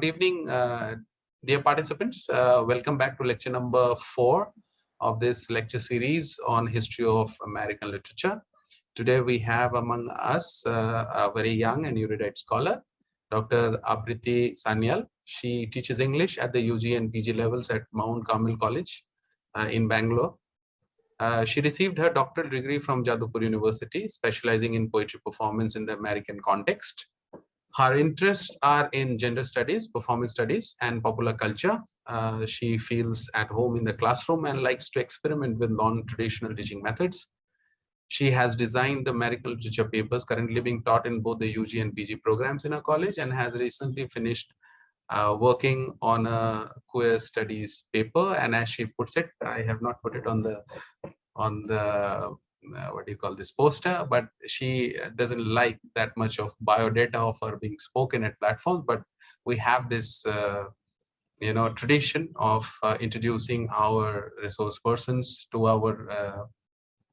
evening, dear participants. Welcome back to lecture number 4 of this lecture series on history of American literature. Today we have among us a very young and erudite scholar, Dr. Abritti Sanyal. She teaches English at the UG and PG levels at Mount Carmel College in Bangalore. She received her doctoral degree from Jadavpur University, specializing in poetry performance in the American context. Her interests are in gender studies, performance studies, and popular culture. She feels at home in the classroom and likes to experiment with non-traditional teaching methods. She has designed the American literature papers currently being taught in both the UG and PG programs in her college, and has recently finished working on a queer studies paper. And as she puts it, I have not put it on the what do you call this poster, but she doesn't like that much of biodata of her being spoken at platforms. But we have this tradition of introducing our resource persons to our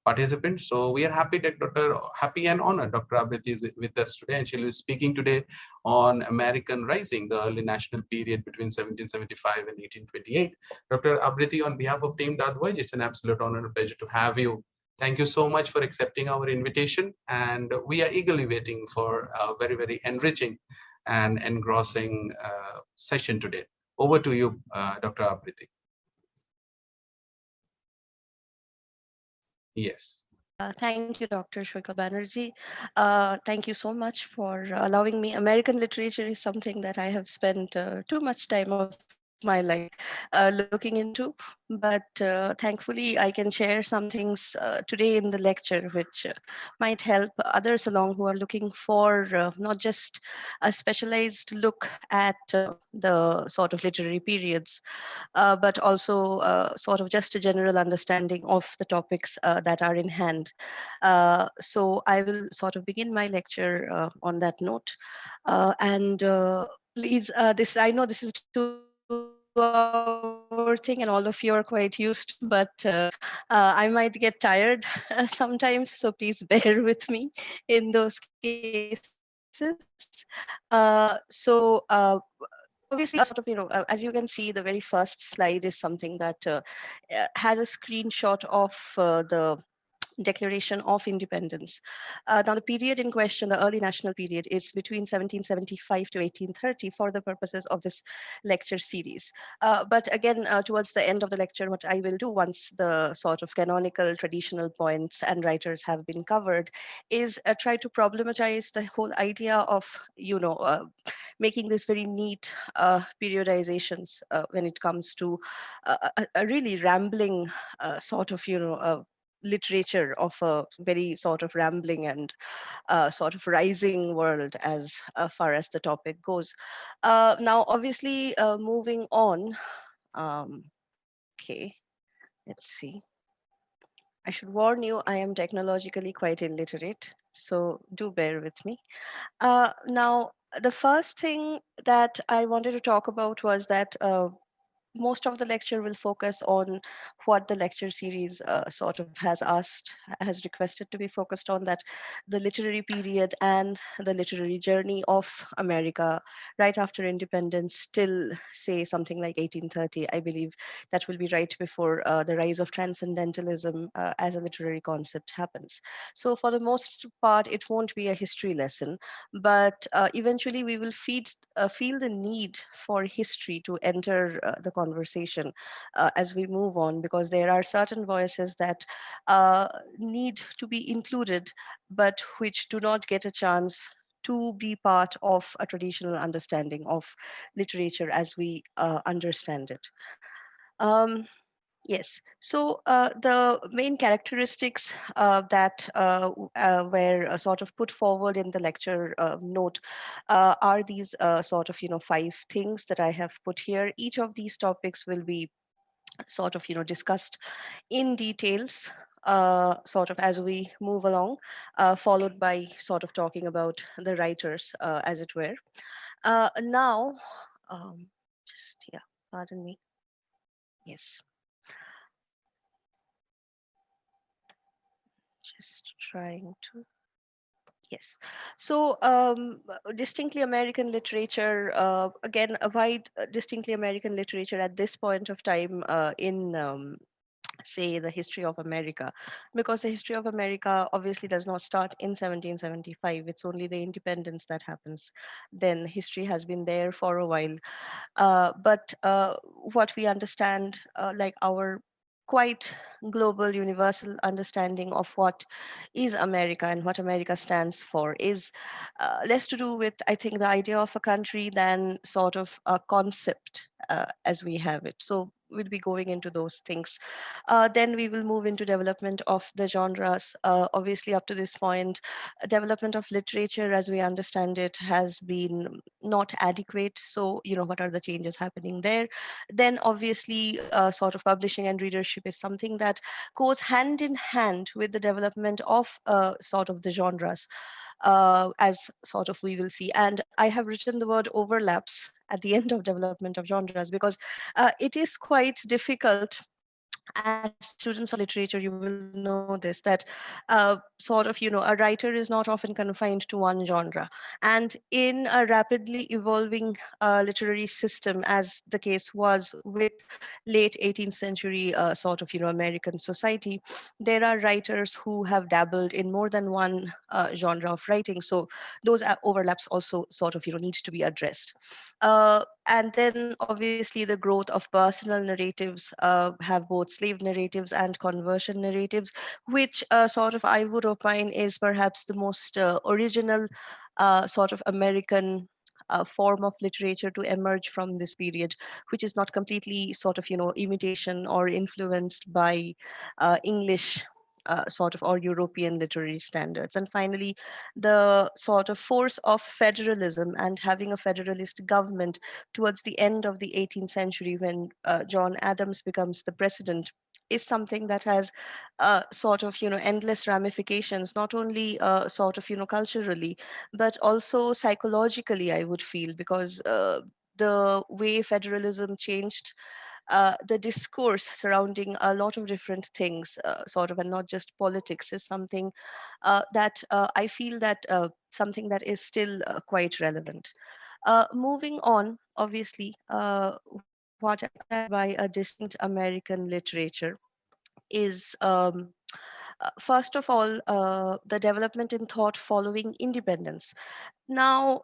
participants. So we are happy that happy and honored Dr. Abritti is with us today, and she'll be speaking today on American Rising, the early national period between 1775 and 1828. Dr. Abritti, on behalf of Team DAATH VOYAGE, it's an absolute honor and pleasure to have you. Thank you so much for accepting our invitation, and we are eagerly waiting for a very, very enriching and engrossing session today. Over to you, Dr. Abritti. Yes. Thank you, Dr. Shweta Banerjee. Thank you so much for allowing me. American literature is something that I have spent too much time of my life looking into, but thankfully I can share some things today in the lecture which might help others along who are looking for not just a specialized look at the sort of literary periods, but also sort of just a general understanding of the topics that are in hand. So I will sort of begin my lecture on that note. And please, I know this is a 2-hour thing and all of you are quite used to, but I might get tired sometimes, so please bear with me in those cases. Obviously, as you can see, the very first slide is something that has a screenshot of the Declaration of Independence. Now, the period in question, the early national period, is between 1775 to 1830 for the purposes of this lecture series. But again, towards the end of the lecture, what I will do once the sort of canonical traditional points and writers have been covered is try to problematize the whole idea of, making this very neat periodizations when it comes to a really rambling sort of, literature of a very sort of rambling and sort of rising world as far as the topic goes. Now, obviously, moving on. Okay, let's see. I should warn you, I am technologically quite illiterate, so do bear with me. Now, the first thing that I wanted to talk about was that most of the lecture will focus on what the lecture series sort of has requested to be focused on, that the literary period and the literary journey of America right after independence till say something like 1830. I believe that will be right before the rise of transcendentalism as a literary concept happens. So for the most part, it won't be a history lesson, but eventually we will feel the need for history to enter the conversation as we move on, because there are certain voices that need to be included, but which do not get a chance to be part of a traditional understanding of literature as we understand it. Yes. So the main characteristics that were sort of put forward in the lecture note are these sort of 5 things that I have put here. Each of these topics will be sort of discussed in details sort of as we move along, followed by sort of talking about the writers as it were. Now, just yeah, pardon me. Yes. Just trying to, Yes. So, distinctly American literature, again, a wide, distinctly American literature at this point of time in, say, the history of America, because the history of America obviously does not start in 1775. It's only the independence that happens. Then history has been there for a while. But what we understand, like our quite global, universal understanding of what is America and what America stands for is less to do with, I think, the idea of a country than sort of a concept as we have it. So we'll be going into those things. Then we will move into development of the genres. Obviously, up to this point, development of literature as we understand it has been not adequate. So, what are the changes happening there? Then, obviously, sort of publishing and readership is something that goes hand in hand with the development of sort of the genres, as sort of we will see. And I have written the word overlaps at the end of development of genres because it is quite difficult as students of literature, you will know this, that sort of, a writer is not often confined to one genre. And in a rapidly evolving literary system, as the case was with late 18th century sort of, American society, there are writers who have dabbled in more than one genre of writing. So those overlaps also sort of, need to be addressed. And then obviously the growth of personal narratives have both slave narratives and conversion narratives, which sort of I would opine is perhaps the most original sort of American form of literature to emerge from this period, which is not completely sort of, imitation or influenced by English sort of or European literary standards. And finally, the sort of force of federalism and having a federalist government towards the end of the 18th century when John Adams becomes the president is something that has sort of, endless ramifications, not only sort of, culturally, but also psychologically, I would feel, because the way federalism changed the discourse surrounding a lot of different things, sort of, and not just politics, is something that I feel that something that is still quite relevant. Moving on, obviously, what I mean by a distinct American literature is, first of all, the development in thought following independence. Now,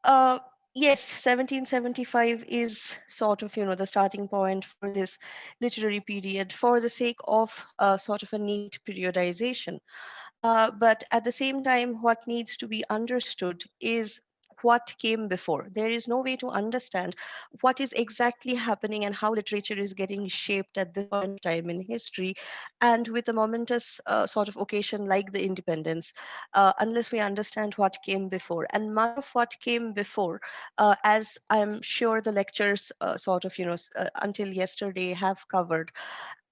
uh, yes, 1775 is sort of, the starting point for this literary period for the sake of sort of a neat periodization. But at the same time, what needs to be understood is what came before. There is no way to understand what is exactly happening and how literature is getting shaped at this point of time in history, and with a momentous sort of occasion like the independence, unless we understand what came before. And much of what came before, as I'm sure the lectures sort of, until yesterday have covered,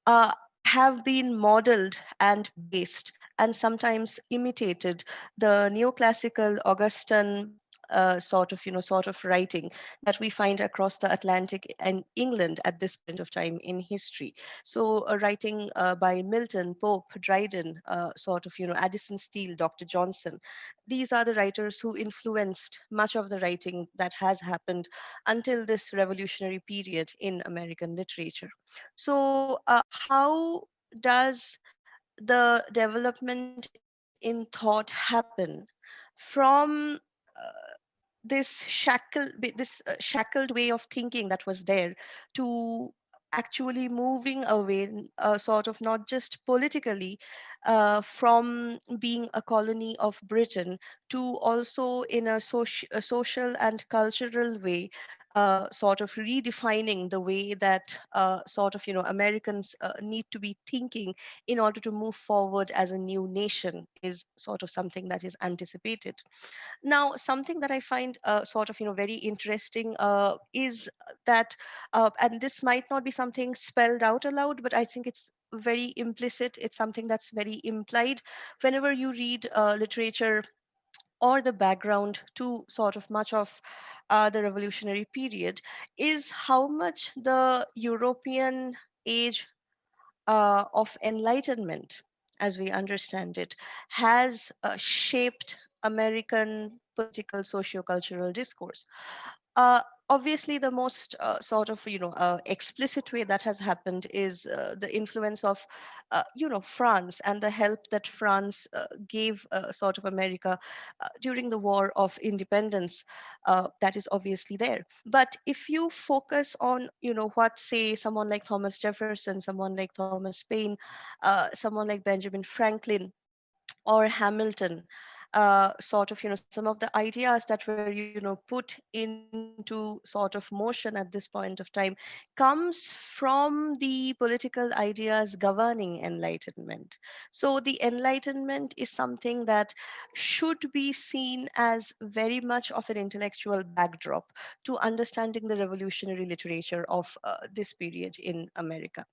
uh, have been modeled and based and sometimes imitated the neoclassical Augustan sort of writing that we find across the Atlantic and England at this point of time in history. So, writing by Milton, Pope, Dryden, sort of, Addison Steele, Dr. Johnson. These are the writers who influenced much of the writing that has happened until this revolutionary period in American literature. So, how does the development in thought happen from this shackled way of thinking that was there to actually moving away, sort of not just politically, from being a colony of Britain to also in a social and cultural way, sort of redefining the way that sort of, Americans need to be thinking in order to move forward as a new nation is sort of something that is anticipated. Now, something that I find sort of, very interesting is that, and this might not be something spelled out aloud, but I think it's very implicit. It's something that's very implied whenever you read literature or the background to sort of much of the revolutionary period, is how much the European age of enlightenment, as we understand it, has shaped American political socio-cultural discourse. Uh, Obviously, the most explicit way that has happened is the influence of France and the help that France gave sort of America during the War of Independence. That is obviously there. But if you focus on what, say, someone like Thomas Jefferson, someone like Thomas Paine, someone like Benjamin Franklin or Hamilton, some of the ideas that were put into sort of motion at this point of time comes from the political ideas governing enlightenment. So the enlightenment is something that should be seen as very much of an intellectual backdrop to understanding the revolutionary literature of this period in America.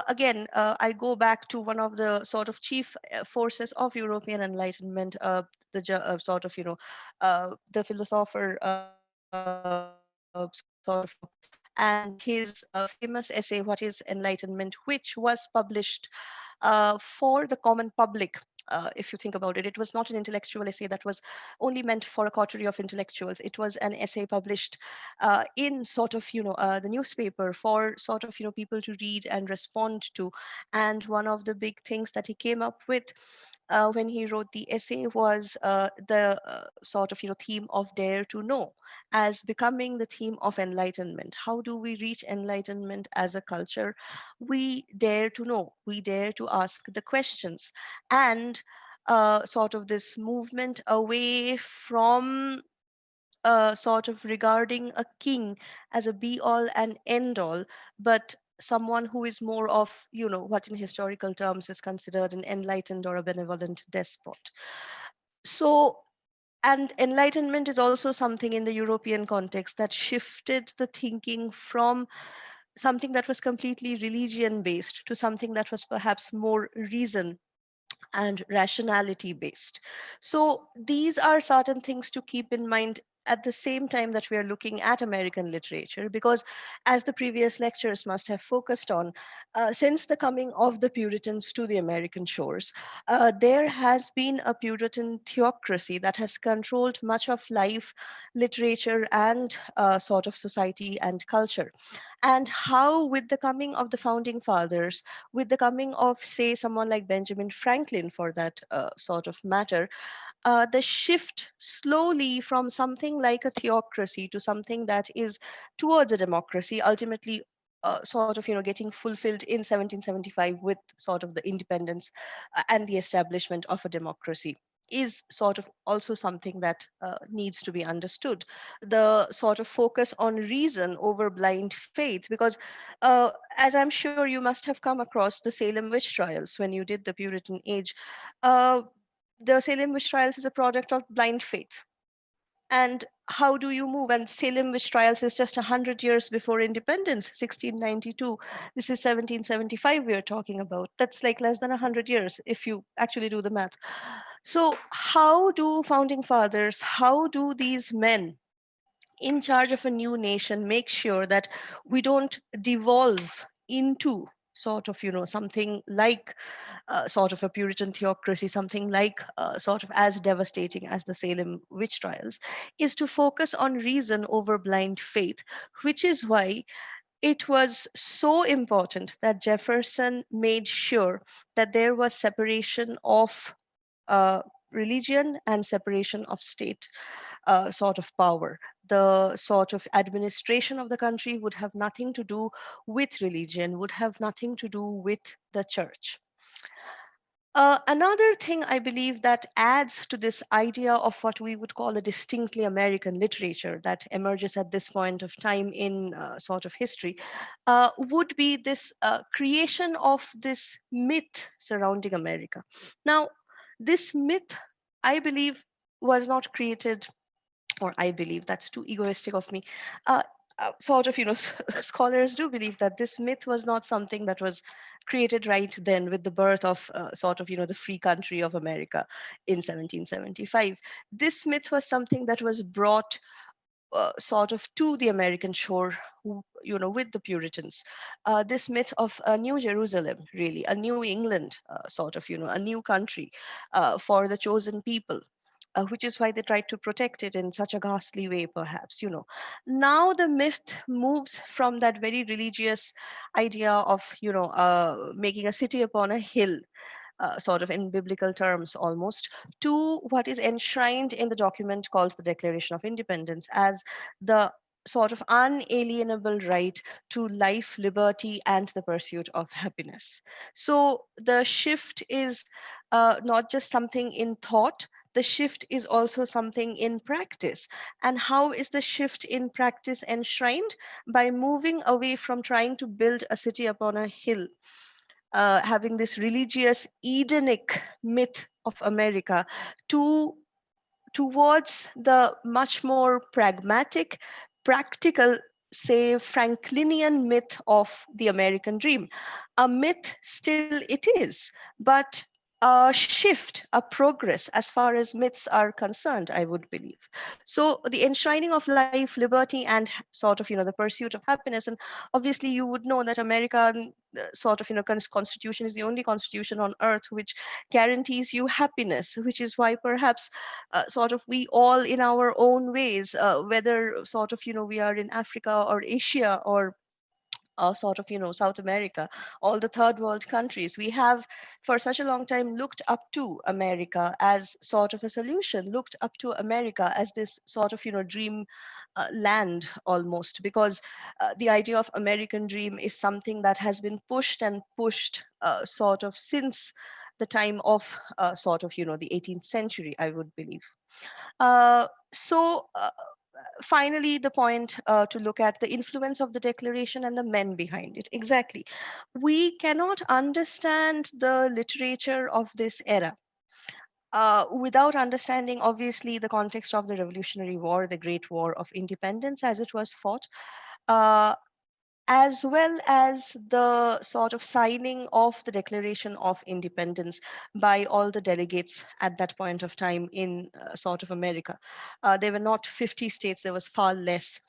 Again, I go back to one of the sort of chief forces of European Enlightenment, the philosopher and his famous essay, What is Enlightenment, which was published for the common public. If you think about it, it was not an intellectual essay that was only meant for a coterie of intellectuals. It was an essay published in the newspaper for people to read and respond to. And one of the big things that he came up with when he wrote the essay was the theme of dare to know as becoming the theme of enlightenment. How do we reach enlightenment as a culture? We dare to know, we dare to ask the questions, and this movement away from regarding a king as a be all and end all, but someone who is more of, what in historical terms is considered an enlightened or a benevolent despot. So, and enlightenment is also something in the European context that shifted the thinking from something that was completely religion based to something that was perhaps more reason and rationality based. So these are certain things to keep in mind at the same time that we are looking at American literature, because as the previous lectures must have focused on, since the coming of the Puritans to the American shores, there has been a Puritan theocracy that has controlled much of life, literature, and society and culture. And how, with the coming of the founding fathers, with the coming of, say, someone like Benjamin Franklin, for that matter, the shift slowly from something like a theocracy to something that is towards a democracy, ultimately getting fulfilled in 1775 with sort of the independence and the establishment of a democracy, is sort of also something that needs to be understood. The sort of focus on reason over blind faith, because as I'm sure you must have come across the Salem witch trials when you did the Puritan age. uh, the Salem witch trials is a product of blind faith. And how do you move? And Salem witch trials is just 100 years before independence, 1692. This is 1775 we are talking about. That's like less than 100 years if you actually do the math. So how do founding fathers, how do these men in charge of a new nation make sure that we don't devolve into something like a Puritan theocracy, something like as devastating as the Salem witch trials, is to focus on reason over blind faith, which is why it was so important that Jefferson made sure that there was separation of uh, religion and separation of state power. The sort of administration of the country would have nothing to do with religion, would have nothing to do with the church. Another thing I believe that adds to this idea of what we would call a distinctly American literature that emerges at this point of time in history would be this creation of this myth surrounding America. Now, this myth, I believe, was not created, or I believe that's too egoistic of me. Uh, Scholars do believe that this myth was not something that was created right then with the birth of the free country of America in 1775. This myth was something that was brought to the American shore, with the Puritans. This myth of a New Jerusalem, really, a New England, a new country for the chosen people, which is why they tried to protect it in such a ghastly way, perhaps. Now the myth moves from that very religious idea of, making a city upon a hill, sort of in biblical terms almost, to what is enshrined in the document called the Declaration of Independence as the sort of unalienable right to life, liberty, and the pursuit of happiness. So the shift is not just something in thought. The shift is also something in practice. And how is the shift in practice enshrined? By moving away from trying to build a city upon a hill, having this religious Edenic myth of America, to towards the much more pragmatic, practical, say, Franklinian myth of the American dream. A myth still it is, but a shift, a progress as far as myths are concerned, I would believe. So the enshrining of life, liberty, and sort of, the pursuit of happiness. And obviously you would know that American sort of, constitution is the only constitution on earth which guarantees you happiness, which is why perhaps sort of we all in our own ways, whether sort of, we are in Africa or Asia or sort of, South America, all the third world countries, we have for such a long time looked up to America as sort of a solution, looked up to America as this sort of, dream land almost, because the idea of American dream is something that has been pushed and pushed sort of since the time of sort of, the 18th century, I would believe. So finally, the point to look at the influence of the declaration and the men behind it. Exactly. We cannot understand the literature of this era without understanding, obviously, the context of the Revolutionary War, the Great War of Independence as it was fought. Uh, as well as the sort of signing of the Declaration of Independence by all the delegates at that point of time in sort of America. There were not 50 states, there was far less.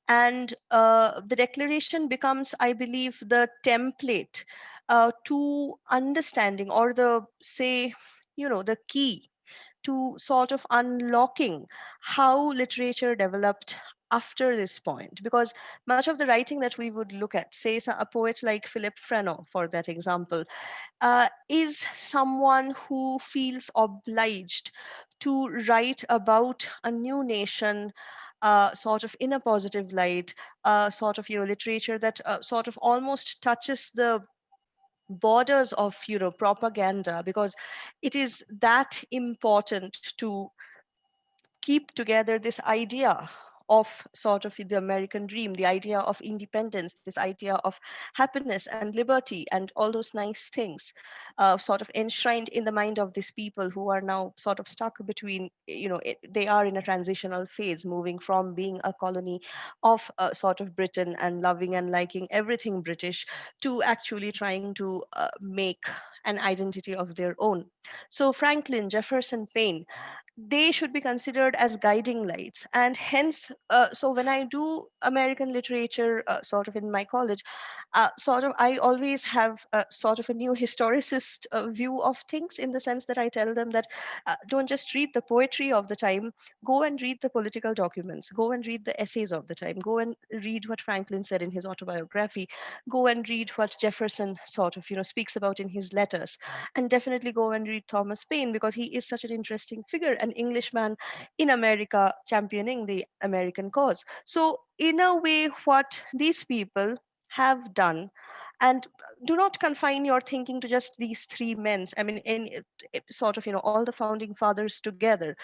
And the declaration becomes, I believe, the template to understanding, or the, say, the key to sort of unlocking how literature developed after this point. Because much of the writing that we would look at, say a poet like Philip Freno, for that example, is someone who feels obliged to write about a new nation, sort of in a positive light, sort of, literature that sort of almost touches the borders of, propaganda, because it is that important to keep together this idea of sort of the American dream, the idea of independence, this idea of happiness and liberty and all those nice things, sort of enshrined in the mind of these people who are now sort of stuck between, they are in a transitional phase, moving from being a colony of sort of Britain and loving and liking everything British, to actually trying to make an identity of their own. So Franklin, Jefferson, Paine, they should be considered as guiding lights. And hence, so when I do American literature sort of in my college, sort of I always have sort of a new historicist view of things, in the sense that I tell them that don't just read the poetry of the time, go and read the political documents, go and read the essays of the time, go and read what Franklin said in his autobiography, go and read what Jefferson sort of, speaks about in his letters, and definitely go and read Thomas Paine, because he is such an interesting figure, an Englishman in America championing the American cause. So, in a way, what these people have done, and do not confine your thinking to just these three men. I mean, in sort of, all the founding fathers together,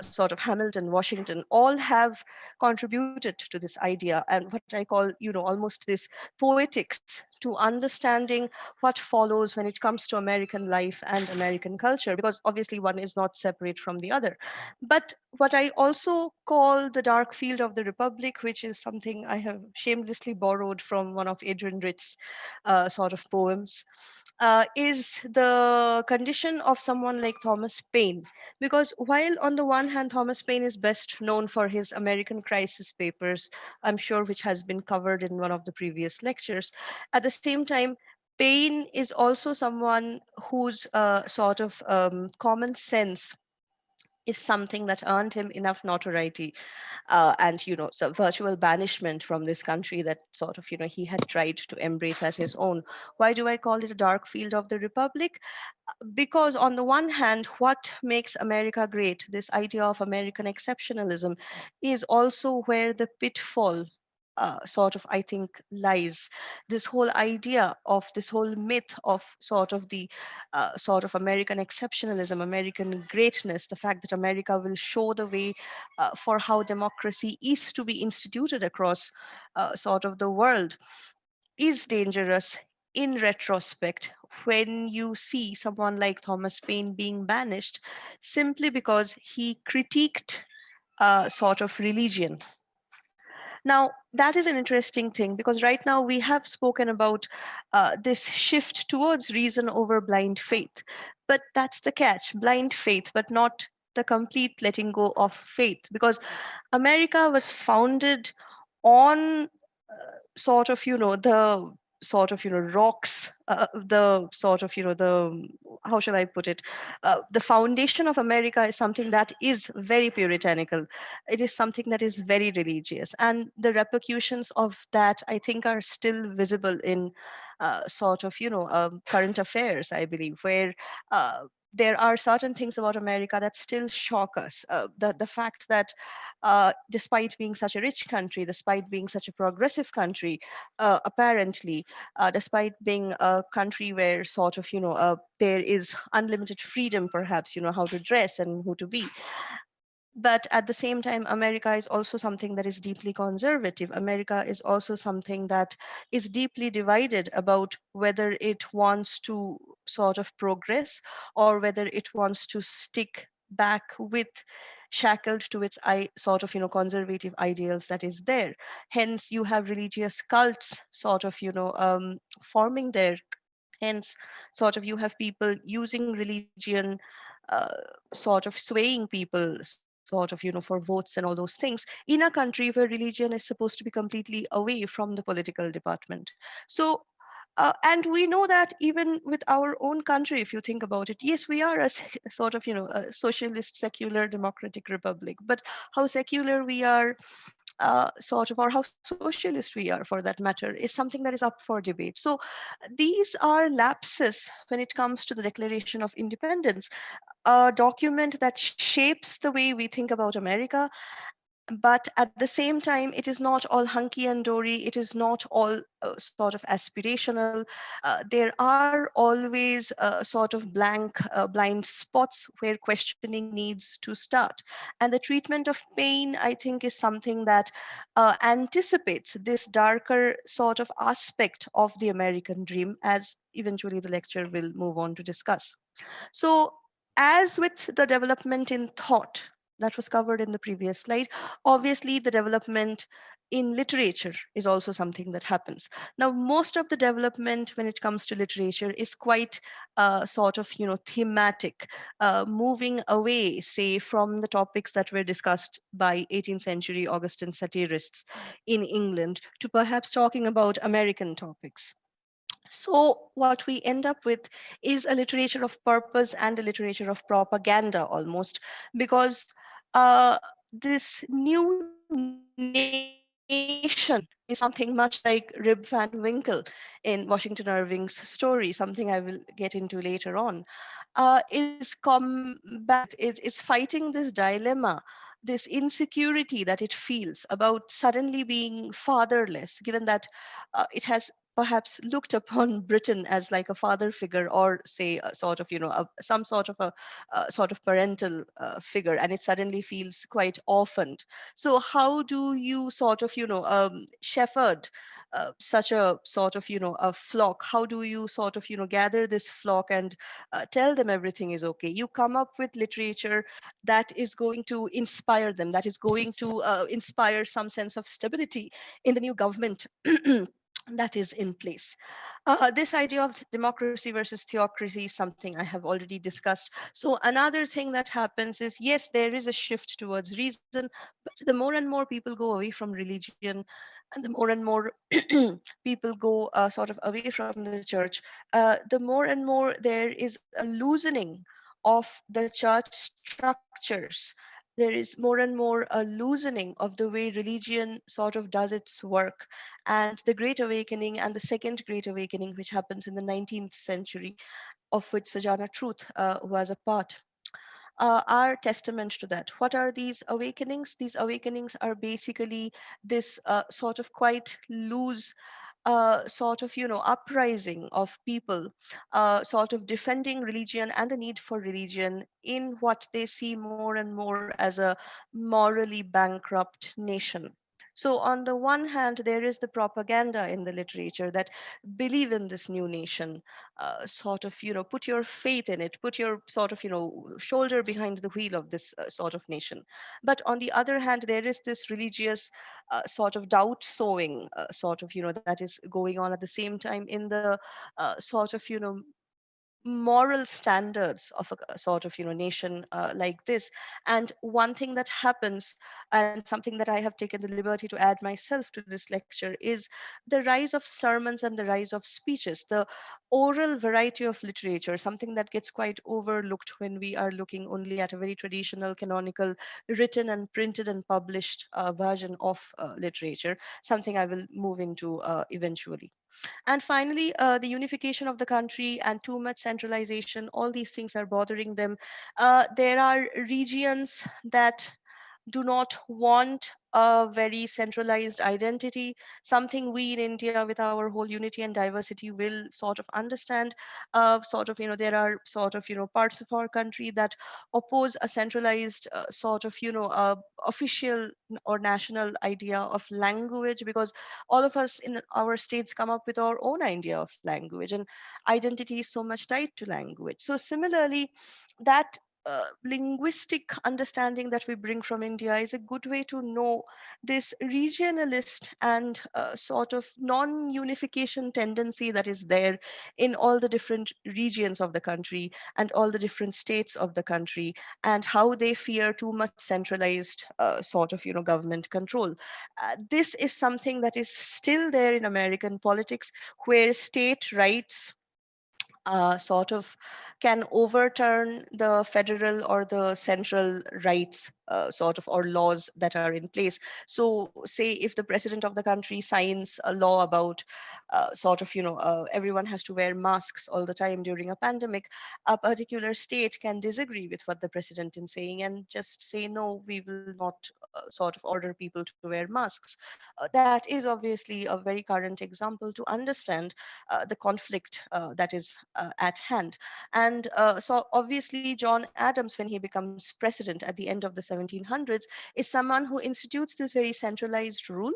sort of Hamilton, Washington, all have contributed to this idea, and what I call, almost this poetics to understanding what follows when it comes to American life and American culture, because obviously one is not separate from the other. But what I also call the dark field of the Republic, which is something I have shamelessly borrowed from one of Adrian Ritt's sort of poems, is the condition of someone like Thomas Paine. Because while on the one hand, Thomas Paine is best known for his American crisis papers, I'm sure, which has been covered in one of the previous lectures, at the same time, Paine is also someone whose sort of common sense is something that earned him enough notoriety, and so virtual banishment from this country that sort of he had tried to embrace as his own. Why do I call it a dark field of the republic? Because on the one hand, what makes America great, this idea of American exceptionalism, is also where the pitfall sort of I think lies. This whole idea of this whole myth of sort of the sort of American exceptionalism, American greatness, the fact that America will show the way for how democracy is to be instituted across sort of the world, is dangerous in retrospect when you see someone like Thomas Paine being banished simply because he critiqued sort of religion. Now, that is an interesting thing because right now we have spoken about this shift towards reason over blind faith. But that's the catch, blind faith, but not the complete letting go of faith. Because America was founded on sort of the sort of rocks, the sort of the, how shall I put it, the foundation of America is something that is very puritanical. It is something that is very religious, and the repercussions of that I think are still visible in sort of current affairs, I believe, where there are certain things about America that still shock us. The fact that despite being such a rich country, despite being such a progressive country, apparently, despite being a country where sort of there is unlimited freedom, perhaps how to dress and who to be, but at the same time, America is also something that is deeply conservative. America is also something that is deeply divided about whether it wants to sort of progress or whether it wants to stick back with shackled to its sort of conservative ideals that is there. Hence you have religious cults sort of forming there. Hence sort of you have people using religion, uh, sort of swaying people sort of for votes and all those things in a country where religion is supposed to be completely away from the political department. So and we know that even with our own country, if you think about it, yes, we are a sort of a socialist secular democratic republic, but how secular we are, sort of, or how socialist we are for that matter, is something that is up for debate. So these are lapses when it comes to the Declaration of Independence, a document that shapes the way we think about America. But at the same time, it is not all hunky and dory. It is not all sort of aspirational. There are always sort of blind spots where questioning needs to start. And the treatment of pain, I think, is something that anticipates this darker sort of aspect of the American dream, as eventually the lecture will move on to discuss. So, as with the development in thought that was covered in the previous slide, obviously the development in literature is also something that happens. Now, most of the development when it comes to literature is quite sort of thematic, moving away, say, from the topics that were discussed by 18th century Augustan satirists in England to perhaps talking about American topics. So, what we end up with is a literature of purpose and a literature of propaganda almost, because this new nation is something much like Rip Van Winkle in Washington Irving's story, something I will get into later on, is fighting this dilemma, this insecurity that it feels about suddenly being fatherless, given that it has perhaps looked upon Britain as like a father figure, or say a sort of some sort of a sort of parental figure, and it suddenly feels quite orphaned. So how do you sort of shepherd such a sort of a flock? How do you sort of gather this flock and tell them everything is okay? You come up with literature that is going to inspire them, that is going to inspire some sense of stability in the new government that is in place. This idea of democracy versus theocracy is something I have already discussed. So another thing that happens is, yes, there is a shift towards reason, but the more and more people go away from religion, and the more and more people go sort of away from the church, the more and more there is a loosening of the church structures. There is more and more a loosening of the way religion sort of does its work. And the Great Awakening and the Second Great Awakening, which happens in the 19th century, of which Sajana Truth was a part, are testament to that. What are these awakenings? These awakenings are basically this sort of quite loose sort of uprising of people, sort of defending religion and the need for religion in what they see more and more as a morally bankrupt nation. So on the one hand, there is the propaganda in the literature that believe in this new nation, sort of put your faith in it, put your sort of shoulder behind the wheel of this sort of nation. But on the other hand, there is this religious sort of doubt sowing, sort of that is going on at the same time in the sort of moral standards of a sort of nation like this. And one thing that happens, and something that I have taken the liberty to add myself to this lecture, is the rise of sermons and the rise of speeches, the oral variety of literature, something that gets quite overlooked when we are looking only at a very traditional, canonical, written and printed and published version of literature, something I will move into eventually. And finally, the unification of the country and too much centralization, all these things are bothering them. There are regions that do not want a very centralized identity, something we in India, with our whole unity and diversity, will sort of understand. Sort of, there are sort of, parts of our country that oppose a centralized sort of, official or national idea of language, because all of us in our states come up with our own idea of language, and identity is so much tied to language. So similarly, that linguistic understanding that we bring from India is a good way to know this regionalist and sort of non unification tendency that is there in all the different regions of the country and all the different states of the country, and how they fear too much centralized sort of government control. This is something that is still there in American politics, where state rights sort of can overturn the federal or the central rights sort of or laws that are in place. So say if the president of the country signs a law about sort of everyone has to wear masks all the time during a pandemic, a particular state can disagree with what the president is saying and just say, no, we will not sort of order people to wear masks. That is obviously a very current example to understand the conflict that is at hand. And so obviously John Adams, when he becomes president at the end of the 1700s, is someone who institutes this very centralized rule.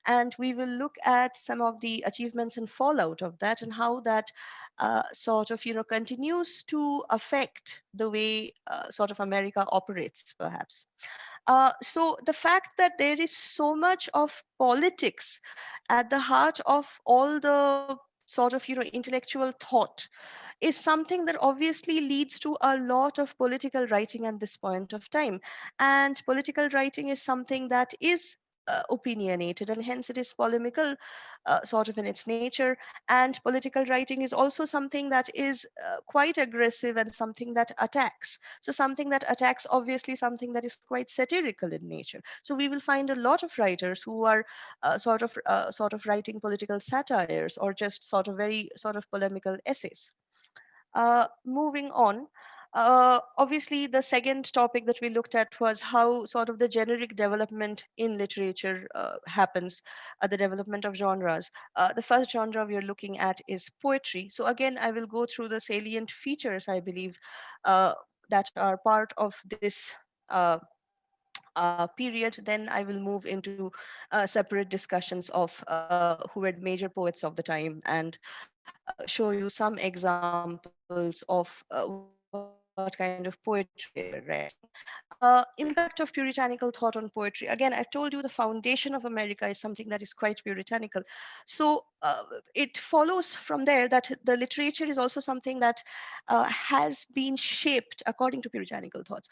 And we will look at some of the achievements and fallout of that, and how that sort of continues to affect the way sort of America operates, perhaps. So the fact that there is so much of politics at the heart of all the sort of intellectual thought is something that obviously leads to a lot of political writing at this point of time. And political writing is something that is opinionated, and hence it is polemical sort of in its nature. And political writing is also something that is quite aggressive and something that attacks. So something that attacks, obviously something that is quite satirical in nature. So we will find a lot of writers who are sort of writing political satires or just sort of very sort of polemical essays. Moving on, obviously, the second topic that we looked at was how sort of the generic development in literature happens, the development of genres. The first genre we are looking at is poetry. So again, I will go through the salient features, I believe, that are part of this period. Then I will move into separate discussions of who were major poets of the time, and show you some examples of what kind of poetry they were writing. Impact of puritanical thought on poetry. Again, I've told you the foundation of America is something that is quite puritanical. So it follows from there that the literature is also something that has been shaped according to puritanical thoughts.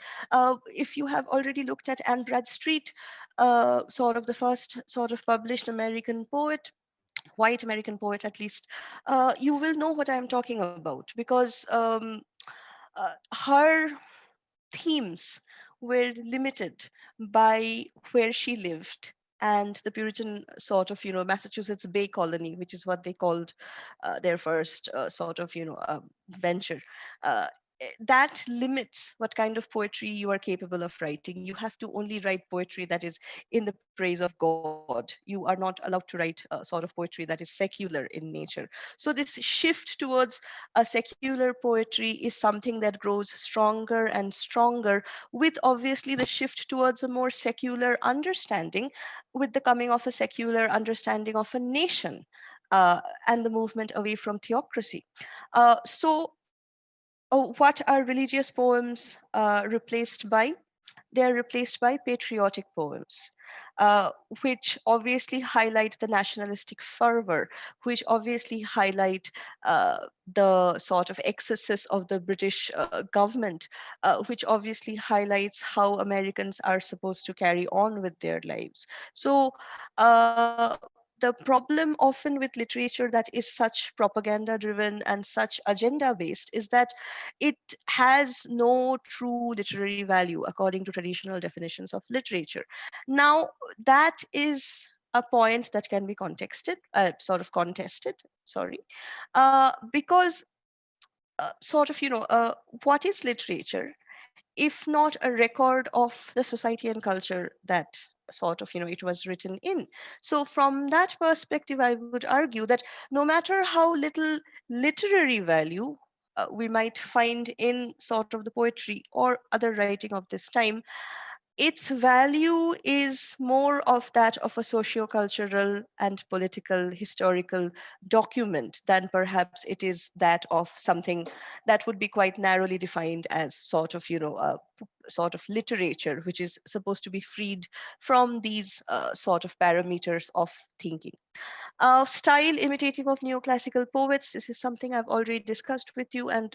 If you have already looked at Anne Bradstreet, sort of the first sort of published American poet, white American poet at least, you will know what I am talking about, because her themes were limited by where she lived and the Puritan sort of, Massachusetts Bay Colony, which is what they called their first sort of, venture. Uh, that limits what kind of poetry you are capable of writing. You have to only write poetry that is in the praise of God. You are not allowed to write sort of poetry that is secular in nature. So this shift towards a secular poetry is something that grows stronger and stronger with obviously the shift towards a more secular understanding, with the coming of a secular understanding of a nation, and the movement away from theocracy. What are religious poems replaced by? They are replaced by patriotic poems, uh, which obviously highlight the nationalistic fervor, which obviously highlight the sort of excesses of the British government, which obviously highlights how Americans are supposed to carry on with their lives. So, the problem often with literature that is such propaganda driven and such agenda based is that it has no true literary value according to traditional definitions of literature. Now, that is a point that can be contested, sorry, because what is literature if not a record of the society and culture that it was written in? So from that perspective, I would argue that no matter how little literary value we might find in sort of the poetry or other writing of this time, its value is more of that of a socio-cultural and political historical document than perhaps it is that of something that would be quite narrowly defined as sort of literature, which is supposed to be freed from these sort of parameters of thinking. Style imitative of neoclassical poets. This is something I've already discussed with you, and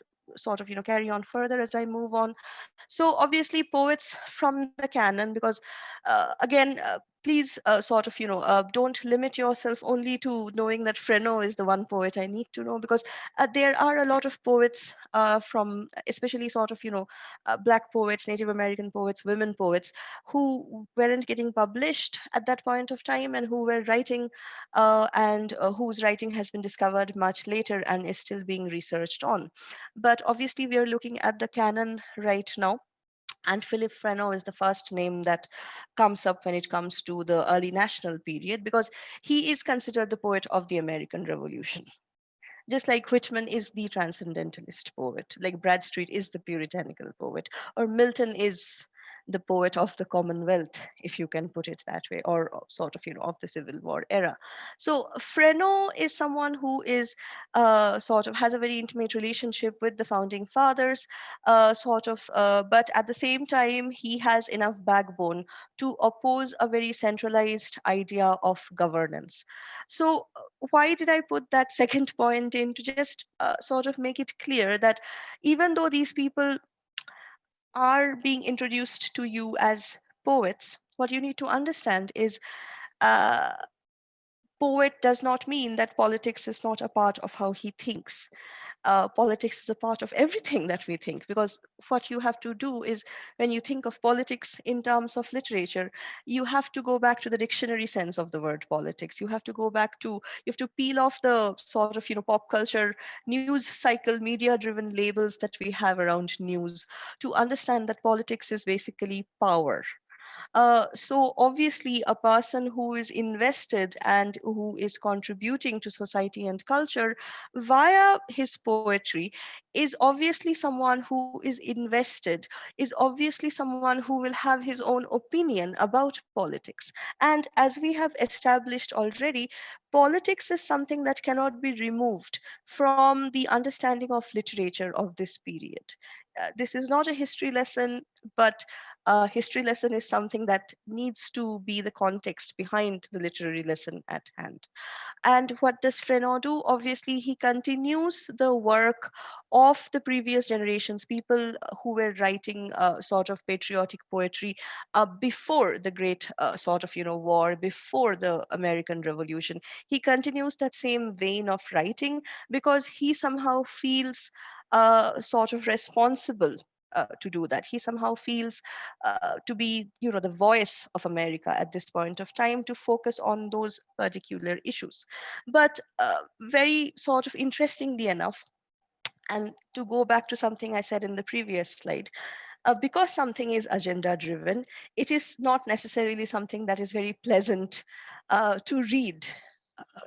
carry on further as I move on. So obviously poets from the canon, because again, please don't limit yourself only to knowing that Freno is the one poet I need to know, because there are a lot of poets from especially black poets, Native American poets, women poets who weren't getting published at that point of time and who were writing and whose writing has been discovered much later and is still being researched on. But obviously we are looking at the canon right now, and Philip Freno is the first name that comes up when it comes to the early national period, because he is considered the poet of the American Revolution. Just like Whitman is the transcendentalist poet, like Bradstreet is the puritanical poet, or Milton is the poet of the Commonwealth, if you can put it that way, or of the Civil War era. So Freno is someone who is has a very intimate relationship with the founding fathers, but at the same time, he has enough backbone to oppose a very centralized idea of governance. So why did I put that second point in? To just make it clear that even though these people are being introduced to you as poets, what you need to understand is uh, poet does not mean that politics is not a part of how he thinks. Politics is a part of everything that we think, because what you have to do is, when you think of politics in terms of literature, you have to go back to the dictionary sense of the word politics. You have to go back to, you have to peel off the pop culture news cycle media driven labels that we have around news to understand that politics is basically power. So obviously, a person who is invested and who is contributing to society and culture via his poetry is obviously someone who is invested, is obviously someone who will have his own opinion about politics. And as we have established already, politics is something that cannot be removed from the understanding of literature of this period. This is not a history lesson, but a history lesson is something that needs to be the context behind the literary lesson at hand. And what does Freno do? Obviously, he continues the work of the previous generations, people who were writing patriotic poetry before the great war, before the American Revolution. He continues that same vein of writing because he somehow feels sort of responsible to do that. He somehow feels to be, the voice of America at this point of time, to focus on those particular issues. But very sort of interestingly enough, and to go back to something I said in the previous slide, because something is agenda driven, it is not necessarily something that is very pleasant to read.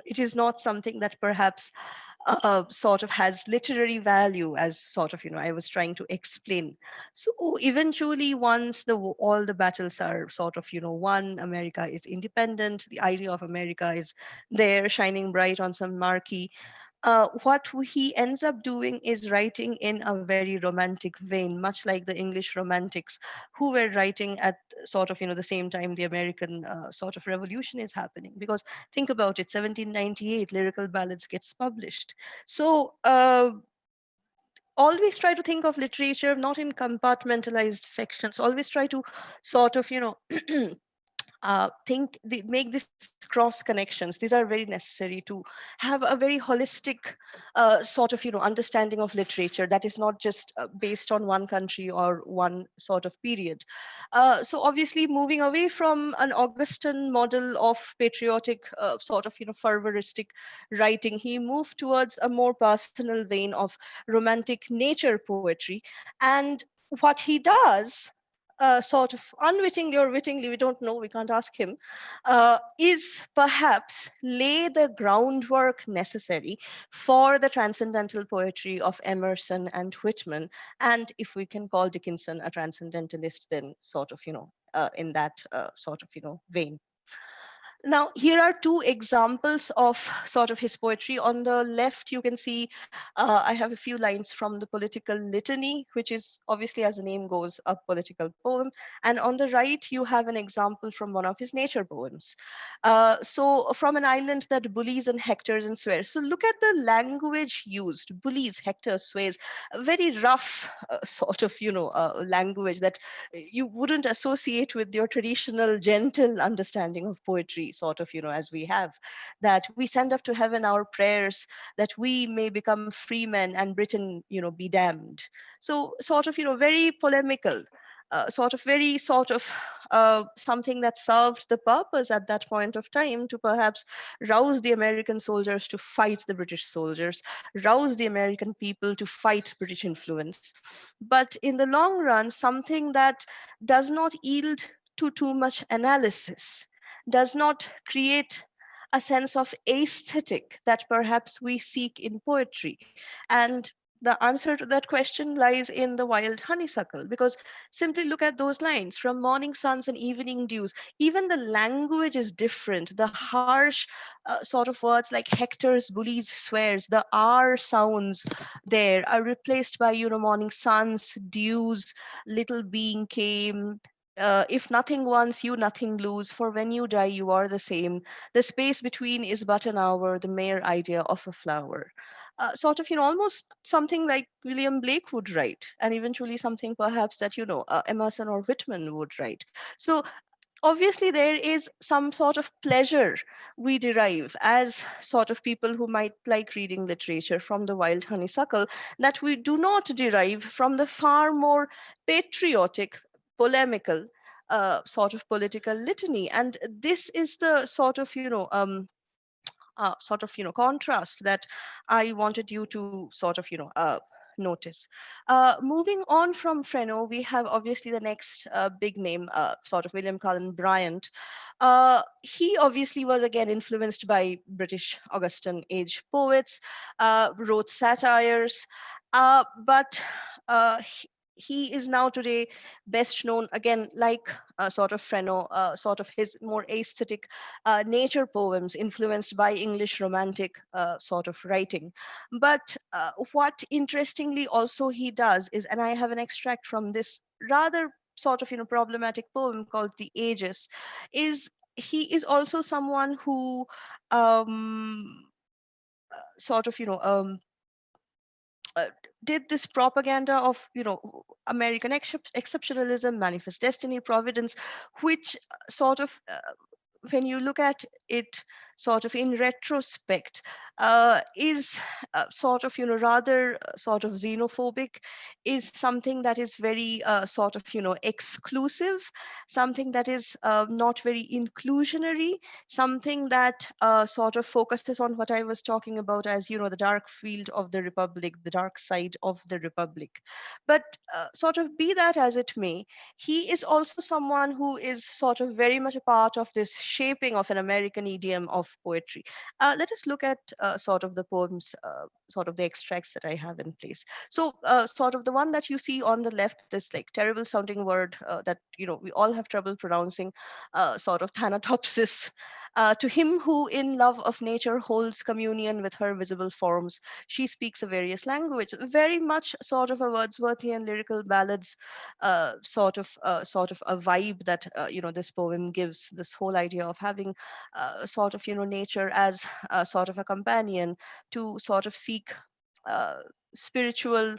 It is not something that perhaps sort of has literary value, as sort of, I was trying to explain. So eventually, once all the battles are sort of, won, America is independent, the idea of America is there shining bright on some marquee. What he ends up doing is writing in a very romantic vein, much like the English romantics, who were writing at sort of, the same time the American sort of revolution is happening. Because think about it, 1798 lyrical ballads gets published. So always try to think of literature not in compartmentalized sections. Always try to sort of, make these cross connections. These are very necessary to have a very holistic sort of, understanding of literature that is not just based on one country or one sort of period. So obviously, moving away from an Augustan model of patriotic sort of, fervoristic writing, he moved towards a more personal vein of romantic nature poetry. And what he does, sort of unwittingly or wittingly, we don't know, we can't ask him, is perhaps lay the groundwork necessary for the transcendental poetry of Emerson and Whitman. And if we can call Dickinson a transcendentalist, then sort of, in that sort of, vein. Now, here are two examples of sort of his poetry. On the left, you can see I have a few lines from the Political Litany, which is obviously, as the name goes, a political poem. And on the right, you have an example from one of his nature poems. So, from an island that bullies and hectors and swears. So, look at the language used: bullies, hectors, swears. A very rough sort of, language that you wouldn't associate with your traditional gentle understanding of poetry, sort of, as we have, that we send up to heaven our prayers that we may become free men and Britain, be damned. So sort of, very polemical, sort of very sort of something that served the purpose at that point of time to perhaps rouse the American soldiers to fight the British soldiers, rouse the American people to fight British influence. But in the long run, something that does not yield to too much analysis, does not create a sense of aesthetic that perhaps we seek in poetry. And the answer to that question lies in the wild honeysuckle, because simply look at those lines: from morning suns and evening dews. Even the language is different. The harsh sort of words like hectors, bullies, swears, the R sounds there are replaced by, morning suns, dews, little being came. If nothing wants you, nothing lose. For when you die, you are the same. The space between is but an hour, the mere idea of a flower. Sort of, almost something like William Blake would write, and eventually something perhaps that, Emerson or Whitman would write. So obviously there is some sort of pleasure we derive as sort of people who might like reading literature from the wild honeysuckle that we do not derive from the far more patriotic, polemical sort of political litany. And this is the sort of, contrast that I wanted you to sort of, notice. Moving on from Freno, we have obviously the next big name, sort of William Cullen Bryant. He obviously was again influenced by British Augustan age poets, wrote satires, but he is now today best known again, like sort of Freno, sort of his more aesthetic nature poems influenced by English romantic sort of writing. But what interestingly also he does is, and I have an extract from this rather sort of, problematic poem called The Ages, is he is also someone who um, sort of, uh, did this propaganda of, American exceptionalism, manifest destiny, providence, which sort of when you look at it sort of in retrospect, is sort of, rather sort of xenophobic, is something that is very sort of, exclusive, something that is not very inclusionary, something that sort of focuses on what I was talking about as, the dark field of the republic, the dark side of the republic. But sort of be that as it may, he is also someone who is sort of very much a part of this shaping of an American idiom of poetry. Let us look at sort of the poems, sort of the extracts that I have in place. So, sort of the one that you see on the left, this like terrible sounding word that we all have trouble pronouncing, sort of Thanatopsis. To him who in love of nature holds communion with her visible forms, she speaks a various language. Very much sort of a Wordsworthian lyrical ballads, sort of a vibe that this poem gives. This whole idea of having sort of nature as sort of a companion to sort of seek uh, spiritual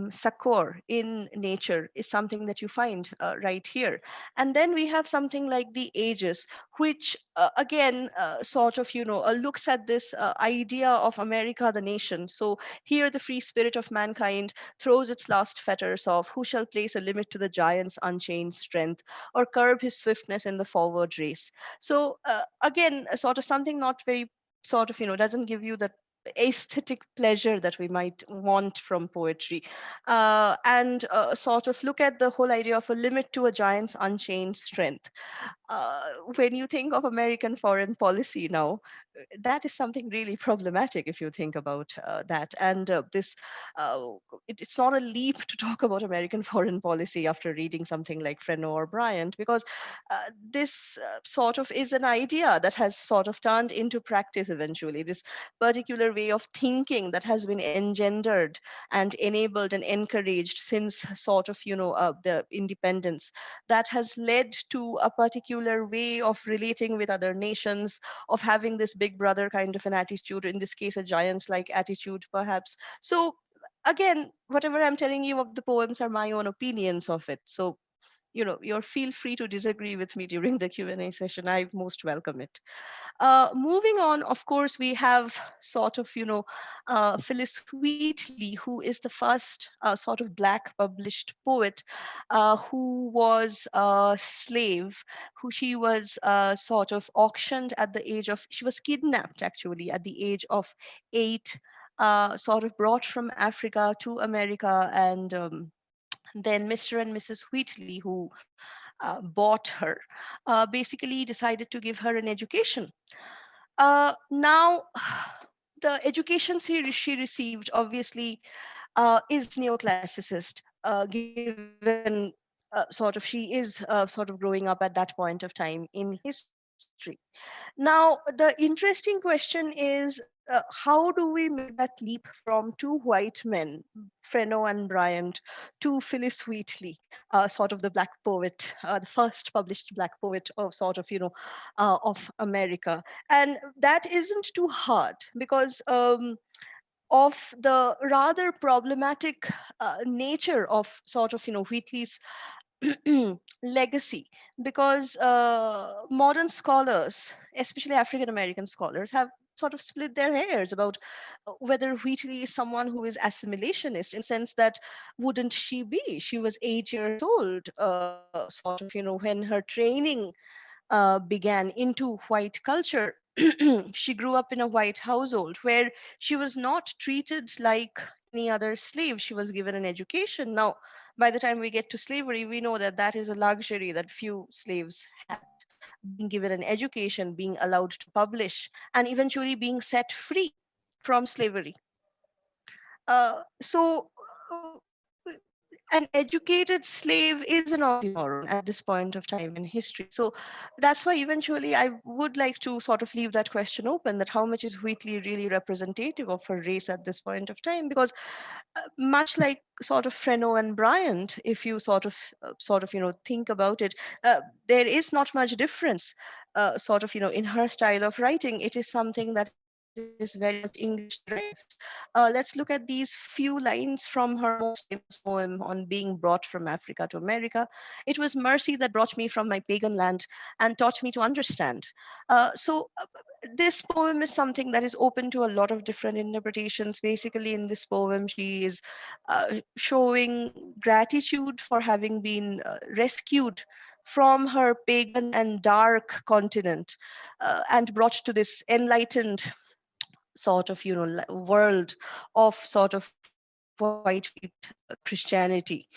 succor in nature is something that you find right here. And then we have something like the ages, which again sort of looks at this idea of America the nation. So here the free spirit of mankind throws its last fetters off. Who shall place a limit to the giant's unchained strength, or curb his swiftness in the forward race? So again, sort of something not very sort of doesn't give you that aesthetic pleasure that we might want from poetry, and sort of look at the whole idea of a limit to a giant's unchained strength. When you think of American foreign policy now, that is something really problematic if you think about that. And uh, it's not a leap to talk about American foreign policy after reading something like Freno or Bryant, because this sort of is an idea that has sort of turned into practice eventually. This particular way of thinking that has been engendered and enabled and encouraged since sort of the independence, that has led to a particular way of relating with other nations, of having this big brother kind of an attitude, in this case a giant like attitude perhaps. So again, whatever I'm telling you of the poems are my own opinions of it. So you're feel free to disagree with me during the Q&A session. I most welcome it. Moving on, of course, we have sort of, Phyllis Wheatley, who is the first sort of Black published poet, who was a slave, who she was sort of auctioned at the age of, she was kidnapped actually at the age of 8, sort of brought from Africa to America, and then Mr. and Mrs. Wheatley, who bought her, basically decided to give her an education. Now, the education she received obviously is neoclassicist, given sort of she is sort of growing up at that point of time in history. Now, the interesting question is how do we make that leap from two white men, Freno and Bryant, to Phyllis Wheatley, sort of the Black poet, the first published Black poet of sort of, of America. And that isn't too hard because of the rather problematic nature of sort of, Wheatley's legacy, because modern scholars, especially African American scholars, have sort of split their hairs about whether Wheatley is someone who is assimilationist, in the sense that wouldn't she be? She was 8 years old, sort of, when her training began into white culture. She grew up in a white household where she was not treated like any other slave. She was given an education. Now, by the time we get to slavery, we know that that is a luxury that few slaves had. Being given an education, being allowed to publish, and eventually being set free from slavery. So, an educated slave is an oxymoron at this point of time in history. So that's why eventually I would like to sort of leave that question open, that how much is Wheatley really representative of her race at this point of time? Because much like sort of Freno and Bryant, if you sort of think about it, there is not much difference sort of in her style of writing. It is something that is is very much English derived. Let's look at these few lines from her most famous poem on being brought from Africa to America. It was mercy that brought me from my pagan land and taught me to understand. This poem is something that is open to a lot of different interpretations. Basically, in this poem, she is showing gratitude for having been rescued from her pagan and dark continent and brought to this enlightened sort of world of sort of white feet Christianity,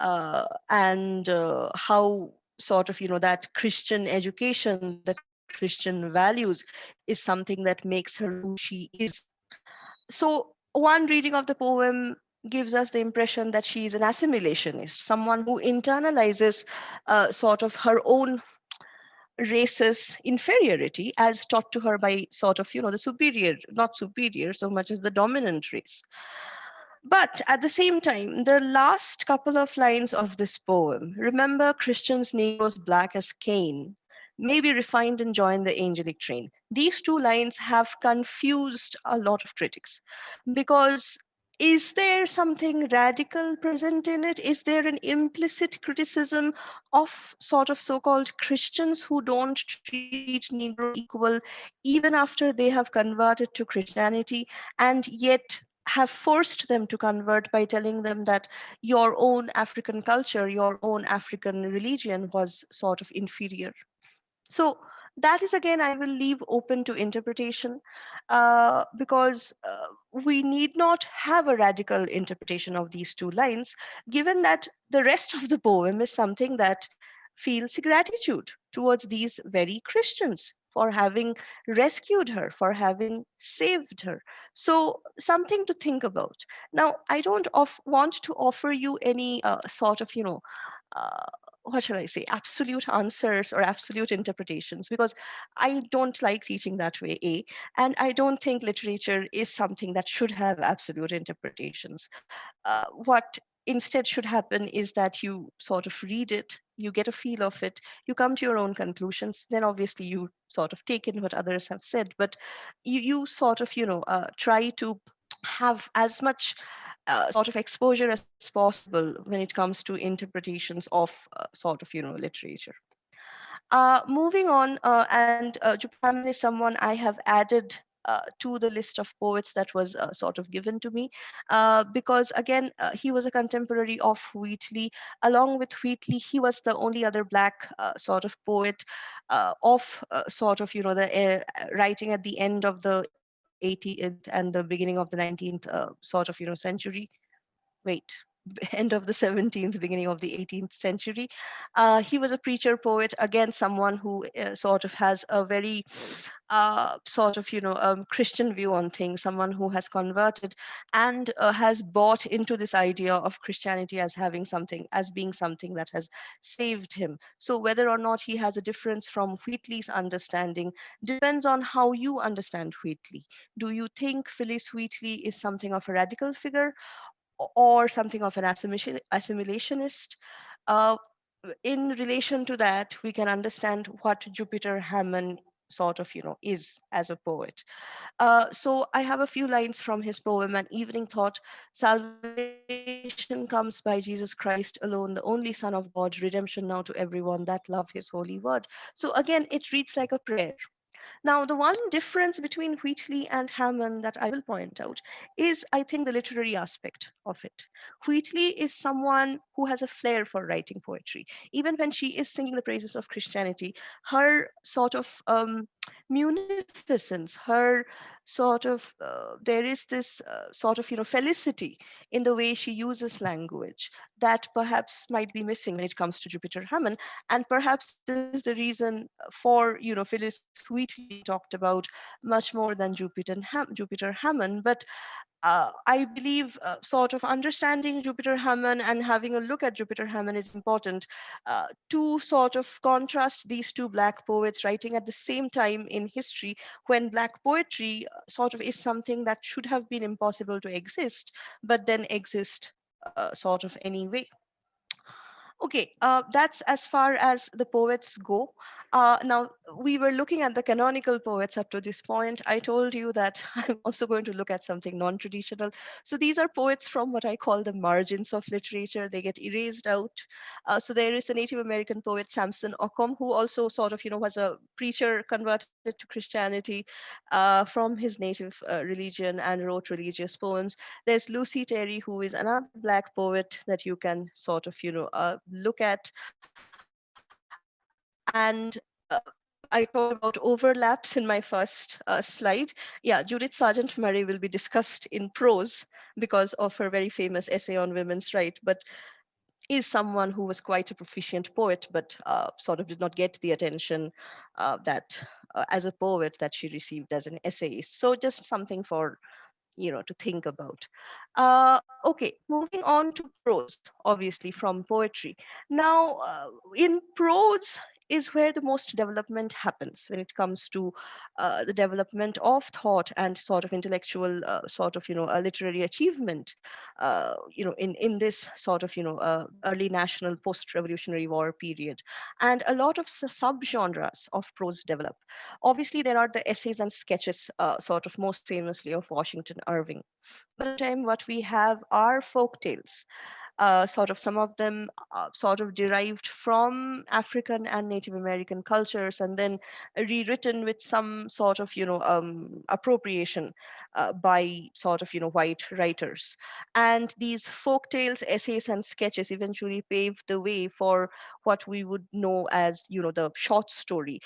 and how sort of that Christian education, the Christian values is something that makes her who she is. So one reading of the poem gives us the impression that she is an assimilationist, someone who internalizes sort of her own race's inferiority as taught to her by sort of the superior, not superior so much as the dominant race. But at the same time, the last couple of lines of this poem, remember Christians, Negroes, black as Cain, may be refined and join the angelic train. These two lines have confused a lot of critics because is there something radical present in it? Is there an implicit criticism of sort of so called Christians who don't treat Negroes equal even after they have converted to Christianity, and yet have forced them to convert by telling them that your own African culture, your own African religion was sort of inferior? So that is again, I will leave open to interpretation, because we need not have a radical interpretation of these two lines, given that the rest of the poem is something that feels gratitude towards these very Christians for having rescued her, for having saved her. So something to think about. Now, I don't want to offer you any sort of uh, what shall I say, absolute answers or absolute interpretations, because I don't like teaching that way, A. And I don't think literature is something that should have absolute interpretations. What instead should happen is that you sort of read it, you get a feel of it, you come to your own conclusions, then obviously you sort of take in what others have said, but you sort of, try to have as much sort of exposure as possible when it comes to interpretations of sort of literature. Moving on, and Jupiter Hammond is someone I have added to the list of poets that was sort of given to me, because again, he was a contemporary of Wheatley. Along with Wheatley, he was the only other black sort of poet of sort of the writing at the end of the 18th and the beginning of the 19th sort of century. Wait, end of the 17th, beginning of the 18th century. He was a preacher poet, again, someone who sort of has a very sort of, Christian view on things, someone who has converted and has bought into this idea of Christianity as having something, as being something that has saved him. So whether or not he has a difference from Wheatley's understanding depends on how you understand Wheatley. Do you think Phyllis Wheatley is something of a radical figure, or something of an assimilationist? Uh, in relation to that, we can understand what Jupiter Hammond sort of, is as a poet. So I have a few lines from his poem, An Evening Thought. Salvation comes by Jesus Christ alone, the only Son of God, redemption now to everyone that love his holy word. So again, it reads like a prayer. Now, the one difference between Wheatley and Hammond that I will point out is, I think, the literary aspect of it. Wheatley is someone who has a flair for writing poetry. Even when she is singing the praises of Christianity, her sort of munificence, her sort of, there is this sort of, felicity in the way she uses language that perhaps might be missing when it comes to Jupiter Hammond, and perhaps is the reason for Phyllis Wheatley being talked about much more than Jupiter Hammond. But I believe sort of understanding Jupiter Hammond and having a look at Jupiter Hammond is important to sort of contrast these two black poets writing at the same time in history, when black poetry sort of is something that should have been impossible to exist, but then exist sort of anyway. Okay, that's as far as the poets go. Now, we were looking at the canonical poets up to this point. I told you that I'm also going to look at something non traditional. So, these are poets from what I call the margins of literature. They get erased out. So, there is a Native American poet, Samson Occom, who also sort of, was a preacher converted to Christianity from his native religion and wrote religious poems. There's Lucy Terry, who is another Black poet that you can sort of, look at. And I talked about overlaps in my first slide. Yeah, Judith Sargent Murray will be discussed in prose because of her very famous essay on women's rights, but is someone who was quite a proficient poet, but sort of did not get the attention that as a poet that she received as an essayist. So just something for to think about. Okay, moving on to prose, obviously from poetry. Now, in prose is where the most development happens when it comes to the development of thought and sort of intellectual sort of literary achievement in this sort of early national post-revolutionary war period, and a lot of subgenres of prose develop. Obviously, there are the essays and sketches, sort of most famously of Washington Irving. But at the same time, what we have are folk tales, sort of some of them sort of derived from African and Native American cultures and then rewritten with some sort of, appropriation by sort of, white writers. And these folk tales, essays, and sketches eventually paved the way for what we would know as, the short story,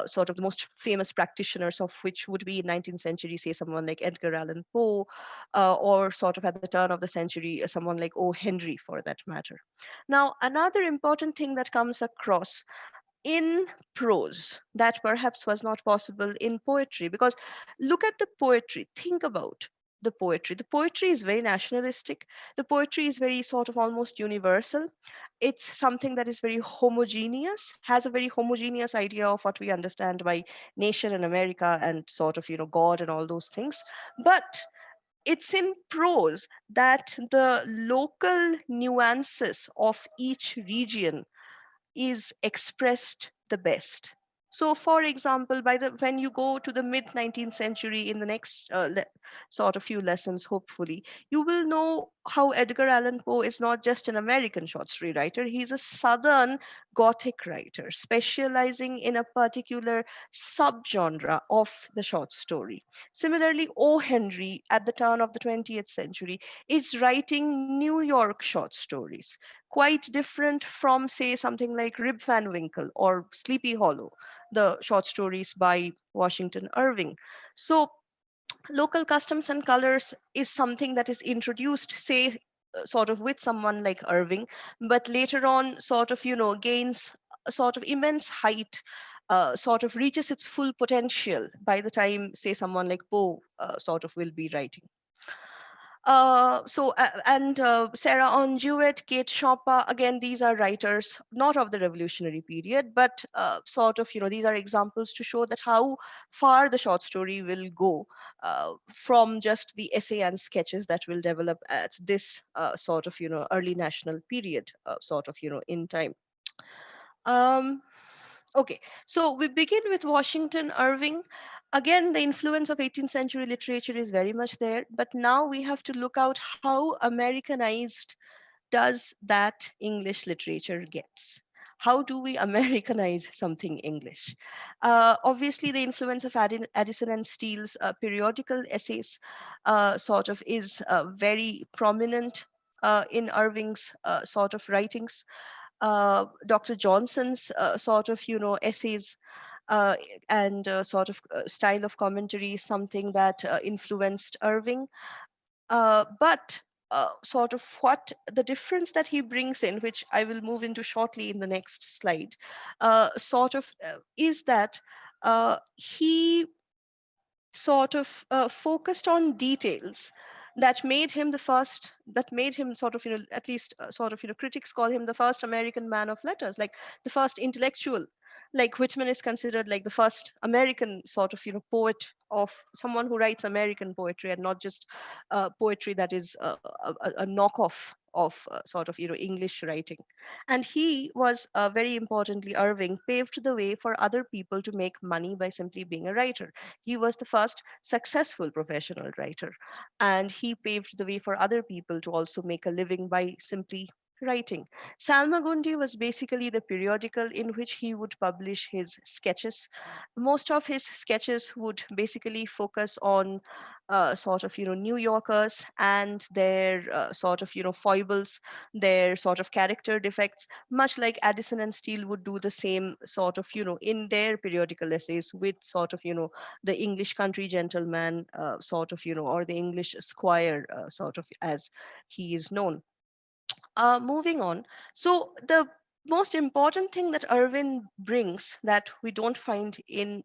sort of the most famous practitioners of which would be in 19th century, say someone like Edgar Allan Poe, or sort of at the turn of the century, someone like O. Henry, for that matter. Now, another important thing that comes across in prose that perhaps was not possible in poetry, because look at the poetry, think about the poetry. The poetry is very nationalistic. The poetry is very sort of almost universal. It's something that is very homogeneous, has a very homogeneous idea of what we understand by nation in America and sort of, God and all those things. But it's in prose that the local nuances of each region is expressed the best. So, for example, by the when you go to the mid 19th century in the next sort of few lessons, hopefully, you will know how Edgar Allan Poe is not just an American short story writer; he's a Southern Gothic writer, specializing in a particular subgenre of the short story. Similarly, O. Henry, at the turn of the 20th century, is writing New York short stories, quite different from, say, something like Rib Van Winkle or Sleepy Hollow, the short stories by Washington Irving. So, local customs and colors is something that is introduced, say, sort of with someone like Irving, but later on, sort of, gains a sort of immense height. Sort of reaches its full potential by the time, say, someone like Poe sort of will be writing. And Sarah On Jewett, Kate Choppa, again, these are writers not of the revolutionary period, but sort of, these are examples to show that how far the short story will go from just the essay and sketches that will develop at this sort of, early national period, sort of, in time. Um, Okay, so we begin with Washington Irving. Again, the influence of 18th century literature is very much there, but now we have to look out how Americanized does that English literature gets. How do we Americanize something English? Obviously, the influence of Addison and Steele's periodical essays sort of is very prominent in Irving's sort of writings. Dr. Johnson's sort of, essays uh, and sort of style of commentary is something that influenced Irving. But sort of what the difference that he brings in, which I will move into shortly in the next slide, sort of is that he sort of focused on details that made him the first, that made him sort of, at least sort of, critics call him the first American man of letters, like the first intellectual. Like Whitman is considered like the first American sort of, poet, of someone who writes American poetry and not just poetry that is a knockoff of English writing. And he was, very importantly, Irving paved the way for other people to make money by simply being a writer. He was the first successful professional writer, and he paved the way for other people to also make a living by simply writing. Salmagundi was basically the periodical in which he would publish his sketches. Most of his sketches would basically focus on New Yorkers and their foibles, their sort of character defects, much like Addison and Steele would do the same in their periodical essays with the English country gentleman, or the English squire, as he is known. Moving on. So the most important thing that Irvin brings that we don't find in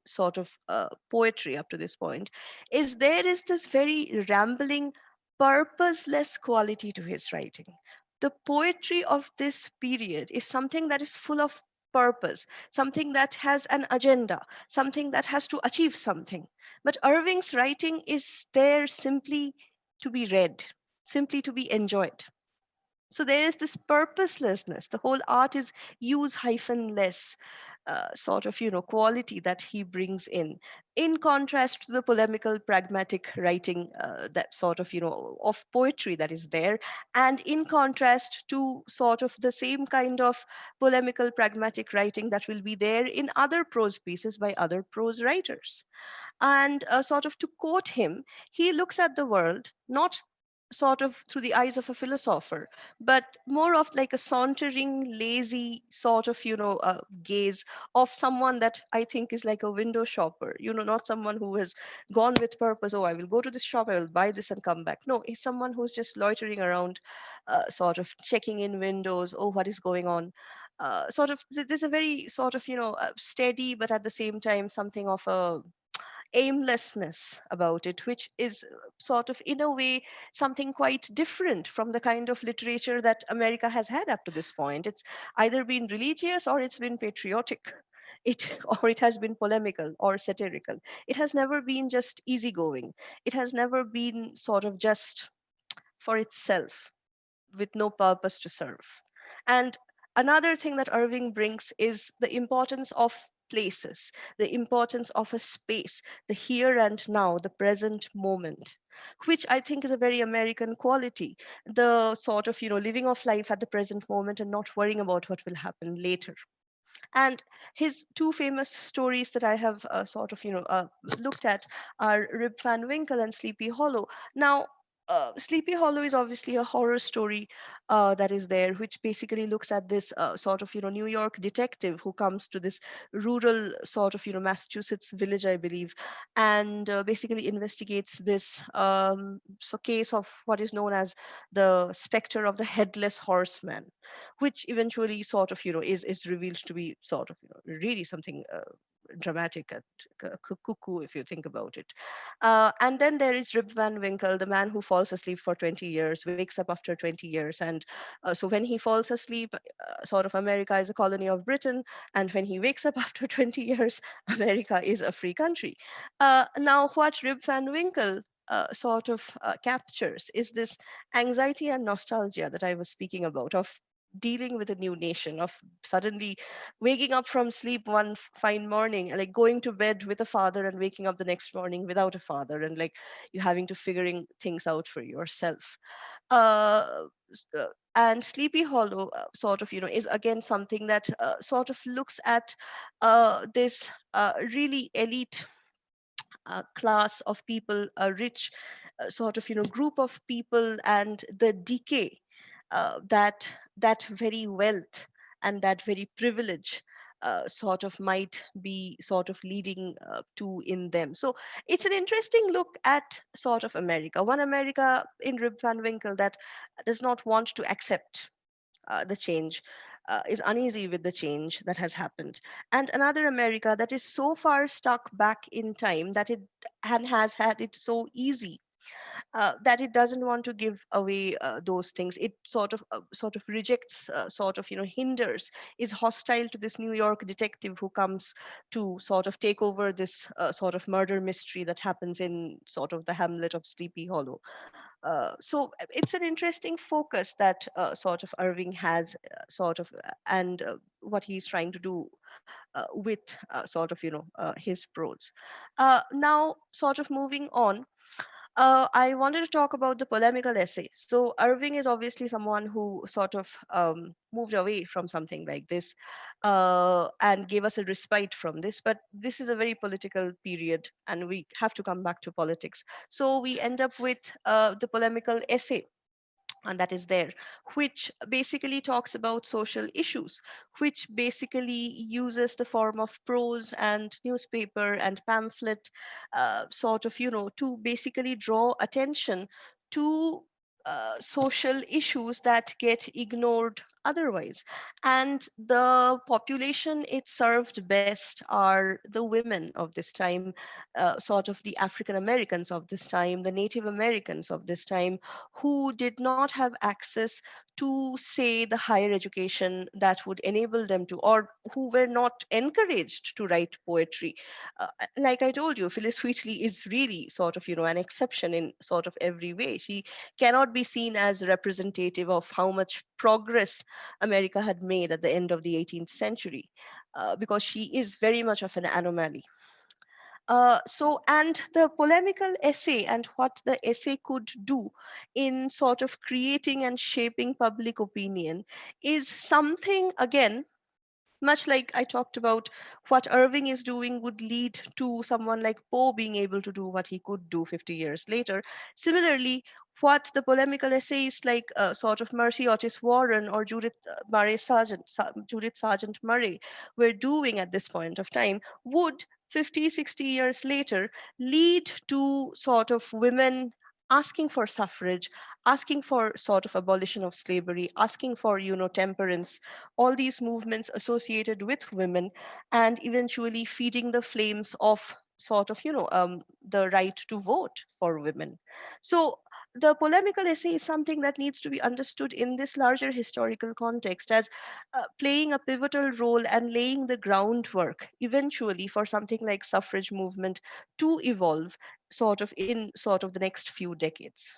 poetry up to this point is there is this very rambling, purposeless quality to his writing. The poetry of this period is something that is full of purpose, something that has an agenda, something that has to achieve something. But Irving's writing is there simply to be read, simply to be enjoyed. So there is this purposelessness. The whole art is use hyphen less quality that he brings in contrast to the polemical pragmatic writing that of poetry that is there, and in contrast to sort of the same kind of polemical pragmatic writing that will be there in other prose pieces by other prose writers. And to quote him, he looks at the world not through the eyes of a philosopher, but more of like a sauntering, lazy gaze of someone that I think is like a window shopper. Not someone who has gone with purpose. Oh, I will go to this shop, I will buy this and come back. No, he's someone who's just loitering around, checking in windows. Oh, what is going on? There's a very steady, but at the same time something of a aimlessness about it, which is in a way, something quite different from the kind of literature that America has had up to this point. It's either been religious or it's been patriotic. It or it has been polemical or satirical. It has never been just easygoing. It has never been just for itself with no purpose to serve. And another thing that Irving brings is the importance of places, the importance of a space, the here and now, the present moment, which I think is a very American quality. The living of life at the present moment and not worrying about what will happen later. And his two famous stories that I have looked at are Rib Van Winkle and Sleepy Hollow. Now, Sleepy Hollow is obviously a horror story that is there, which basically looks at this New York detective who comes to this rural Massachusetts village, I believe, and basically investigates this case of what is known as the specter of the headless horseman, which eventually is revealed to be really something dramatic and cuckoo if you think about it. And then there is Rip Van Winkle, the man who falls asleep for 20 years, wakes up after 20 years. And so when he falls asleep, America is a colony of Britain. And when he wakes up after 20 years, America is a free country. Now, what Rip Van Winkle captures is this anxiety and nostalgia that I was speaking about, of dealing with a new nation, of suddenly waking up from sleep one fine morning and like going to bed with a father and waking up the next morning without a father, and like you having to figuring things out for yourself. And Sleepy Hollow is again something that looks at this really elite class of people, a rich group of people, and the decay that very wealth and that very privilege might be leading to in them. So it's an interesting look at America, one America in Rip Van Winkle that does not want to accept the change, is uneasy with the change that has happened, and another America that is so far stuck back in time that it and has had it so easy that it doesn't want to give away those things. It sort of rejects, sort of hinders, is hostile to this New York detective who comes to sort of take over this sort of murder mystery that happens in sort of the hamlet of Sleepy Hollow. So it's an interesting focus that sort of Irving has, and what he's trying to do with sort of his prose. Now, sort of moving on, I wanted to talk about the polemical essay. So Irving is obviously someone who sort of moved away from something like this and gave us a respite from this. But this is a very political period, and we have to come back to politics. So we end up with the polemical essay, and that is there, which basically talks about social issues, which basically uses the form of prose and newspaper and pamphlet, to basically draw attention to social issues that get ignored otherwise. And the population it served best are the women of this time, sort of the African Americans of this time, the Native Americans of this time, who did not have access to, say, the higher education that would enable them to, or who were not encouraged to write poetry. Like I told you, Phyllis Wheatley is really sort of an exception in sort of every way. She cannot be seen as representative of how much progress America had made at the end of the 18th century, because she is very much of an anomaly. And the polemical essay and what the essay could do in sort of creating and shaping public opinion is something, again, much like I talked about, what Irving is doing would lead to someone like Poe being able to do what he could do 50 years later. Similarly, what the polemical essayists like sort of Mercy Otis Warren or Judith Sargent Murray were doing at this point of time would 50, 60 years later lead to sort of women asking for suffrage, asking for sort of abolition of slavery, asking for temperance, all these movements associated with women, and eventually feeding the flames of sort of the right to vote for women. So the polemical essay is something that needs to be understood in this larger historical context as playing a pivotal role and laying the groundwork eventually for something like suffrage movement to evolve sort of in sort of the next few decades.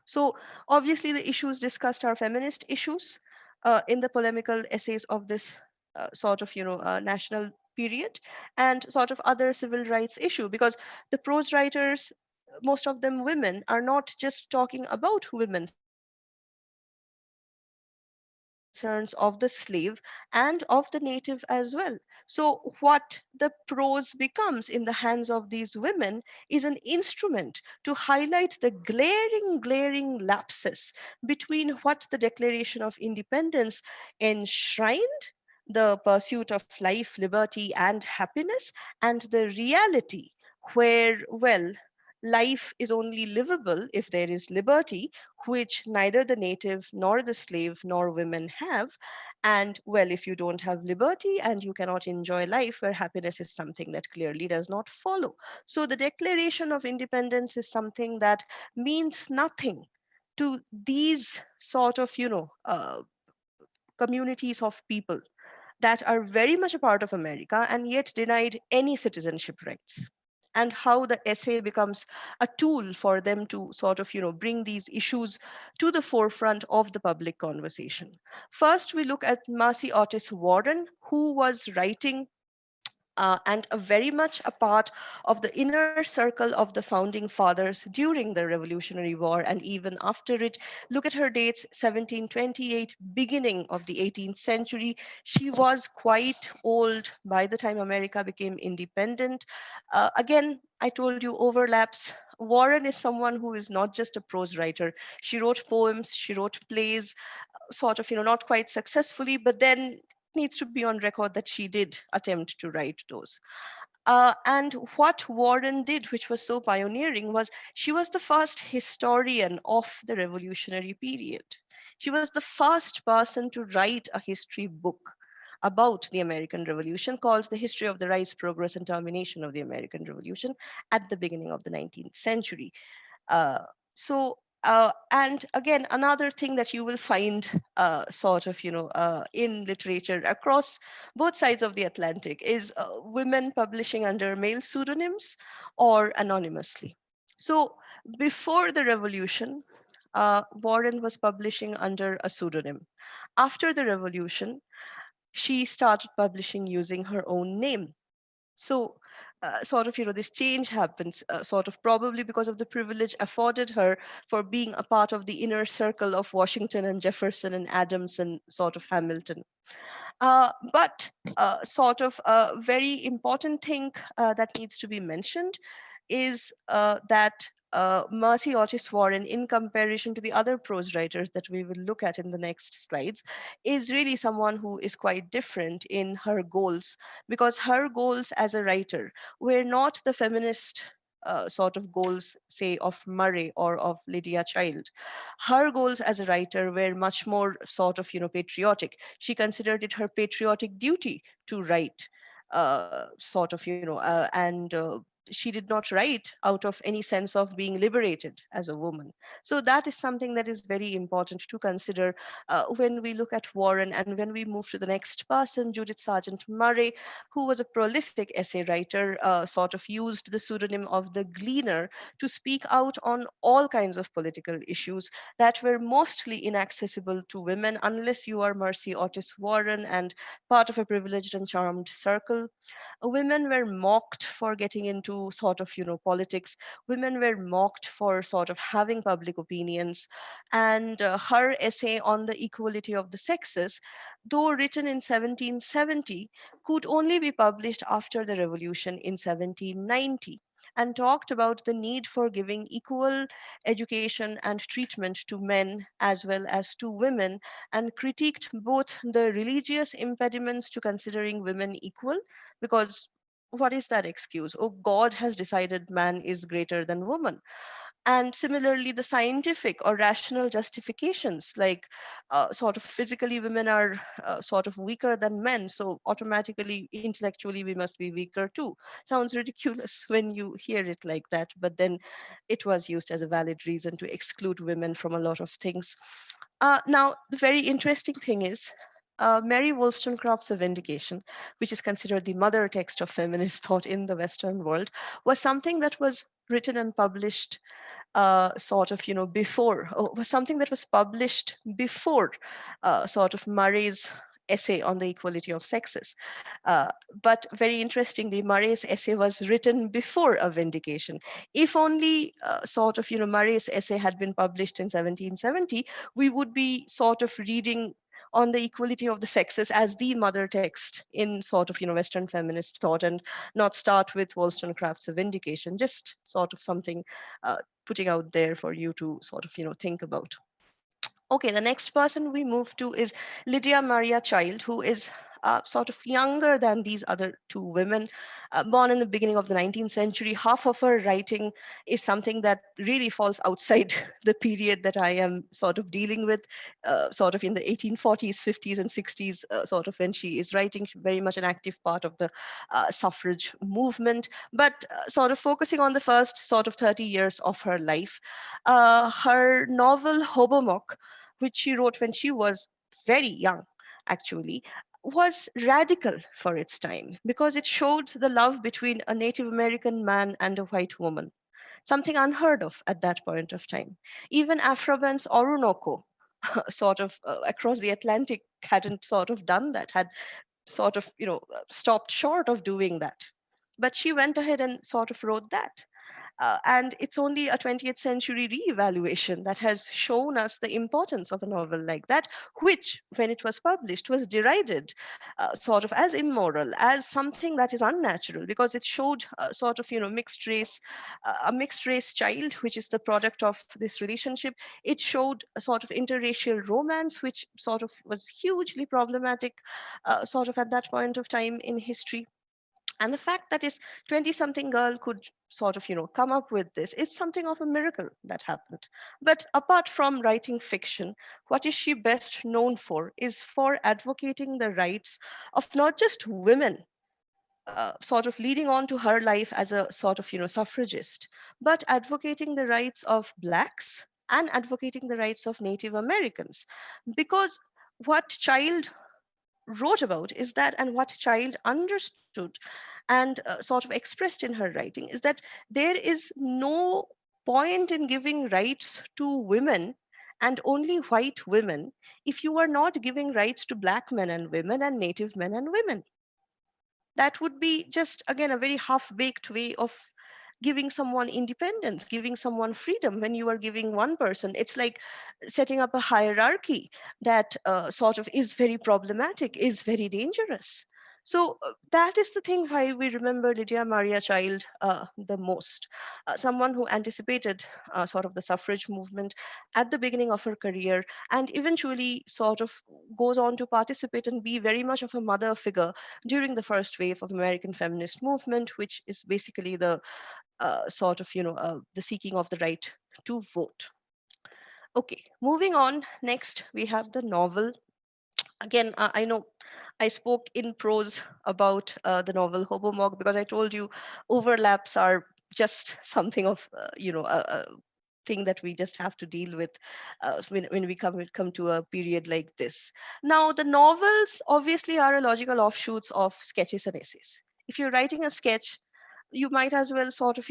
So obviously, the issues discussed are feminist issues in the polemical essays of this national period, and sort of other civil rights issue, because the prose writers, most of them women, are not just talking about women's concerns, they are talking about the concerns of the slave and of the native as well. So what the prose becomes in the hands of these women is an instrument to highlight the glaring lapses between what the Declaration of Independence enshrined, the pursuit of life, liberty, and happiness, and the reality where, well, life is only livable if there is liberty, which neither the native nor the slave nor women have. And well, if you don't have liberty and you cannot enjoy life, where happiness is something that clearly does not follow. So the Declaration of Independence is something that means nothing to these sort of, communities of people that are very much a part of America and yet denied any citizenship rights. And how the essay becomes a tool for them to sort of, bring these issues to the forefront of the public conversation. First, we look at Marcy Otis Warren, who was writing and a very much a part of the inner circle of the founding fathers during the Revolutionary War and even after it. Look at her dates: 1728, beginning of the 18th century. She was quite old by the time America became independent. Again, I told you, overlaps. Warren is someone who is not just a prose writer. She wrote poems, she wrote plays, sort of, not quite successfully, but then needs to be on record that she did attempt to write those. And what Warren did, which was so pioneering, was she was the first historian of the revolutionary period. She was the first person to write a history book about the American Revolution called The History of the Rise, Progress, and Termination of the American Revolution at the beginning of the 19th century. Uh, And again, another thing that you will find in literature across both sides of the Atlantic is women publishing under male pseudonyms or anonymously. So before the revolution, Warren was publishing under a pseudonym. After the revolution, she started publishing using her own name. So this change happens probably because of the privilege afforded her for being a part of the inner circle of Washington and Jefferson and Adams and Hamilton. But a very important thing that needs to be mentioned is that Mercy Otis Warren, in comparison to the other prose writers that we will look at in the next slides, is really someone who is quite different in her goals, because her goals as a writer were not the feminist goals, say, of Murray or of Lydia Child. Her goals as a writer were much more patriotic. She considered it her patriotic duty to write, and she did not write out of any sense of being liberated as a woman. So that is something that is very important to consider when we look at Warren, and when we move to the next person, Judith Sargent Murray, who was a prolific essay writer, used the pseudonym of the Gleaner to speak out on all kinds of political issues that were mostly inaccessible to women unless you are Mercy Otis Warren and part of a privileged and charmed circle. Women were mocked for getting into politics. Women were mocked for having public opinions. And her essay on the equality of the sexes, though written in 1770, could only be published after the revolution in 1790, and talked about the need for giving equal education and treatment to men as well as to women, and critiqued both the religious impediments to considering women equal, because what is that excuse? Oh, God has decided man is greater than woman. And similarly, the scientific or rational justifications, like physically women are weaker than men, so automatically intellectually we must be weaker too, sounds ridiculous when you hear it like that, but then it was used as a valid reason to exclude women from a lot of things. Now, the very interesting thing is, Mary Wollstonecraft's A Vindication, which is considered the mother text of feminist thought in the Western world, was something that was written and published was something that was published before Murray's essay on the equality of sexes. Uh, but very interestingly, Murray's essay was written before A Vindication. If only Murray's essay had been published in 1770, we would be reading on the equality of the sexes as the mother text in Western feminist thought, and not start with Wollstonecraft's A Vindication, just something putting out there for you to think about. Okay, the next person we move to is Lydia Maria Child, who is younger than these other two women, born in the beginning of the 19th century. Half of her writing is something that really falls outside the period that I am dealing with, in the 1840s, 50s, and 60s, when she is writing. She's very much an active part of the suffrage movement, but focusing on the first 30 years of her life. Her novel Hobomok, which she wrote when she was very young, actually, was radical for its time because it showed the love between a Native American man and a white woman, something unheard of at that point of time. Even Afroban's Orinoco, across the Atlantic, hadn't done that, had stopped short of doing that. But she went ahead and wrote that. And it's only a 20th century re-evaluation that has shown us the importance of a novel like that, which, when it was published, was derided as immoral, as something that is unnatural, because it showed mixed race, a mixed race child, which is the product of this relationship. It showed a interracial romance, which was hugely problematic at that point of time in history. And the fact that this 20 something girl could come up with this, it's something of a miracle that happened. But apart from writing fiction, what is she best known for is for advocating the rights of not just women, sort of leading on to her life as a sort of, suffragist, but advocating the rights of blacks and advocating the rights of Native Americans. Because what Child wrote about is that, and what Child understood and sort of expressed in her writing, is that there is no point in giving rights to women, and only white women, if you are not giving rights to black men and women and Native men and women. That would be just, again, a very half baked way of giving someone independence, giving someone freedom. When you are giving one person, it's like setting up a hierarchy that sort of is very problematic, is very dangerous. So that is the thing why we remember Lydia Maria Child the most. Someone who anticipated sort of the suffrage movement at the beginning of her career, and eventually sort of goes on to participate and be very much of a mother figure during the first wave of American feminist movement, which is basically the sort of, the seeking of the right to vote. Okay, moving on. Next, we have the novel. Again, I know I spoke in prose about the novel Hobomog because I told you overlaps are just something of, a thing that we just have to deal with when we come to a period like this. Now, the novels obviously are a logical offshoots of sketches and essays. If you're writing a sketch, you might as well sort of,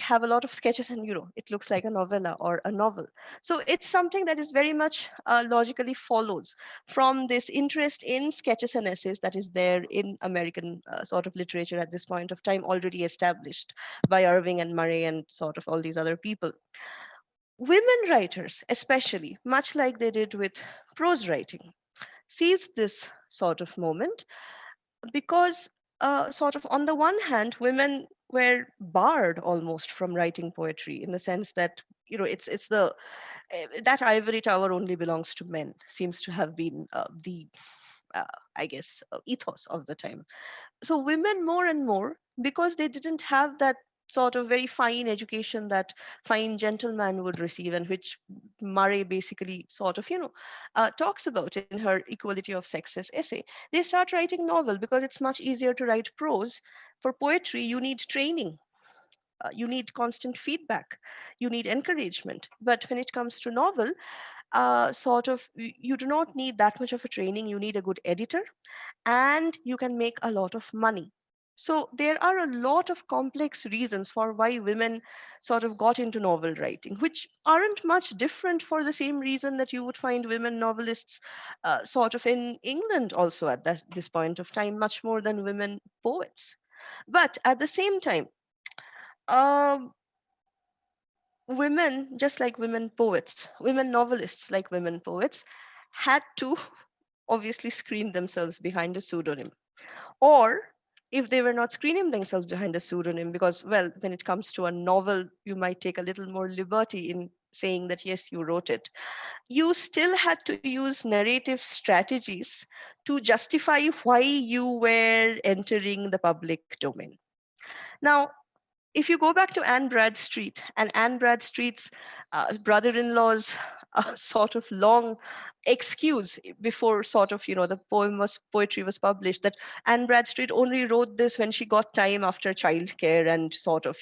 have a lot of sketches, and it looks like a novella or a novel. So it's something that is very much logically follows from this interest in sketches and essays that is there in American sort of literature at this point of time, already established by Irving and Murray and sort of all these other people. Women writers, especially, much like they did with prose writing, seized this sort of moment because, sort of, on the one hand, women were barred almost from writing poetry, in the sense that, it's the that ivory tower only belongs to men, seems to have been the uh, I guess, ethos of the time. So women, more and more, because they didn't have that sort of very fine education that fine gentleman would receive, and which Murray basically sort of, talks about in her Equality of Sexes essay, they start writing novel because it's much easier to write prose. For poetry, you need training, you need constant feedback, you need encouragement. But when it comes to novel, sort of, you do not need that much of a training. You need a good editor, and you can make a lot of money. So there are a lot of complex reasons for why women sort of got into novel writing, which aren't much different for the same reason that you would find women novelists sort of in England also at this point of time, much more than women poets. But at the same time, um, women, just like women poets, women novelists like women poets, had to obviously screen themselves behind a pseudonym. Or if they were not screening themselves behind a pseudonym, because, well, when it comes to a novel, you might take a little more liberty in saying that, yes, you wrote it. You still had to use narrative strategies to justify why you were entering the public domain. Now, if you go back to Anne Bradstreet and Anne Bradstreet's brother-in-law's sort of long excuse before sort of, the poetry was published, that Anne Bradstreet only wrote this when she got time after childcare and sort of,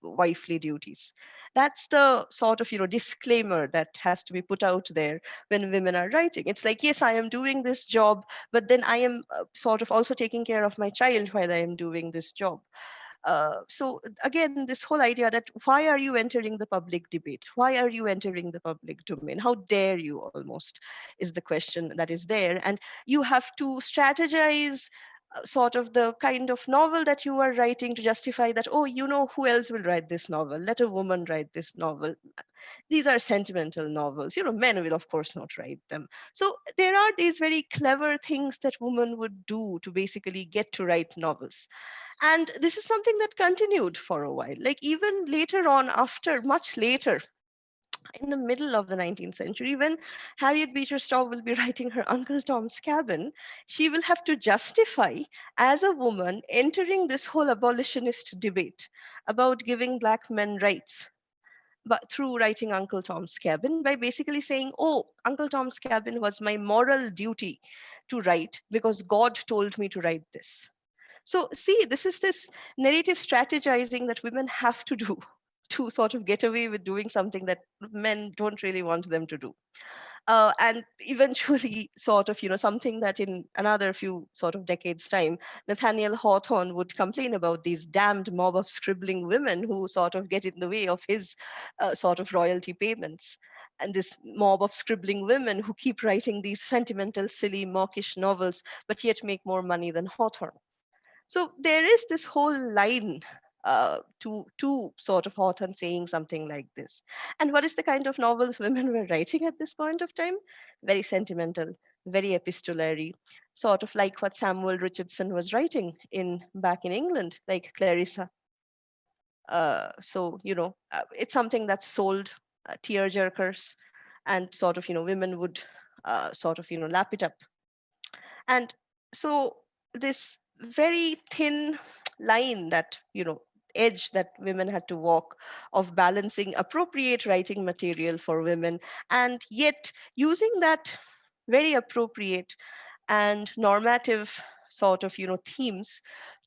wifely duties. That's the sort of, disclaimer that has to be put out there when women are writing. It's like, yes, I am doing this job, but then I am sort of also taking care of my child while I am doing this job. So again, this whole idea that why are you entering the public debate? Why are you entering the public domain? How dare you, almost, is the question that is there. And you have to strategize sort of the kind of novel that you are writing to justify that, oh, who else will write this novel? Let a woman write this novel. These are sentimental novels. Men will, of course, not write them. So there are these very clever things that women would do to basically get to write novels. And this is something that continued for a while. Like, even later on, after much later, in the middle of the 19th century, when Harriet Beecher Stowe will be writing her Uncle Tom's Cabin, she will have to justify, as a woman, entering this whole abolitionist debate about giving Black men rights, but through writing Uncle Tom's Cabin, by basically saying, oh, Uncle Tom's Cabin was my moral duty to write because God told me to write this. So see, this is this narrative strategizing that women have to do to sort of get away with doing something that men don't really want them to do. And eventually sort of something that in another few sort of decades time, Nathaniel Hawthorne would complain about these damned mob of scribbling women who sort of get in the way of his sort of royalty payments, and this mob of scribbling women who keep writing these sentimental silly mawkish novels but yet make more money than Hawthorne. So there is this whole line to sort of Hawthorne saying something like this. And what is the kind of novels women were writing at this point of time? Very sentimental, very epistolary, sort of like what Samuel Richardson was writing in back in England, like Clarissa. It's something that sold tear jerkers, and sort of women would sort of lap it up. And so this very thin line that edge that women had to walk of balancing appropriate writing material for women and yet using that very appropriate and normative sort of themes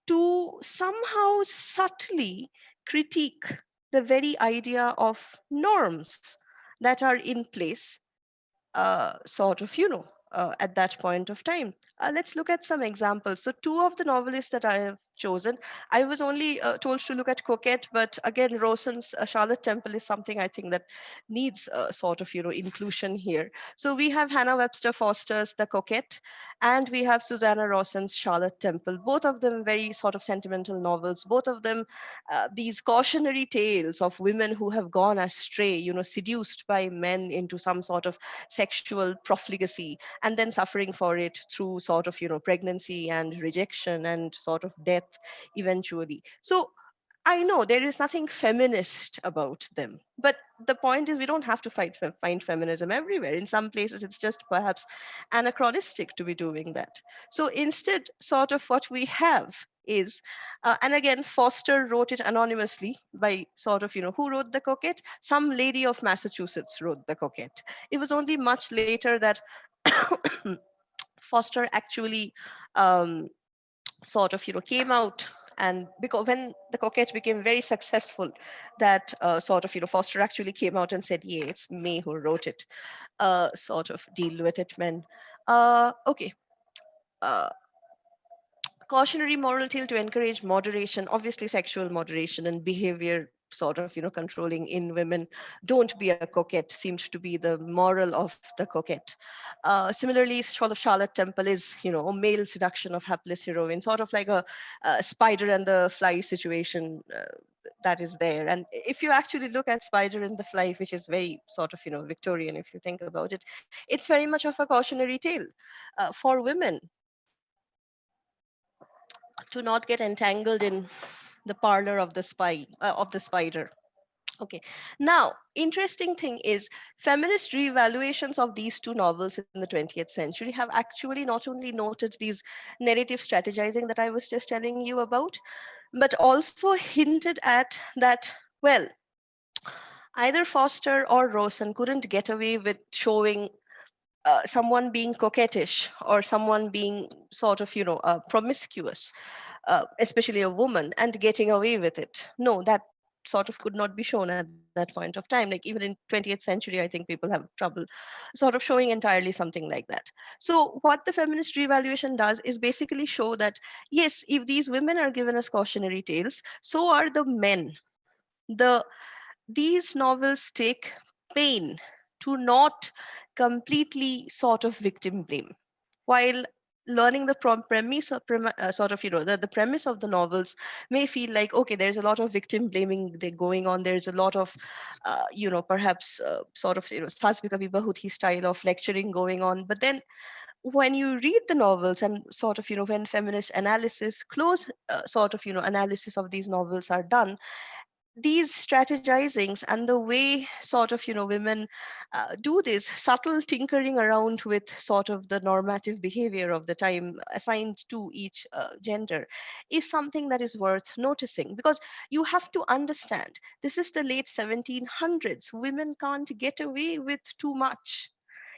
to somehow subtly critique the very idea of norms that are in place at that point of time. Let's look at some examples. So, two of the novelists that I have chosen, I was only told to look at Coquette, but again, Rosen's Charlotte Temple is something I think that needs inclusion here. So, we have Hannah Webster Foster's The Coquette, and we have Susanna Rosen's Charlotte Temple. Both of them very sort of sentimental novels. Both of them these cautionary tales of women who have gone astray, seduced by men into some sort of sexual profligacy and then suffering for it through sort of pregnancy and rejection and sort of death eventually. So I know there is nothing feminist about them, but the point is we don't have to find feminism everywhere. In some places, it's just perhaps anachronistic to be doing that. So instead, sort of what we have is, and again, Foster wrote it anonymously by sort of, who wrote The Coquette? Some lady of Massachusetts wrote The Coquette. It was only much later that Foster actually um, sort of came out, and because when The Coquette became very successful, that sort of Foster actually came out and said, yeah, it's me who wrote it. Sort of deal with it, men. Okay. uh, Cautionary moral tale to encourage moderation, obviously sexual moderation and behavior sort of controlling in women. Don't be a coquette seemed to be the moral of The Coquette. Similarly, sort of Charlotte Temple is a male seduction of hapless heroine, sort of like a spider and the fly situation that is there. And if you actually look at Spider and the Fly, which is very sort of Victorian, if you think about it, it's very much of a cautionary tale for women to not get entangled in the parlor of the spider. Okay. Now, interesting thing is feminist reevaluations of these two novels in the 20th century have actually not only noted these narrative strategizing that I was just telling you about, but also hinted at that, well, either Foster or Rosen couldn't get away with showing someone being coquettish or someone being sort of promiscuous, especially a woman, and getting away with it. No, that sort of could not be shown at that point of time. Like even in 20th century, I think people have trouble sort of showing entirely something like that. So what the feminist reevaluation does is basically show that yes, if these women are given as cautionary tales, so are the men. These novels take pain to not completely sort of victim blame, while learning the premise of sort of the premise of the novels may feel like, okay, there's a lot of victim blaming going on, there's a lot of perhaps sort of Sasbika Vibahuti style of lecturing going on. But then when you read the novels and sort of when feminist analysis close sort of analysis of these novels are done, these strategizings and the way sort of women do this subtle tinkering around with sort of the normative behavior of the time assigned to each gender is something that is worth noticing, because you have to understand this is the late 1700s. Women can't get away with too much.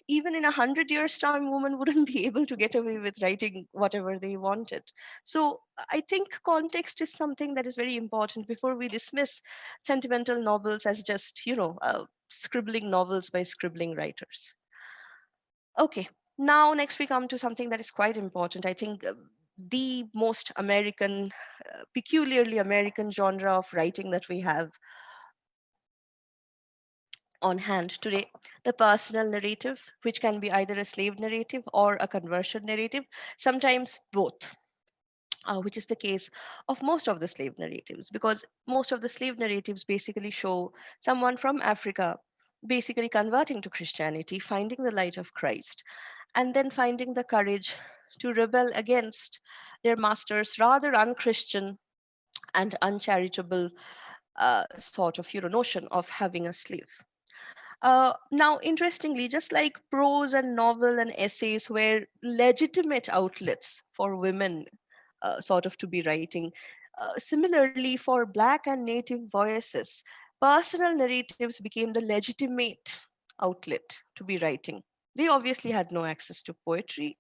even in 100 years time, women wouldn't be able to get away with writing whatever they wanted. So I think context is something that is very important before we dismiss sentimental novels as just, scribbling novels by scribbling writers. Okay, now next we come to something that is quite important. I think the most American, peculiarly American genre of writing that we have on hand today, the personal narrative, which can be either a slave narrative or a conversion narrative, sometimes both. Which is the case of most of the slave narratives, because most of the slave narratives basically show someone from Africa basically converting to Christianity, finding the light of Christ, and then finding the courage to rebel against their master's rather unchristian and uncharitable sort of notion of having a slave. Now, interestingly, just like prose and novel and essays were legitimate outlets for women sort of to be writing, similarly for Black and Native voices, personal narratives became the legitimate outlet to be writing. They obviously had no access to poetry,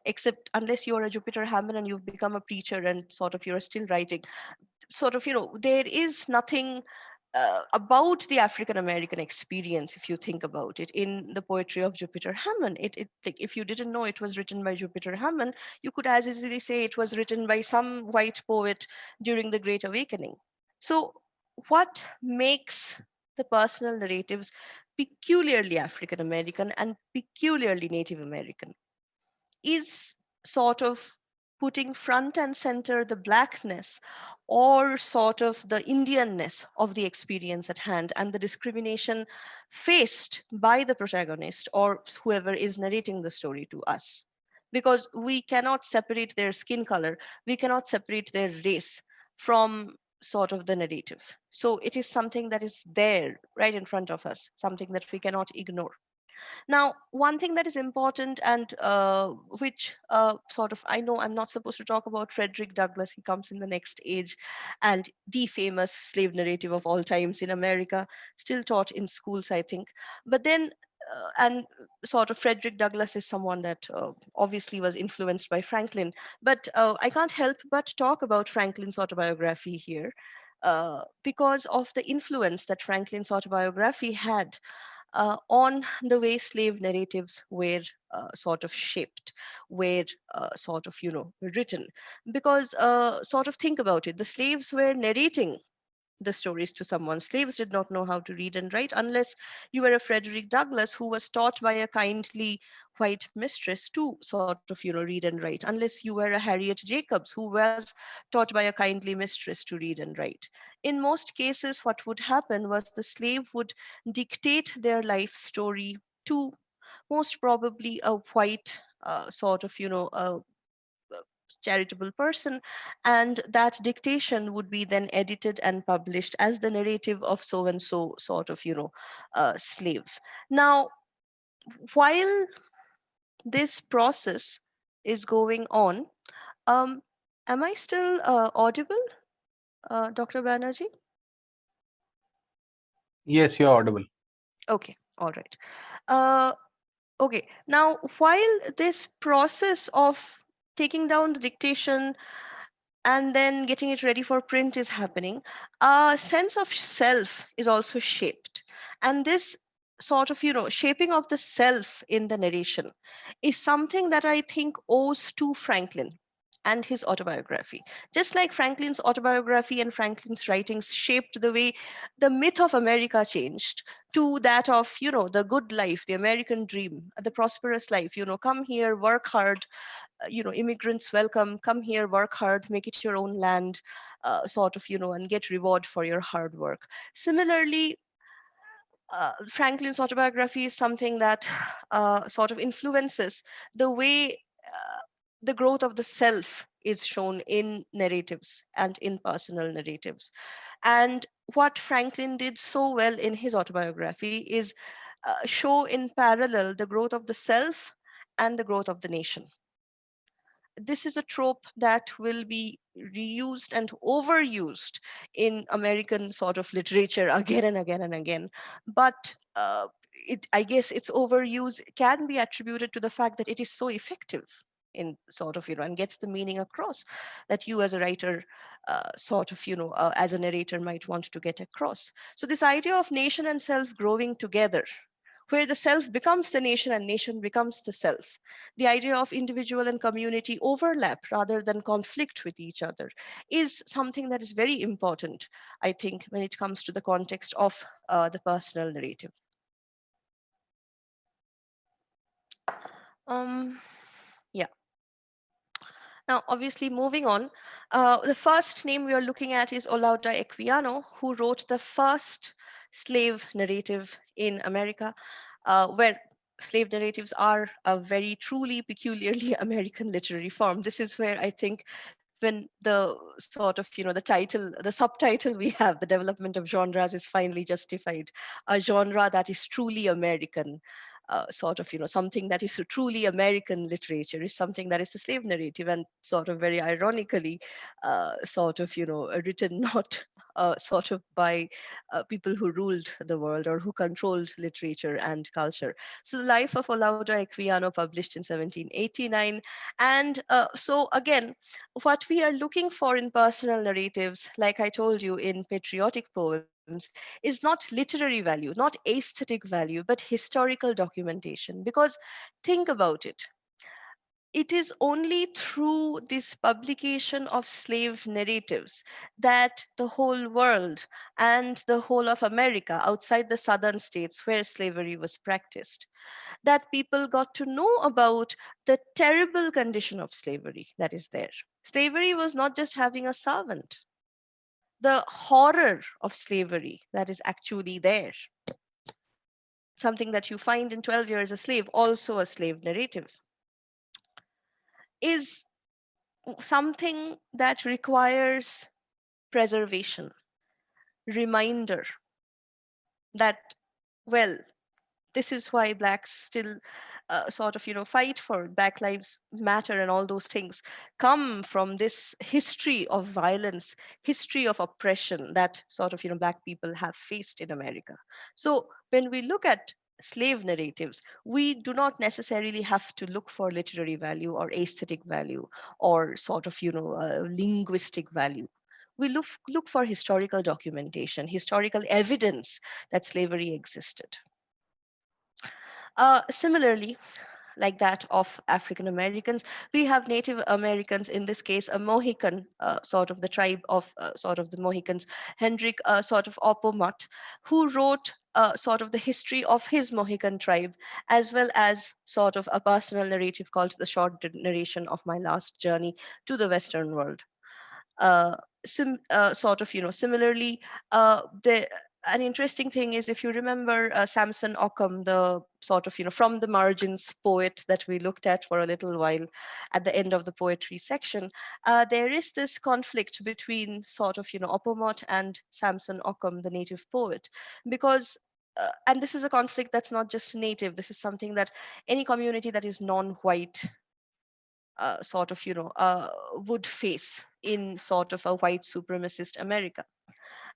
except unless you're a Jupiter Hammond and you've become a preacher and sort of you're still writing. Sort of, there is nothing about the African American experience, if you think about it, in the poetry of Jupiter Hammond. It like, if you didn't know it was written by Jupiter Hammond, you could as easily say it was written by some white poet during the Great Awakening. So what makes the personal narratives peculiarly African American and peculiarly Native American is sort of putting front and center the blackness or sort of the Indianness of the experience at hand and the discrimination faced by the protagonist or whoever is narrating the story to us. Because we cannot separate their skin color, we cannot separate their race from sort of the narrative. So it is something that is there right in front of us, something that we cannot ignore. Now, one thing that is important and which sort of, I know I'm not supposed to talk about Frederick Douglass, he comes in the next age, and the famous slave narrative of all times in America, still taught in schools, I think. But then, and sort of Frederick Douglass is someone that obviously was influenced by Franklin. But I can't help but talk about Franklin's autobiography here. Because of the influence that Franklin's autobiography had on the way slave narratives were sort of shaped, were sort of, written. Because sort of think about it, the slaves were narrating the stories to someone. Slaves did not know how to read and write unless you were a Frederick Douglass who was taught by a kindly white mistress to sort of, read and write, unless you were a Harriet Jacobs who was taught by a kindly mistress to read and write. In most cases, what would happen was the slave would dictate their life story to most probably a white sort of, charitable person, and that dictation would be then edited and published as the narrative of so and so sort of, slave. Now, while this process is going on, um, am I still audible, Dr. Banerjee? Yes, you're audible. Okay, all right. Uh, okay, now while this process of taking down the dictation and then getting it ready for print is happening, a sense of self is also shaped. And this sort of, shaping of the self in the narration is something that I think owes to Franklin and his autobiography. Just like Franklin's autobiography and Franklin's writings shaped the way the myth of America changed to that of, the good life, the American dream, the prosperous life, come here, work hard, immigrants welcome, come here, work hard, make it your own land, sort of, and get reward for your hard work. Similarly, Franklin's autobiography is something that sort of influences the way the growth of the self is shown in narratives and in personal narratives. And what Franklin did so well in his autobiography is show in parallel the growth of the self and the growth of the nation. This is a trope that will be reused and overused in American sort of literature again and again and again. But I guess its overuse can be attributed to the fact that it is so effective in sort of, and gets the meaning across that you as a writer, sort of, as a narrator might want to get across. So this idea of nation and self growing together, where the self becomes the nation and nation becomes the self. The idea of individual and community overlap rather than conflict with each other is something that is very important, I think, when it comes to the context of the personal narrative. Um, yeah. Now, obviously, moving on, the first name we are looking at is Olaudah Equiano, who wrote the first slave narrative in America, where slave narratives are a very truly peculiarly American literary form. This is where I think when the sort of, the title, the subtitle we have, the development of genres, is finally justified. A genre that is truly American, sort of, something that is truly American literature is something that is the slave narrative, and sort of very ironically, sort of, written not sort of by people who ruled the world or who controlled literature and culture. So the life of Olaudah Equiano, published in 1789. And so again, what we are looking for in personal narratives, like I told you, in patriotic poems, is not literary value, not aesthetic value, but historical documentation. Because think about it, it is only through this publication of slave narratives that the whole world and the whole of America, outside the southern states where slavery was practiced, that people got to know about the terrible condition of slavery that is there. Slavery was not just having a servant, the horror of slavery that is actually there. Something that you find in 12 Years a Slave, also a slave narrative, is something that requires preservation, reminder that, well, this is why blacks still sort of, fight for Black Lives Matter, and all those things come from this history of violence, history of oppression that sort of, black people have faced in America. So when we look at slave narratives, we do not necessarily have to look for literary value or aesthetic value or sort of, linguistic value. We look for historical documentation, historical evidence that slavery existed. Similarly, like that of African Americans, we have Native Americans, in this case, a Mohican, sort of the tribe of sort of the Mohicans, Hendrik sort of Opomot, who wrote sort of the history of his Mohican tribe, as well as sort of a personal narrative called The Short Narration of My Last Journey to the Western World. uh, Sort of, similarly, the an interesting thing is, if you remember Samson Occam, the sort of, from the margins poet that we looked at for a little while at the end of the poetry section, there is this conflict between sort of, Opomot and Samson Occam, the native poet, because and this is a conflict that's not just native. This is something that any community that is non-white sort of, would face in sort of a white supremacist America.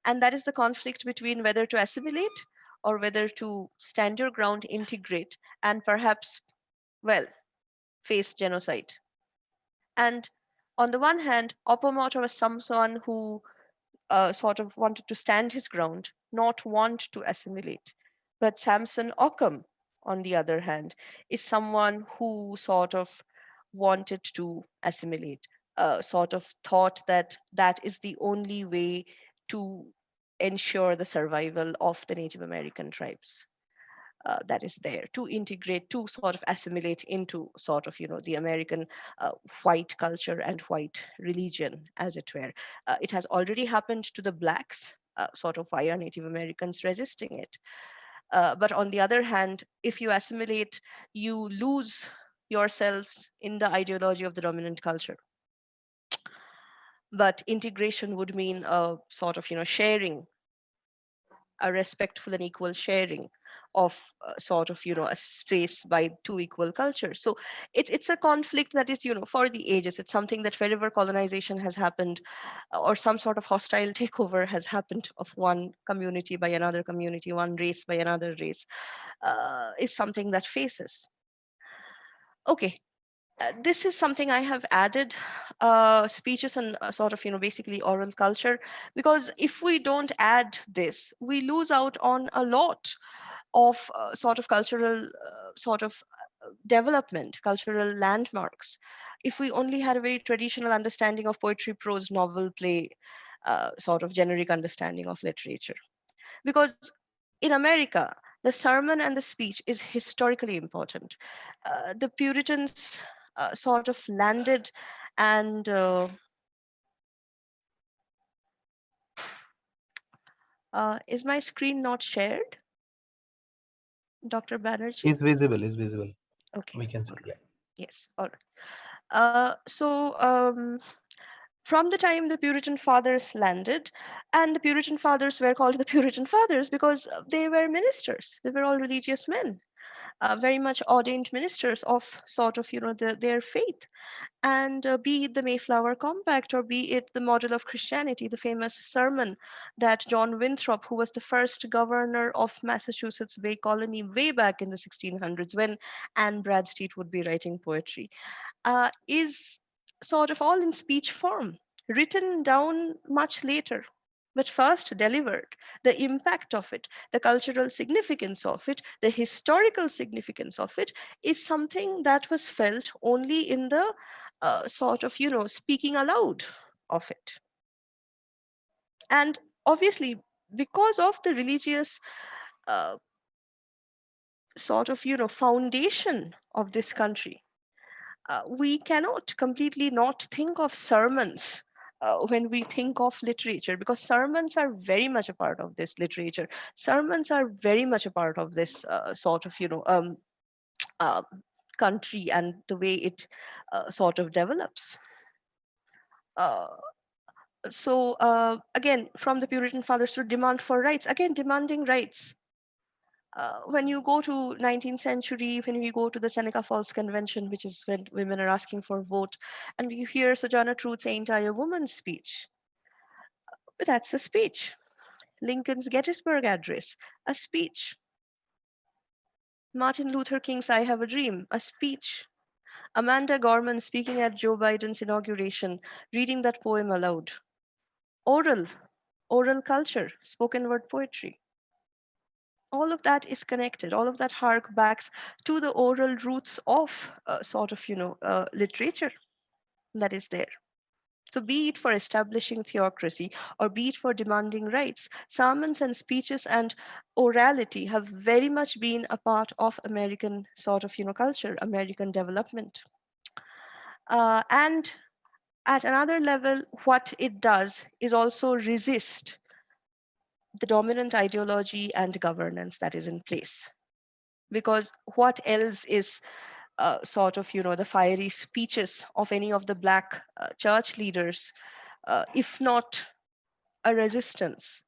And that is the conflict between whether to assimilate or whether to stand your ground, integrate, and perhaps, well, face genocide. And on the one hand, Opomot was someone who sort of wanted to stand his ground, not want to assimilate. But Samson Occam, on the other hand, is someone who sort of wanted to assimilate, sort of thought that that is the only way to ensure the survival of the Native American tribes. That is there to integrate, to sort of assimilate into sort of, the American white culture and white religion, as it were. It has already happened to the blacks, sort of via Native Americans resisting it. But on the other hand, if you assimilate, you lose yourselves in the ideology of the dominant culture. But integration would mean a sort of, sharing, a respectful and equal sharing of sort of a space by two equal cultures. So it's a conflict that is for the ages. It's something that wherever colonization has happened, or some sort of hostile takeover has happened of one community by another community, one race by another race, is something that faces. Okay, this is something I have added, speeches and sort of basically oral culture, because if we don't add this, we lose out on a lot of sort of cultural sort of development, cultural landmarks. If we only had a very traditional understanding of poetry, prose, novel, play, sort of generic understanding of literature. Because in America, the sermon and the speech is historically important. The Puritans sort of landed, and is my screen not shared, Dr. Banerjee? Is visible, is visible. Okay, We can all see. right. Yeah. Yes, all right. From the time the Puritan fathers landed, and the Puritan fathers were called the Puritan fathers because they were ministers. They were all religious men, very much ordained ministers of sort of their faith. And be it the Mayflower Compact, or be it the model of Christianity, the famous sermon that John Winthrop, who was the first governor of Massachusetts Bay Colony way back in the 1600s, when Anne Bradstreet would be writing poetry, is sort of all in speech form, written down much later, but first delivered. The impact of it, the cultural significance of it, the historical significance of it is something that was felt only in the sort of, speaking aloud of it. And obviously, because of the religious uh, sort of, foundation of this country, we cannot completely not think of sermons when we think of literature, because sermons are very much a part of this literature. Sermons are very much a part of this sort of uh, country and the way it sort of develops. uh, again, from the Puritan fathers to demand for rights, again demanding rights. When you go to 19th century, when we go to the Seneca Falls Convention, which is when women are asking for vote, and you hear Sojourner Truth's Ain't I a Woman speech, but that's a speech. Lincoln's Gettysburg Address, a speech. Martin Luther King's I Have a Dream, a speech. Amanda Gorman speaking at Joe Biden's inauguration, reading that poem aloud. Oral, oral culture, spoken word poetry. All of that is connected. All of that hark backs to the oral roots of sort of literature that is there. So be it for establishing theocracy or be it for demanding rights, sermons and speeches and orality have very much been a part of American sort of culture, American development. And at another level, what it does is also resist the dominant ideology and governance that is in place. Because what else is sort of the fiery speeches of any of the black church leaders, if not a resistance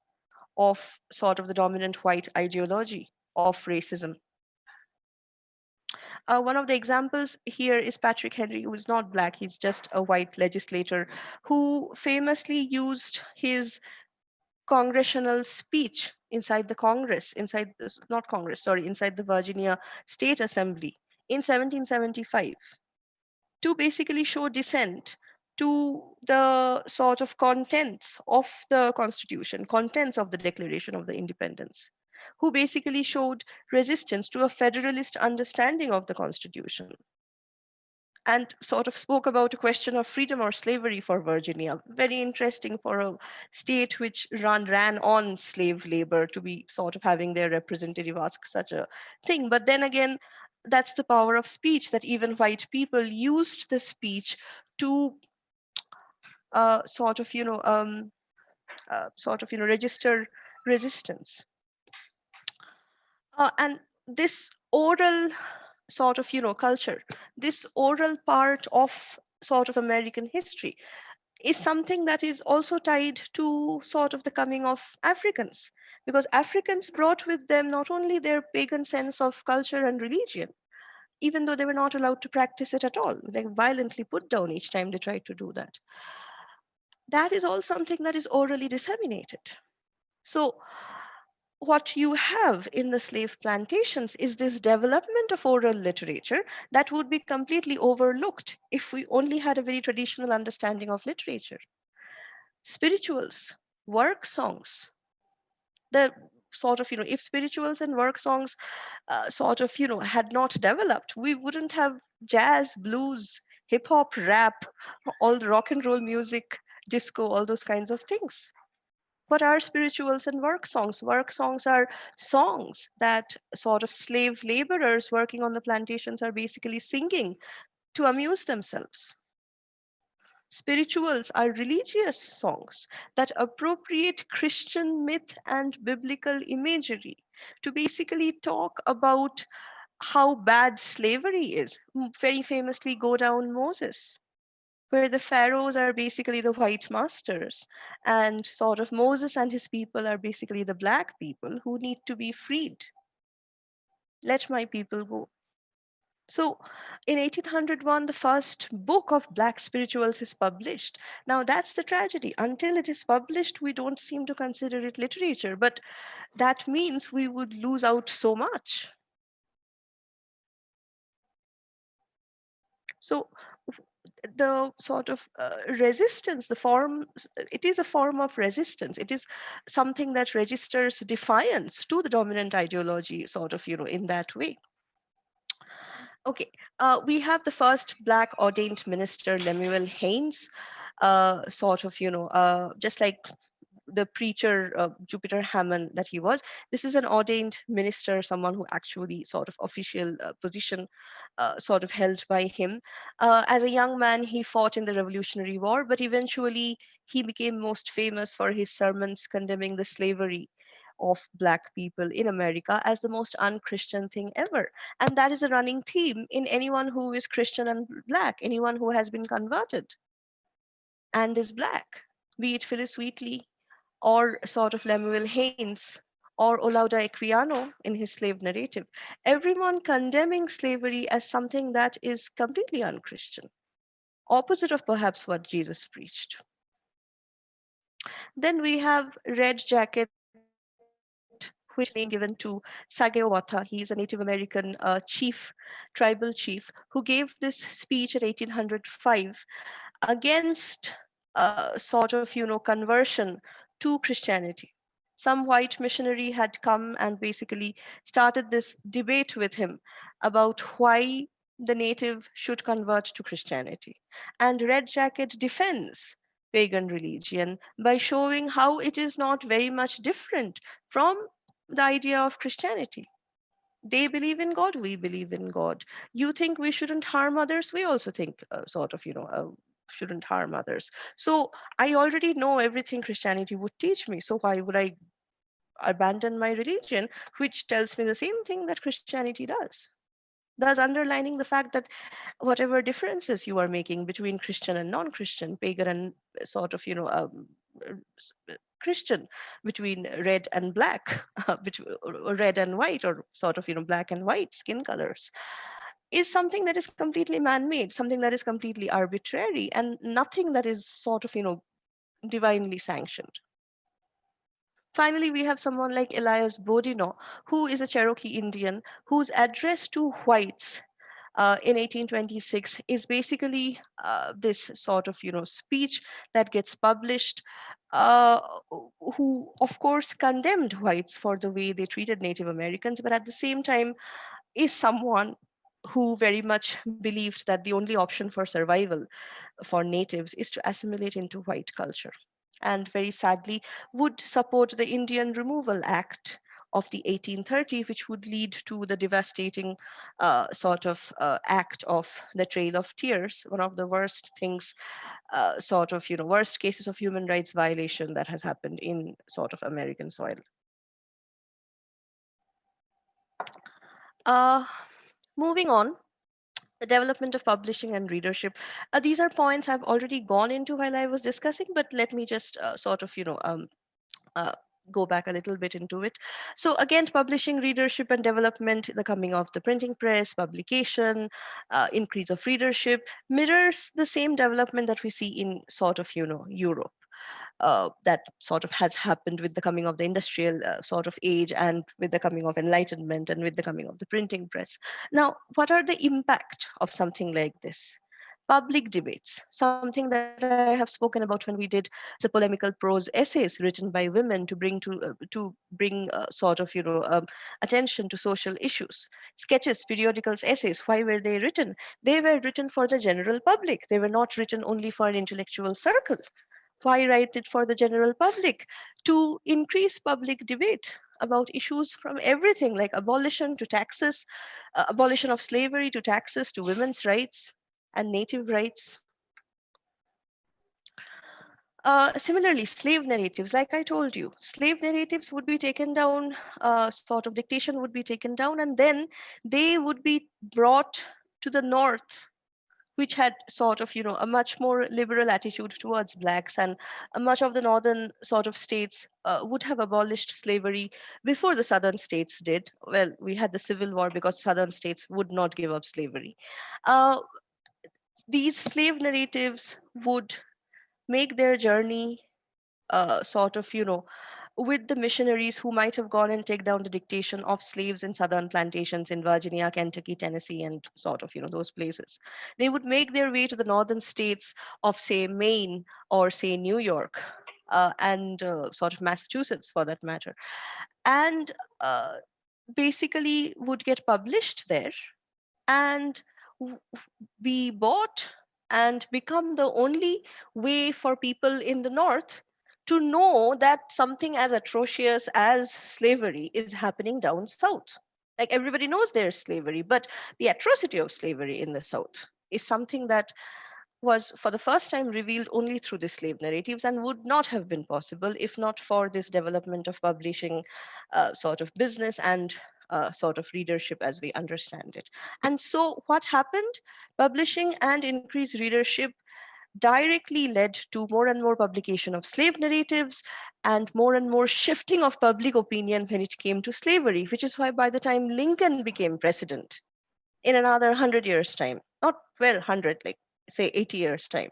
of sort of the dominant white ideology of racism. One of the examples here is Patrick Henry, who is not black, he's just a white legislator who famously used his congressional speech inside the Congress, inside this, not Congress, sorry, inside the Virginia State Assembly in 1775 to basically show dissent to the sort of contents of the Constitution, contents of the Declaration of the Independence, who basically showed resistance to a federalist understanding of the Constitution and sort of spoke about a question of freedom or slavery for Virginia. Very interesting for a state which ran on slave labor to be sort of having their representative ask such a thing. But then again, that's the power of speech, that even white people used the speech to sort of register resistance. And this oral sort of culture, this oral part of sort of American history is something that is also tied to sort of the coming of Africans. because Africans brought with them not only their pagan sense of culture and religion, even though they were not allowed to practice it at all. They violently put down each time they tried to do that. That is all something that is orally disseminated. So, what you have in the slave plantations is this development of oral literature that would be completely overlooked if we only had a very traditional understanding of literature. Spirituals, work songs, the sort of, if spirituals and work songs sort of, had not developed, we wouldn't have jazz, blues, hip hop, rap, all the rock and roll music, disco, all those kinds of things. What are spirituals and work songs? Work songs are songs that sort of slave laborers working on the plantations are basically singing to amuse themselves. Spirituals are religious songs that appropriate Christian myth and biblical imagery to basically talk about how bad slavery is. Very famously, Go Down Moses, where the pharaohs are basically the white masters, and sort of Moses and his people are basically the black people who need to be freed. Let my people go. So in 1801, the first book of Black spirituals is published. Now that's the tragedy. Until it is published, we don't seem to consider it literature, but that means we would lose out so much. So the sort of resistance, the form, it is a form of resistance. It is something that registers defiance to the dominant ideology, sort of, in that way. Okay, we have the first Black ordained minister, Lemuel Haynes, sort of, just like the preacher Jupiter Hammond that he was. This is an ordained minister, someone who actually sort of official position sort of held by him. As a young man, he fought in the Revolutionary War, but eventually he became most famous for his sermons condemning the slavery of Black people in America as the most unchristian thing ever. And that is a running theme in anyone who is Christian and Black, anyone who has been converted and is Black, be it Phyllis Wheatley or sort of Lemuel Haynes or Olaudah Equiano in his slave narrative. Everyone condemning slavery as something that is completely unchristian, opposite of perhaps what Jesus preached. Then we have Red Jacket, which is the name given to Sageo Watha. He is a Native American chief, tribal chief, who gave this speech at 1805 against sort of, conversion to Christianity. Some white missionary had come and basically started this debate with him about why the native should convert to Christianity. And Red Jacket defends pagan religion by showing how it is not very much different from the idea of Christianity. They believe in God, we believe in God. You think we shouldn't harm others, we also think sort of, shouldn't harm others. So I already know everything Christianity would teach me. So why would I abandon my religion, which tells me the same thing that Christianity does? Thus underlining the fact that whatever differences you are making between Christian and non-Christian, pagan and sort of, Christian, between red and black, between red and white, or sort of, black and white skin colors, is something that is completely man-made, something that is completely arbitrary, and nothing that is sort of, divinely sanctioned. Finally, we have someone like Elias Bodino, who is a Cherokee Indian whose address to whites in 1826 is basically this sort of, speech that gets published, uh, who of course condemned whites for the way they treated Native Americans, but at the same time is someone who very much believed that the only option for survival for natives is to assimilate into white culture, and very sadly would support the Indian Removal Act of the 1830, which would lead to the devastating sort of act of the Trail of Tears, one of the worst things, sort of, worst cases of human rights violation that has happened in sort of American soil. Uh, Moving on, the development of publishing and readership. These are points I've already gone into while I was discussing, but let me just sort of, uh, go back a little bit into it. So again, publishing, readership and development, the coming of the printing press, publication, increase of readership mirrors the same development that we see in sort of, Europe. That sort of has happened with the coming of the industrial sort of age, and with the coming of enlightenment, and with the coming of the printing press. Now, what are the impact of something like this? Public debates, something that I have spoken about when we did the polemical prose essays written by women to bring sort of, attention to social issues. Sketches, periodicals, essays, why were they written? They were written for the general public. They were not written only for an intellectual circle. Why write it for the general public? To increase public debate about issues from everything like abolition to taxes, abolition of slavery to taxes to women's rights and native rights. Similarly, slave narratives, like I told you, slave narratives would be taken down, sort of dictation would be taken down, and then they would be brought to the north, which had sort of, a much more liberal attitude towards blacks, and much of the northern sort of states would have abolished slavery before the southern states did. Well, we had the civil war because southern states would not give up slavery. uh, these slave narratives would make their journey sort of, with the missionaries who might have gone and take down the dictation of slaves in southern plantations in Virginia, Kentucky, Tennessee, and sort of, those places. They would make their way to the northern states of, say, Maine or, say, New York, and sort of Massachusetts for that matter, and uh, basically would get published there, and w- be bought and become the only way for people in the north to know that something as atrocious as slavery is happening down south. Like, everybody knows there's slavery, but the atrocity of slavery in the south is something that was for the first time revealed only through the slave narratives, and would not have been possible if not for this development of publishing, sort of business, and sort of readership as we understand it. And so what happened? Publishing and increased readership directly led to more and more publication of slave narratives, and more shifting of public opinion when it came to slavery, which is why by the time Lincoln became president in another 100 years time, not, well, 100, like, say, 80 years time,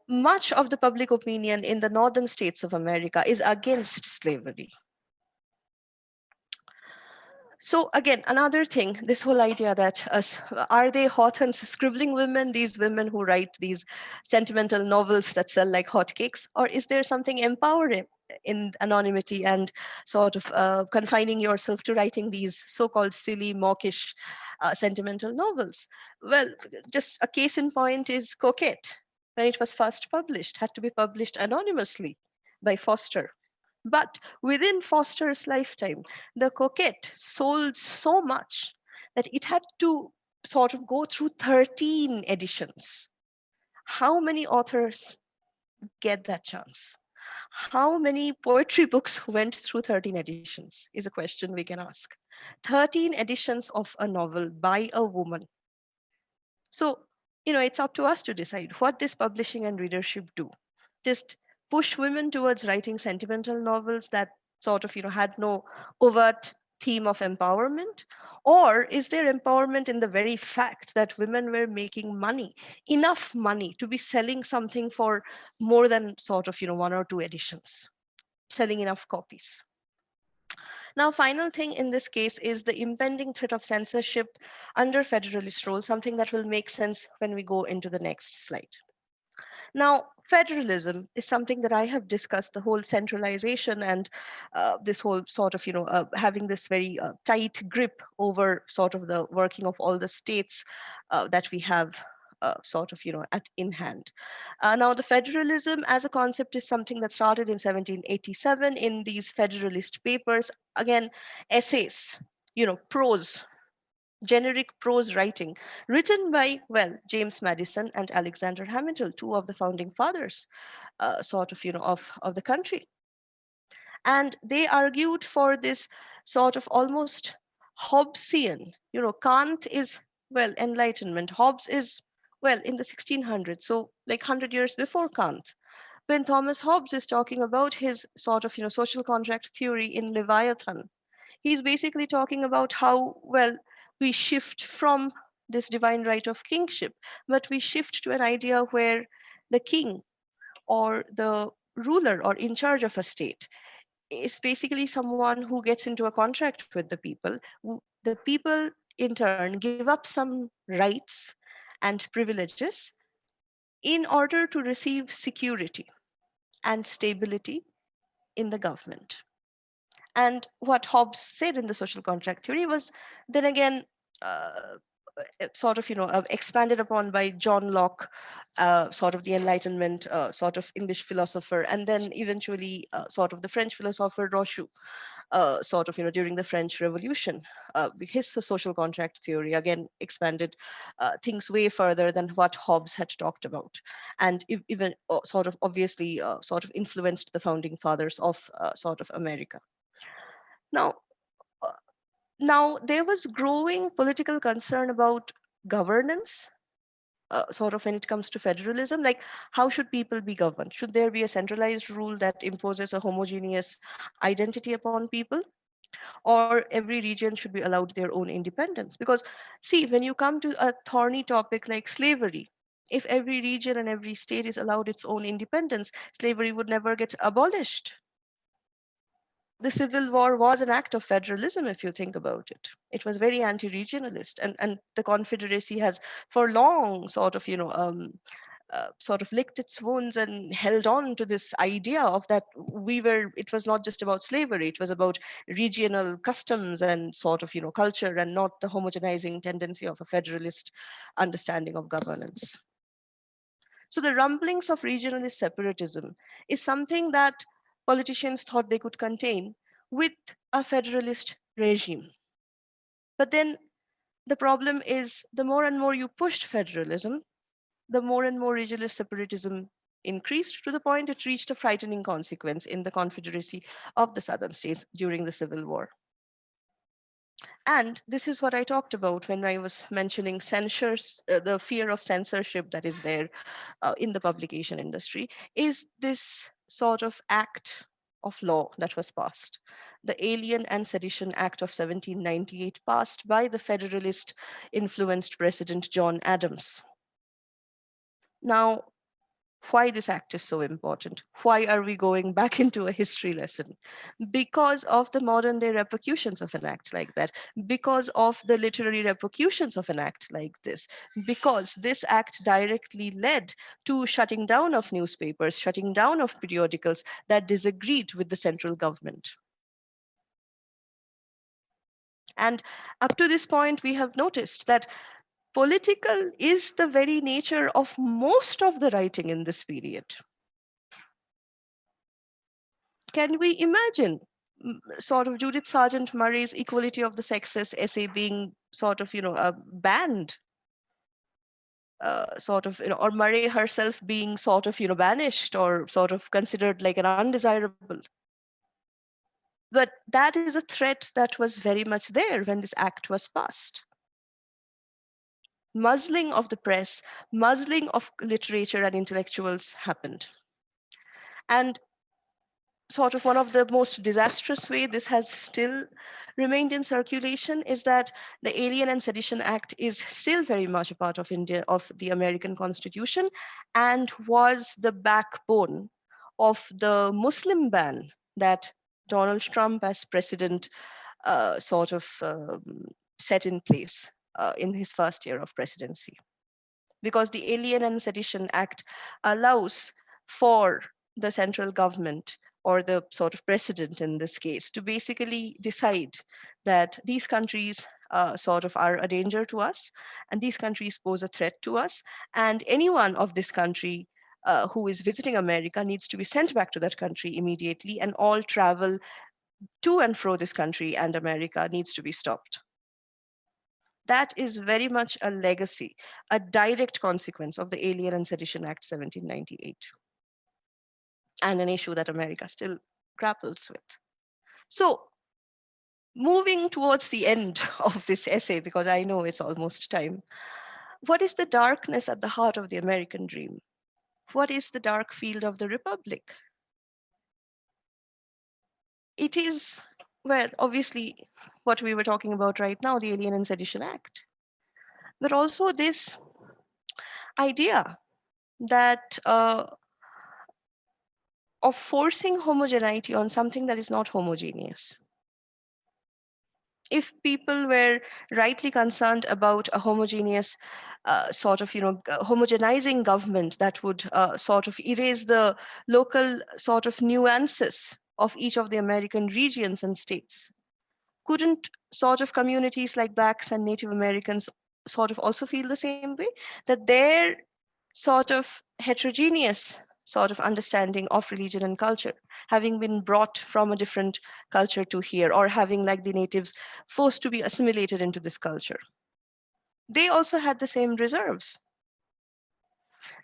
much of the public opinion in the northern states of America is against slavery. So again, another thing, this whole idea that are they Hawthorne's scribbling women, these women who write these sentimental novels that sell like hotcakes, or is there something empowering in anonymity and sort of confining yourself to writing these so-called silly, mawkish, sentimental novels? Well, just a case in point is Coquette. When it was first published, had to be published anonymously by Foster. But within Foster's lifetime, the Coquette sold so much that it had to sort of go through 13 editions. How many authors get that chance? How many poetry books went through 13 editions is a question we can ask. 13 editions of a novel by a woman. So, it's up to us to decide, what does publishing and readership do? Just push women towards writing sentimental novels that sort of, had no overt theme of empowerment? Or is there empowerment in the very fact that women were making money, enough money to be selling something for more than sort of, one or two editions, selling enough copies? Now, final thing in this case is the impending threat of censorship under federalist rule, something that will make sense when we go into the next slide. Now, federalism is something that I have discussed, the whole centralization and this whole sort of, having this very tight grip over sort of the working of all the states that we have sort of, at in hand. Now, the federalism as a concept is something that started in 1787 in these federalist papers. Again, essays, prose, generic prose writing written by, well, James Madison and Alexander Hamilton, two of the founding fathers sort of, of the country. And they argued for this sort of almost Hobbesian, Kant is, well, enlightenment, Hobbes is, well, in the 1600s, so like 100 years before Kant. When Thomas Hobbes is talking about his sort of social contract theory in Leviathan, he's basically talking about how, well, we shift from this divine right of kingship, but we shift to an idea where the king or the ruler or in charge of a state is basically someone who gets into a contract with the people. The people in turn give up some rights and privileges in order to receive security and stability in the government. And what Hobbes said in the social contract theory was then again sort of expanded upon by John Locke, sort of the Enlightenment sort of English philosopher, and then eventually sort of the French philosopher Rousseau, sort of during the French Revolution. His social contract theory again expanded things way further than what Hobbes had talked about, and even sort of obviously sort of influenced the founding fathers of sort of America. Now, uh, now there was growing political concern about governance, sort of when it comes to federalism, like how should people be governed? Should there be a centralized rule that imposes a homogeneous identity upon people, or every region should be allowed their own independence? Because see, when you come to a thorny topic like slavery, if every region and every state is allowed its own independence, slavery would never get abolished. The Civil War was an act of federalism, if you think about it. It was very anti-regionalist, and the Confederacy has, for long, sort of licked its wounds and held on to this idea of that it was not just about slavery, it was about regional customs and sort of culture, and not the homogenizing tendency of a federalist understanding of governance. So the rumblings of regionalist separatism is something that politicians thought they could contain with a federalist regime. But then the problem is, the more and more you pushed federalism, the more and more regionalist separatism increased, to the point it reached a frightening consequence in the Confederacy of the Southern States during the Civil War. And this is what I talked about when I was mentioning censors, the fear of censorship that is there in the publication industry, is this sort of act of law that was passed. The Alien and Sedition Act of 1798, passed by the Federalist influenced President John Adams. Now, why this act is so important? Why are we going back into a history lesson? Because of the modern day repercussions of an act like that, because of the literary repercussions of an act like this, because this act directly led to shutting down of newspapers, shutting down of periodicals that disagreed with the central government. And up to this point, we have noticed that political is the very nature of most of the writing in this period. Can we imagine sort of Judith Sargent Murray's Equality of the Sexes essay being sort of, banned? Sort of, or Murray herself being sort of, banished or sort of considered like an undesirable. But that is a threat that was very much there when this act was passed. Muzzling of the press, muzzling of literature and intellectuals happened. And sort of one of the most disastrous way this has still remained in circulation is that the Alien and Sedition Act is still very much a part of the American Constitution, and was the backbone of the Muslim ban that Donald Trump as president sort of set in place in his first year of presidency. Because the Alien and Sedition Act allows for the central government, or the sort of president in this case, to basically decide that these countries sort of are a danger to us, and these countries pose a threat to us, and anyone of this country who is visiting America needs to be sent back to that country immediately, and all travel to and fro this country and America needs to be stopped. That is very much a legacy, a direct consequence of the Alien and Sedition Act 1798, and an issue that America still grapples with. So, moving towards the end of this essay, because I know it's almost time, what is the darkness at the heart of the American dream? What is the dark field of the Republic? It is, well, obviously, what we were talking about right now, the Alien and Sedition Act, but also this idea that of forcing homogeneity on something that is not homogeneous. If people were rightly concerned about a homogeneous homogenizing government that would sort of erase the local sort of nuances of each of the American regions and states, couldn't sort of communities like Blacks and Native Americans sort of also feel the same way? That their sort of heterogeneous sort of understanding of religion and culture, having been brought from a different culture to here, or having, like the natives, forced to be assimilated into this culture, they also had the same reserves.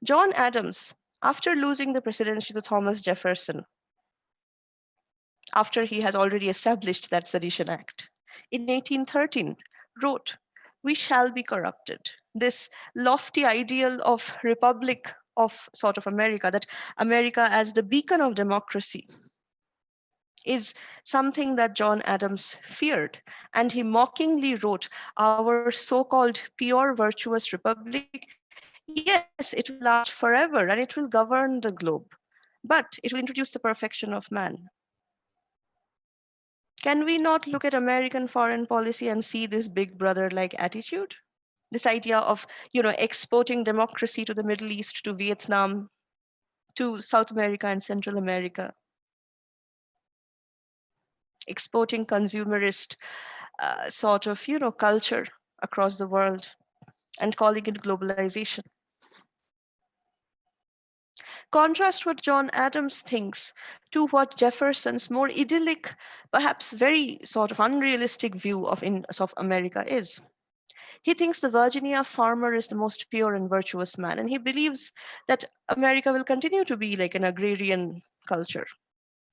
John Adams, after losing the presidency to Thomas Jefferson, after he had already established that Sedition Act, in 1813, wrote, "We shall be corrupted." This lofty ideal of republic of sort of America, that America as the beacon of democracy, is something that John Adams feared. And he mockingly wrote, "Our so-called pure virtuous republic, yes, it will last forever and it will govern the globe, but it will introduce the perfection of man." Can we not look at American foreign policy and see this big brother like attitude? This idea of, exporting democracy to the Middle East, to Vietnam, to South America and Central America, exporting consumerist culture across the world and calling it globalization. Contrast what John Adams thinks to what Jefferson's more idyllic, perhaps very sort of unrealistic view of America is. He thinks the Virginia farmer is the most pure and virtuous man, and he believes that America will continue to be like an agrarian culture.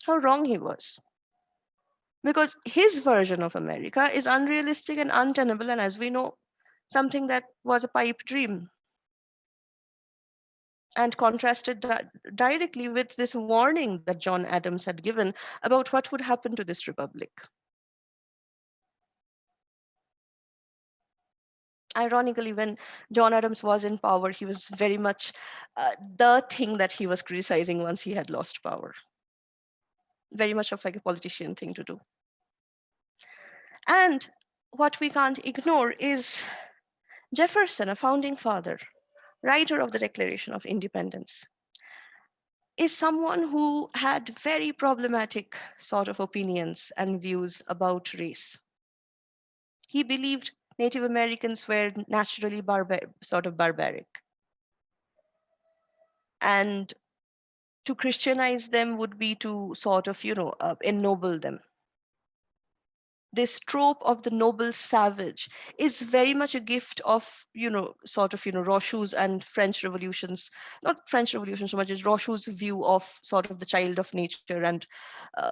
How wrong he was. Because his version of America is unrealistic and untenable, and as we know, something that was a pipe dream, and contrasted directly with this warning that John Adams had given about what would happen to this republic. Ironically, when John Adams was in power, he was very much the thing that he was criticizing once he had lost power. Very much of like a politician thing to do. And what we can't ignore is Jefferson, a founding father, writer of the Declaration of Independence, is someone who had very problematic sort of opinions and views about race. He believed Native Americans were naturally barbaric, and to Christianize them would be to ennoble them. This trope of the noble savage is very much a gift of, Rochus and French revolutions, not French Revolution so much as Rochus' view of sort of the child of nature, and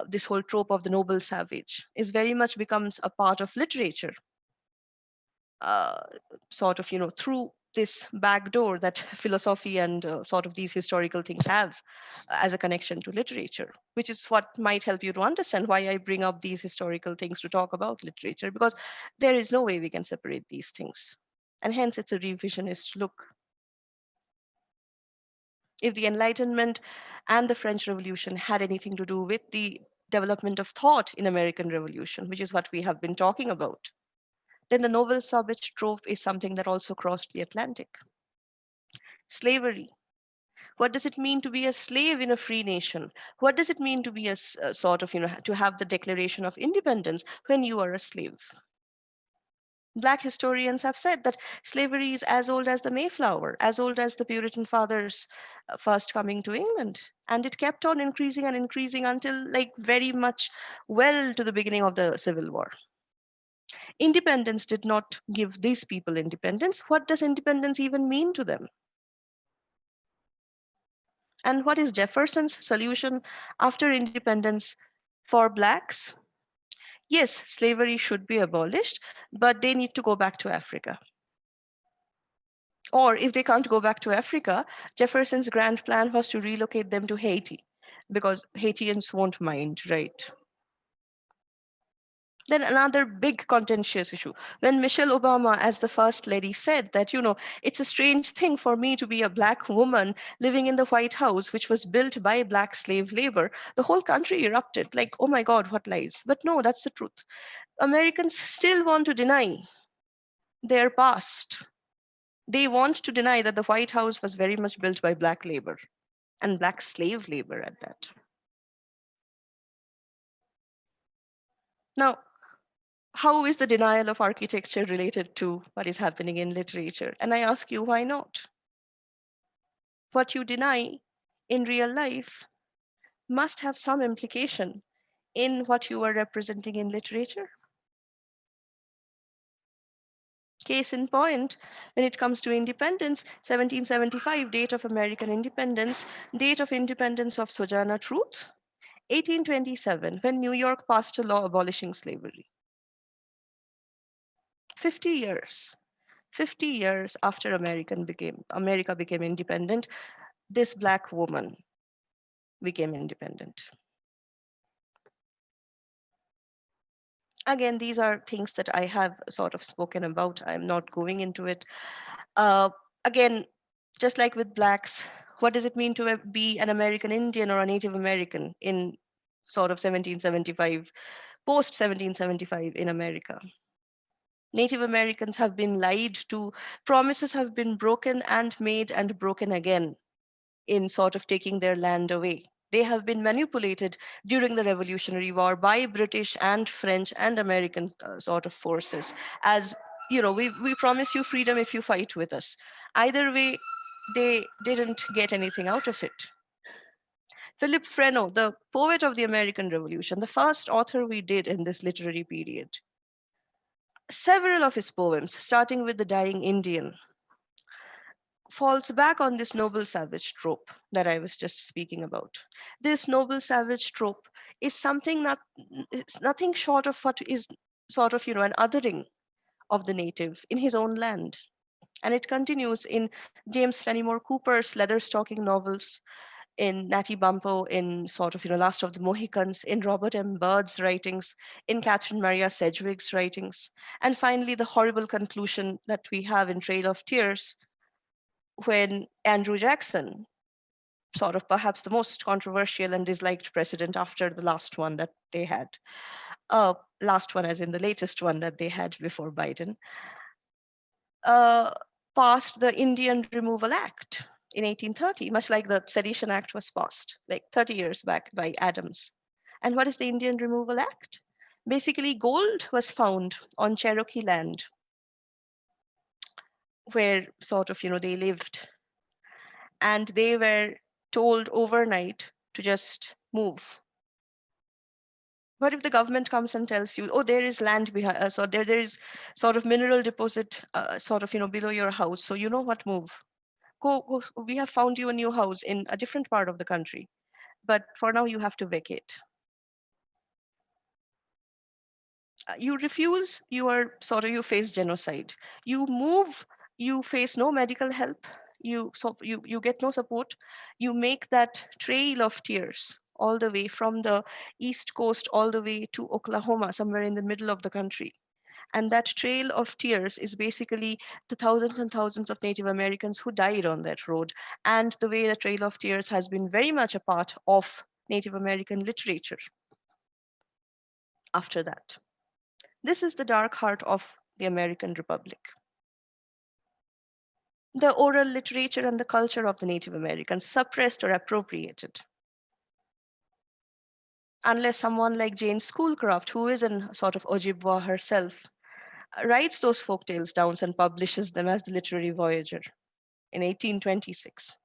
this whole trope of the noble savage is very much becomes a part of literature, uh, through this back door that philosophy and sort of these historical things have as a connection to literature, which is what might help you to understand why I bring up these historical things to talk about literature, because there is no way we can separate these things. And hence, it's a revisionist look. If the Enlightenment and the French Revolution had anything to do with the development of thought in American Revolution, which is what we have been talking about, then the noble savage trope is something that also crossed the Atlantic. Slavery. What does it mean to be a slave in a free nation? What does it mean to be to have the Declaration of Independence when you are a slave? Black historians have said that slavery is as old as the Mayflower, as old as the Puritan fathers first coming to England. And it kept on increasing and increasing until like very much well to the beginning of the Civil War. Independence did not give these people independence. What does independence even mean to them? And what is Jefferson's solution after independence for Blacks? Yes, slavery should be abolished, but they need to go back to Africa. Or if they can't go back to Africa, Jefferson's grand plan was to relocate them to Haiti because Haitians won't mind, right? Then another big contentious issue. When Michelle Obama, as the first lady, said that, it's a strange thing for me to be a black woman living in the White House, which was built by black slave labor, the whole country erupted like, oh my God, what lies. But no, that's the truth. Americans still want to deny their past. They want to deny that the White House was very much built by black labor and black slave labor at that. Now, how is the denial of architecture related to what is happening in literature? And I ask you, why not? What you deny in real life must have some implication in what you are representing in literature. Case in point, when it comes to independence, 1775, date of American independence, date of independence of Sojourner Truth, 1827, when New York passed a law abolishing slavery. 50 years. 50 years after America became independent, this black woman became independent. Again, these are things that I have sort of spoken about. I'm not going into it. Uh, Again, just like with blacks, what does it mean to be an American Indian or a Native American in sort of 1775, post 1775 in America? Native Americans have been lied to, promises have been broken and made and broken again in sort of taking their land away. They have been manipulated during the Revolutionary War by British and French and American sort of forces. As we promise you freedom if you fight with us. Either way, they didn't get anything out of it. Philip Freno, the poet of the American Revolution, the first author we did in this literary period, several of his poems, starting with The Dying Indian, falls back on this noble savage trope that I was just speaking about. This noble savage trope is something not it's nothing short of what is sort of an othering of the native in his own land. And it continues in James Fenimore Cooper's leather stocking novels, in Natty Bumppo, in sort of Last of the Mohicans, in Robert M. Byrd's writings, in Catherine Maria Sedgwick's writings, and finally the horrible conclusion that we have in Trail of Tears, when Andrew Jackson, sort of perhaps the most controversial and disliked president after the last one that they had, last one as in the latest one that they had before Biden, uh, passed the Indian Removal Act in 1830, much like the Sedition Act was passed like 30 years back by Adams. And what is the Indian Removal Act? Basically, gold was found on Cherokee land where sort of they lived, and they were told overnight to just move. What if the government comes and tells you, oh, there is land behind, so there is sort of mineral deposit, sort of below your house. So you know what, move. Go. We have found you a new house in a different part of the country, but for now you have to vacate. You refuse, you face genocide. You move, you face no medical help. You get no support. You make that trail of tears all the way from the east coast all the way to Oklahoma, somewhere in the middle of the country. And that trail of tears is basically the thousands and thousands of Native Americans who died on that road. And the way the Trail of Tears has been very much a part of Native American literature after that. This is the dark heart of the American Republic. The oral literature and the culture of the Native Americans, suppressed or appropriated. Unless someone like Jane Schoolcraft, who is in sort of Ojibwa herself, writes those folk tales down and publishes them as the Literary Voyager in 1826.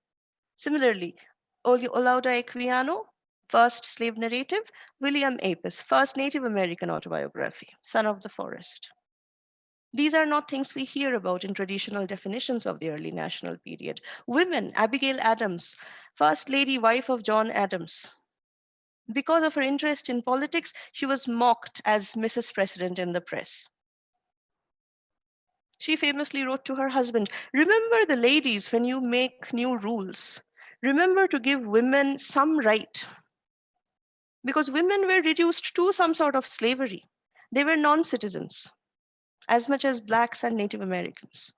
Similarly, Olaudah Equiano, first slave narrative, William Apis, first Native American autobiography, Son of the Forest. These are not things we hear about in traditional definitions of the early national period. Women, Abigail Adams, First Lady, wife of John Adams. Because of her interest in politics, she was mocked as Mrs. President in the press. She famously wrote to her husband, "Remember the ladies when you make new rules. Remember to give women some right." Because women were reduced to some sort of slavery. They were non citizens, as much as blacks and Native Americans.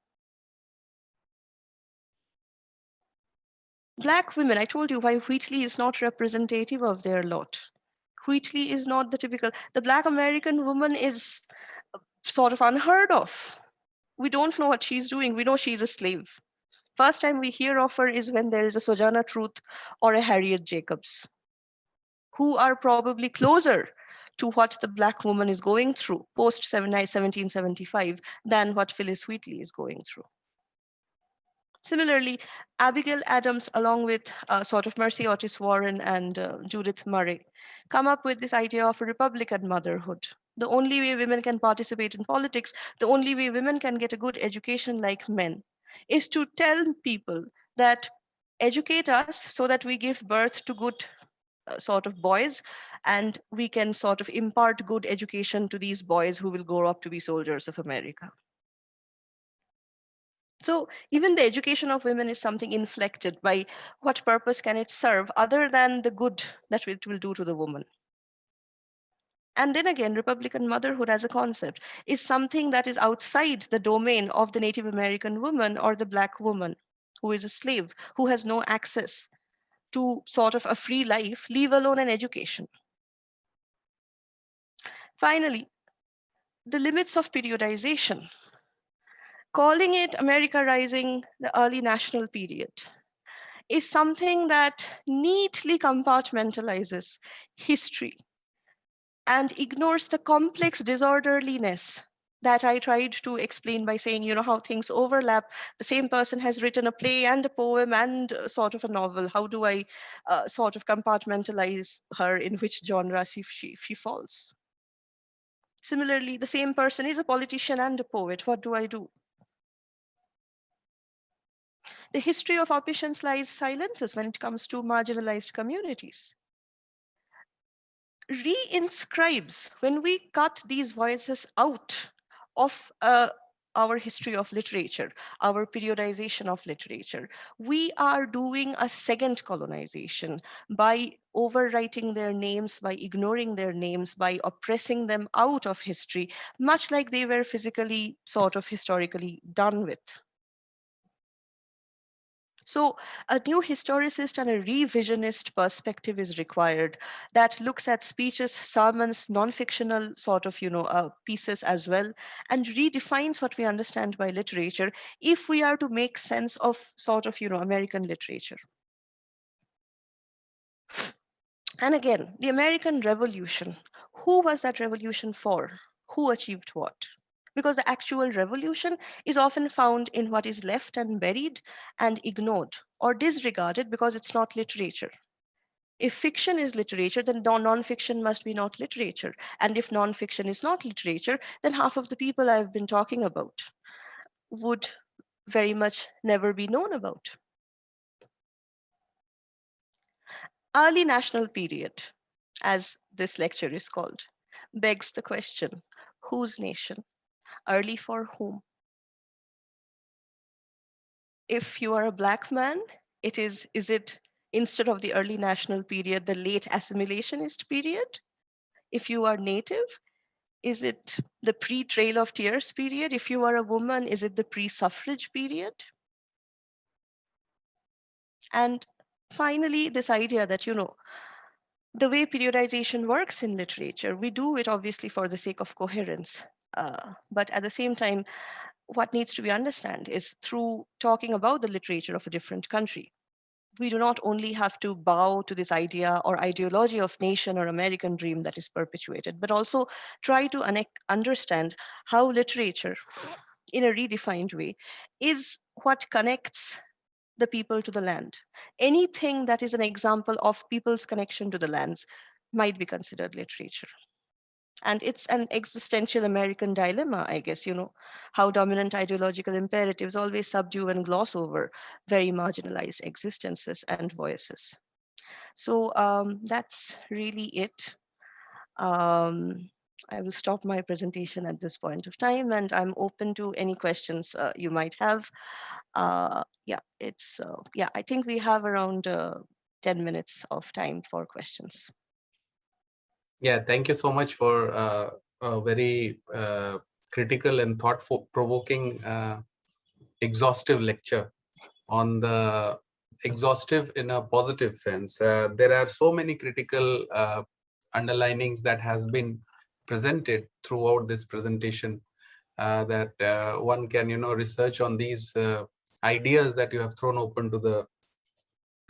Black women, I told you why Wheatley is not representative of their lot. Wheatley is not the typical, the Black American woman is sort of unheard of. We don't know what she's doing. We know she's a slave. First time we hear of her is when there is a Sojourner Truth or a Harriet Jacobs, who are probably closer to what the Black woman is going through post 1775 than what Phyllis Wheatley is going through. Similarly, Abigail Adams, along with sort of Mercy Otis Warren and Judith Murray, come up with this idea of a Republican motherhood. The only way women can participate in politics, the only way women can get a good education like men, is to tell people that educate us so that we give birth to good sort of boys, and we can sort of impart good education to these boys who will grow up to be soldiers of America. So even the education of women is something inflected by what purpose can it serve other than the good that it will do to the woman. And then again, Republican motherhood as a concept is something that is outside the domain of the Native American woman or the Black woman who is a slave, who has no access to sort of a free life, leave alone an education. Finally, the limits of periodization. Calling it America Rising, the early national period, is something that neatly compartmentalizes history and ignores the complex disorderliness that I tried to explain by saying, how things overlap. The same person has written a play and a poem and sort of a novel. How do I sort of compartmentalize her in which genre she falls? Similarly, the same person is a politician and a poet. What do I do? The history of oppression lies silences when it comes to marginalized communities. Reinscribes, when we cut these voices out of our history of literature, our periodization of literature, we are doing a second colonization by overwriting their names, by ignoring their names, by oppressing them out of history, much like they were physically sort of historically done with. So a new historicist and a revisionist perspective is required that looks at speeches, sermons, non-fictional sort of, pieces as well, and redefines what we understand by literature if we are to make sense of sort of, American literature. And again, the American Revolution. Who was that revolution for? Who achieved what? Because the actual revolution is often found in what is left and buried and ignored or disregarded because it's not literature. If fiction is literature, then non-fiction must be not literature. And if non-fiction is not literature, then half of the people I've been talking about would very much never be known about. Early national period, as this lecture is called, begs the question, whose nation? Early for whom? If you are a Black man, is it instead of the early national period, the late assimilationist period? If you are Native, is it the pre-Trail of Tears period? If you are a woman, is it the pre-suffrage period? And finally, this idea that, the way periodization works in literature, we do it obviously for the sake of coherence. But at the same time, what needs to be understood is through talking about the literature of a different country, we do not only have to bow to this idea or ideology of nation or American dream that is perpetuated, but also try to understand how literature, in a redefined way, is what connects the people to the land. Anything that is an example of people's connection to the lands might be considered literature. And it's an existential American dilemma, I guess, how dominant ideological imperatives always subdue and gloss over very marginalized existences and voices. So that's really it. Um, I will stop my presentation at this point of time, and I'm open to any questions you might have. Yeah, I think we have around 10 minutes of time for questions. Yeah, thank you so much for a very critical and thought-provoking, exhaustive lecture on the exhaustive in a positive sense. There are so many critical underlinings that has been presented throughout this presentation that one can, research on these ideas that you have thrown open to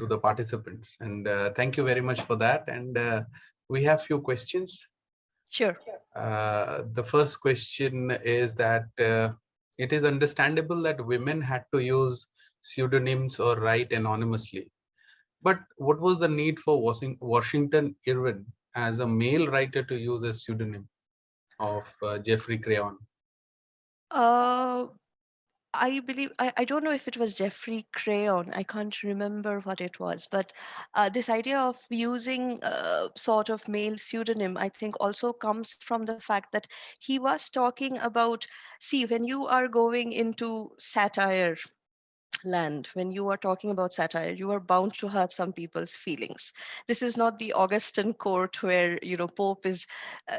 the participants. And thank you very much for that. And we have few questions. Sure. The first question is that it is understandable that women had to use pseudonyms or write anonymously. But what was the need for Washington Irving as a male writer to use a pseudonym of Jeffrey Crayon? Uh, I believe I don't know if it was Jeffrey Crayon. I can't remember what it was, but this idea of using sort of male pseudonym, I think, also comes from the fact that he was talking about. See, when you are going into satire land, when you are talking about satire, you are bound to hurt some people's feelings. This is not the Augustan court where, Pope is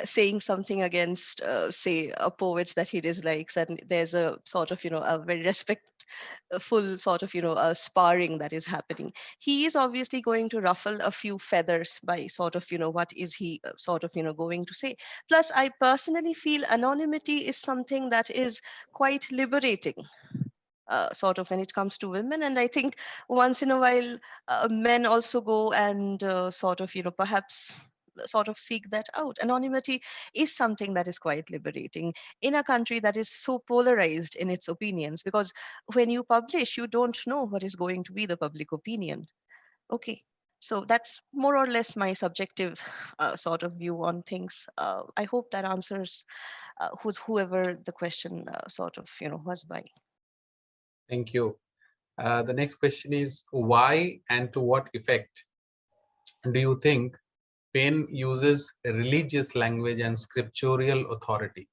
saying something against say a poet that he dislikes, and there's a sort of, a very respectful sort of, sparring that is happening. He is obviously going to ruffle a few feathers by sort of, what is he sort of, going to say. Plus, I personally feel anonymity is something that is quite liberating, sort of when it comes to women. And I think once in a while, men also go and sort of, perhaps sort of seek that out. Anonymity is something that is quite liberating in a country that is so polarized in its opinions, because when you publish, you don't know what is going to be the public opinion. Okay. So that's more or less my subjective sort of view on things. I hope that answers whoever the question sort of, was by. Thank you. The next question is why and to what effect do you think Paine uses religious language and scriptural authority?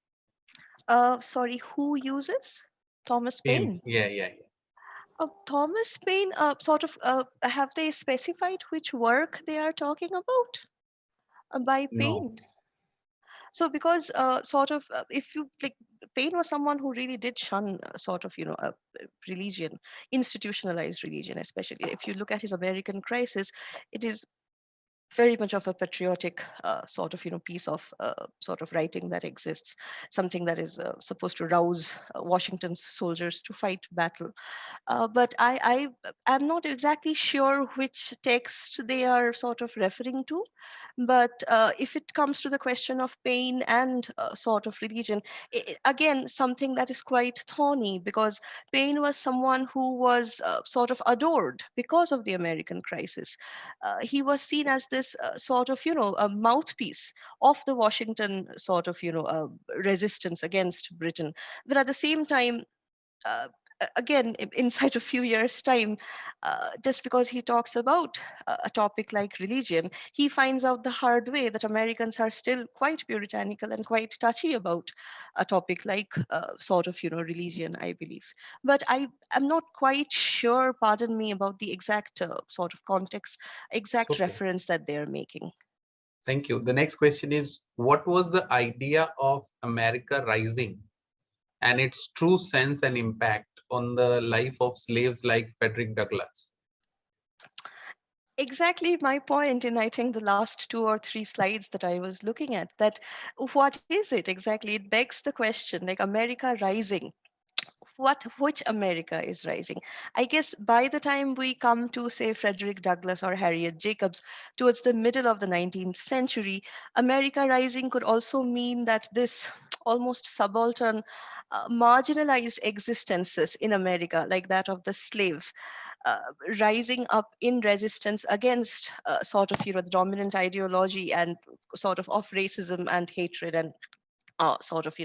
Sorry, who uses? Thomas Paine, Paine. yeah, yeah, yeah. Thomas Paine, sort of, have they specified which work they are talking about by No, Paine? So, because sort of, if you like, Paine was someone who really did shun sort of, religion, institutionalized religion, especially. If you look at his American Crisis, it is very much of a patriotic sort of piece of sort of writing that exists, something that is supposed to rouse Washington's soldiers to fight battle. But I am not exactly sure which text they are sort of referring to. But if it comes to the question of pain and sort of religion, again, something that is quite thorny, because Paine was someone who was sort of adored because of the American crisis. He was seen as this sort of, a mouthpiece of the Washington sort of, resistance against Britain. But at the same time, uh, again, inside a few years' time, just because he talks about a topic like religion, he finds out the hard way that Americans are still quite puritanical and quite touchy about a topic like sort of, religion, I believe. But I am not quite sure, pardon me, about the exact sort of context, it's exact okay. reference that they're making. Thank you. The next question is what was the idea of America Rising and its true sense and impact on the life of slaves like Frederick Douglass? Exactly my point in, I think, the last two or three slides that I was looking at, that what is it exactly? It begs the question, like, America rising, which America is rising? I guess by the time we come to, say, Frederick Douglass or Harriet Jacobs towards the middle of the 19th century, America rising could also mean that this almost subaltern, marginalized existences in America, like that of the slave, uh, rising up in resistance against sort of, the dominant ideology and sort of racism and hatred and sort of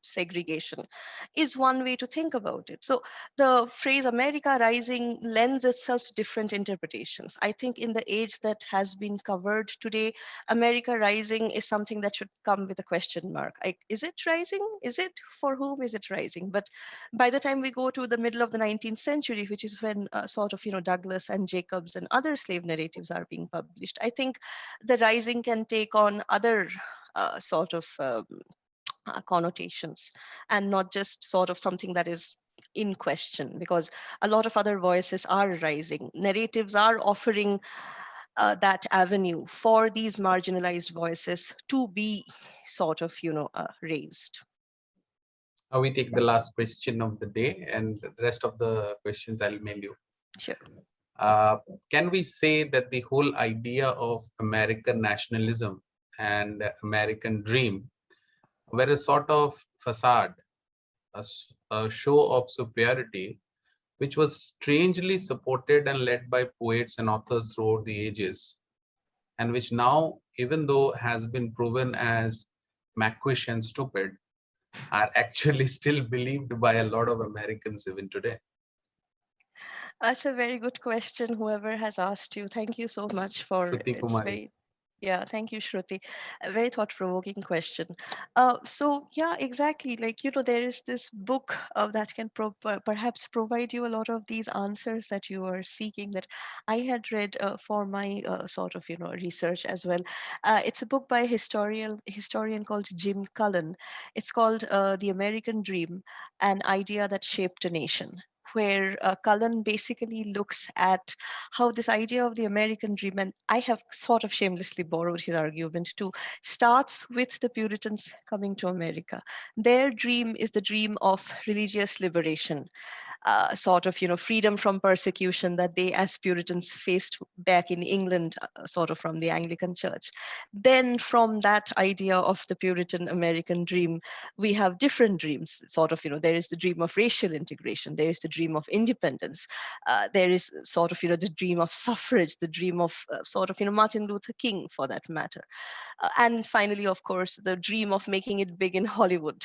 segregation is one way to think about it. So the phrase America rising lends itself to different interpretations. I think in the age that has been covered today, America rising is something that should come with a question mark. Is it rising? Is it, for whom is it rising? But by the time we go to the middle of the 19th century, which is when sort of Douglas and Jacobs and other slave narratives are being published, I think the rising can take on other sort of connotations, and not just sort of something that is in question, because a lot of other voices are rising. Narratives are offering that avenue for these marginalized voices to be sort of raised. We take the last question of the day, and the rest of the questions I'll mail you. Sure. Uh, can we say that the whole idea of American nationalism and American dream were a sort of facade, a show of superiority, which was strangely supported and led by poets and authors throughout the ages, and which now, even though has been proven as macquish and stupid, are actually still believed by a lot of Americans even today? That's a very good question, whoever has asked you. Thank you so much for Shruti it's Kumari. very, yeah, thank you, Shruti. A very thought-provoking question. So yeah, exactly. Like, there is this book that can perhaps provide you a lot of these answers that you are seeking, that I had read for my sort of, research as well. It's a book by a historian called Jim Cullen. It's called The American Dream, an idea that shaped a nation, where Cullen basically looks at how this idea of the American dream, and I have sort of shamelessly borrowed his argument too, starts with the Puritans coming to America. Their dream is the dream of religious liberation, sort of freedom from persecution that they as Puritans faced back in England, sort of from the Anglican Church. Then from that idea of the Puritan American dream, we have different dreams. Sort of there is the dream of racial integration, there is the dream of independence, there is sort of the dream of suffrage, the dream of sort of Martin Luther King, for that matter. And finally, of course, the dream of making it big in Hollywood,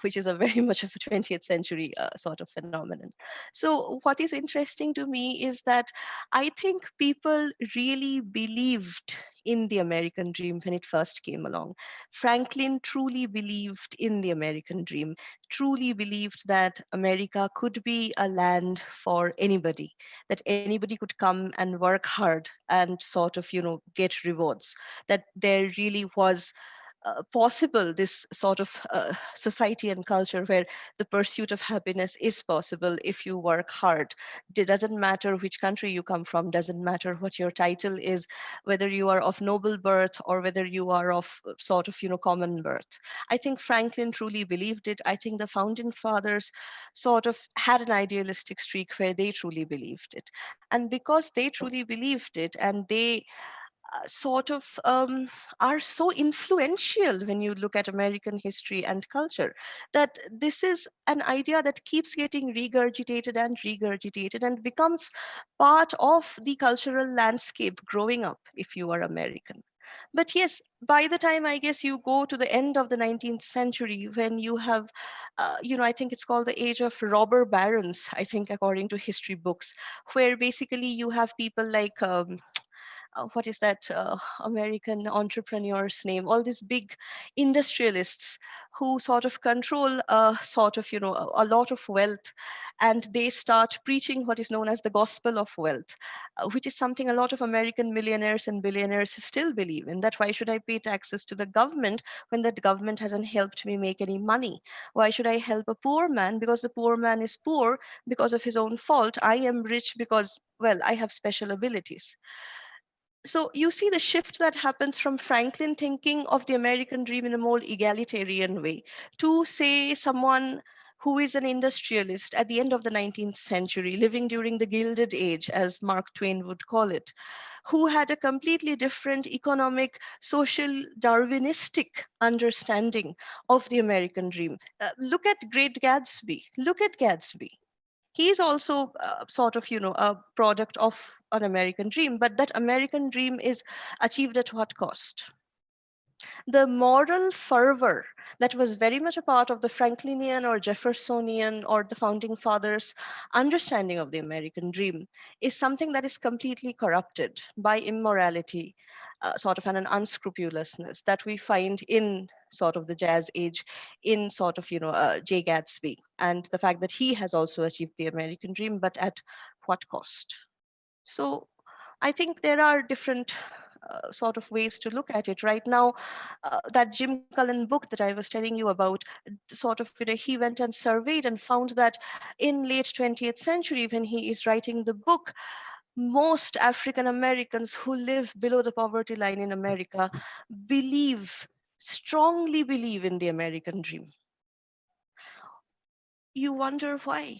which is a very much of a 20th century sort of phenomenon. So, what is interesting to me is that I think people really believed in the American dream when it first came along. Franklin truly believed in the American dream, truly believed that America could be a land for anybody, that anybody could come and work hard and sort of, get rewards, that there really was possible this sort of society and culture where the pursuit of happiness is possible if you work hard. It doesn't matter which country you come from, doesn't matter what your title is, whether you are of noble birth or whether you are of sort of common birth. I think Franklin truly believed it. I think the founding fathers sort of had an idealistic streak where they truly believed it, and because they truly believed it, and they sort of are so influential when you look at American history and culture, that this is an idea that keeps getting regurgitated and becomes part of the cultural landscape growing up if you are American. But yes, by the time I guess you go to the end of the 19th century, when you have, I think it's called the age of robber barons, I think, according to history books, where basically you have people like what is that American entrepreneur's name? All these big industrialists who sort of control sort of a lot of wealth, and they start preaching what is known as the gospel of wealth, which is something a lot of American millionaires and billionaires still believe in. That why should I pay taxes to the government when that government hasn't helped me make any money? Why should I help a poor man because the poor man is poor because of his own fault? I am rich because, well, I have special abilities. So you see the shift that happens from Franklin thinking of the American dream in a more egalitarian way to, say, someone who is an industrialist at the end of the 19th century, living during the Gilded Age, as Mark Twain would call it, who had a completely different economic, social, Darwinistic understanding of the American dream. Look at Great Gatsby. Look at Gatsby. He's also sort of a product of an American dream, but that American dream is achieved at what cost? The moral fervor that was very much a part of the Franklinian or Jeffersonian or the founding fathers' understanding of the American dream is something that is completely corrupted by immorality, sort of an unscrupulousness that we find in sort of the jazz age, in sort of, Jay Gatsby, and the fact that he has also achieved the American dream, but at what cost? So I think there are different sort of ways to look at it. Right now, that Jim Cullen book that I was telling you about, sort of, he went and surveyed and found that in late 20th century, when he is writing the book, most African Americans who live below the poverty line in America believe, strongly believe in the American dream. You wonder why.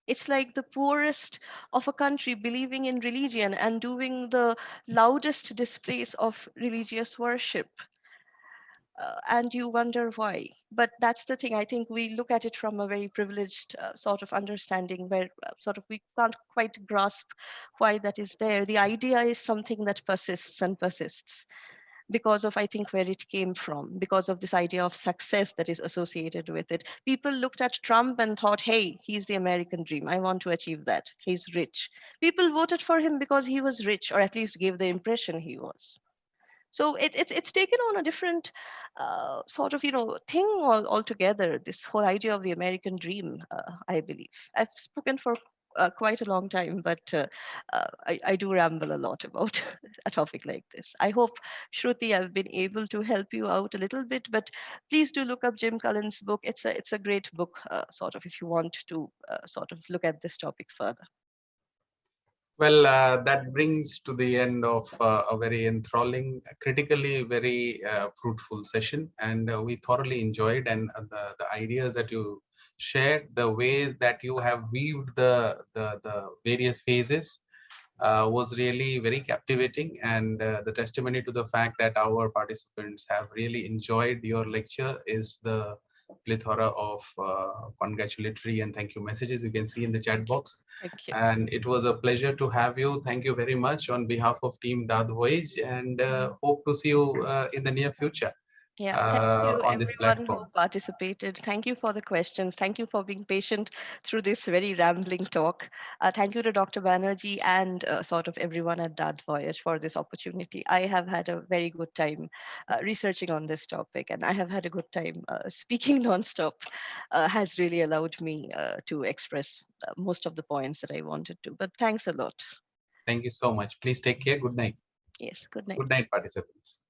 It's like the poorest of a country believing in religion and doing the loudest displays of religious worship. And you wonder why. But that's the thing. I think we look at it from a very privileged sort of understanding where sort of we can't quite grasp why that is there. The idea is something that persists and persists because of, I think, where it came from, because of this idea of success that is associated with it. People looked at Trump and thought, hey, he's the American dream. I want to achieve that. He's rich. People voted for him because he was rich, or at least gave the impression he was. So it's taken on a different sort of thing altogether. This whole idea of the American dream, I believe. I've spoken for quite a long time, but I do ramble a lot about a topic like this. I hope, Shruti, I've been able to help you out a little bit, but please do look up Jim Cullen's book. It's a great book, sort of, if you want to sort of look at this topic further. Well, that brings to the end of a very enthralling, critically very fruitful session, and we thoroughly enjoyed. And the ideas that you shared, the way that you have weaved the various phases, was really very captivating, and the testimony to the fact that our participants have really enjoyed your lecture is the plethora of congratulatory and thank you messages you can see in the chat box. Thank you. And it was a pleasure to have you. Thank you very much on behalf of Team DAATH Voyage, and hope to see you in the near future Yeah, thank you on this everyone who platform. participated. Thank you for the questions. Thank you for being patient through this very rambling talk. Thank you to Dr. Banerjee and sort of everyone at DAATH Voyage for this opportunity. I have had a very good time researching on this topic, and I have had a good time speaking nonstop. Has really allowed me to express most of the points that I wanted to. But thanks a lot. Thank you so much. Please take care. Good night. Yes, good Good night. night, participants.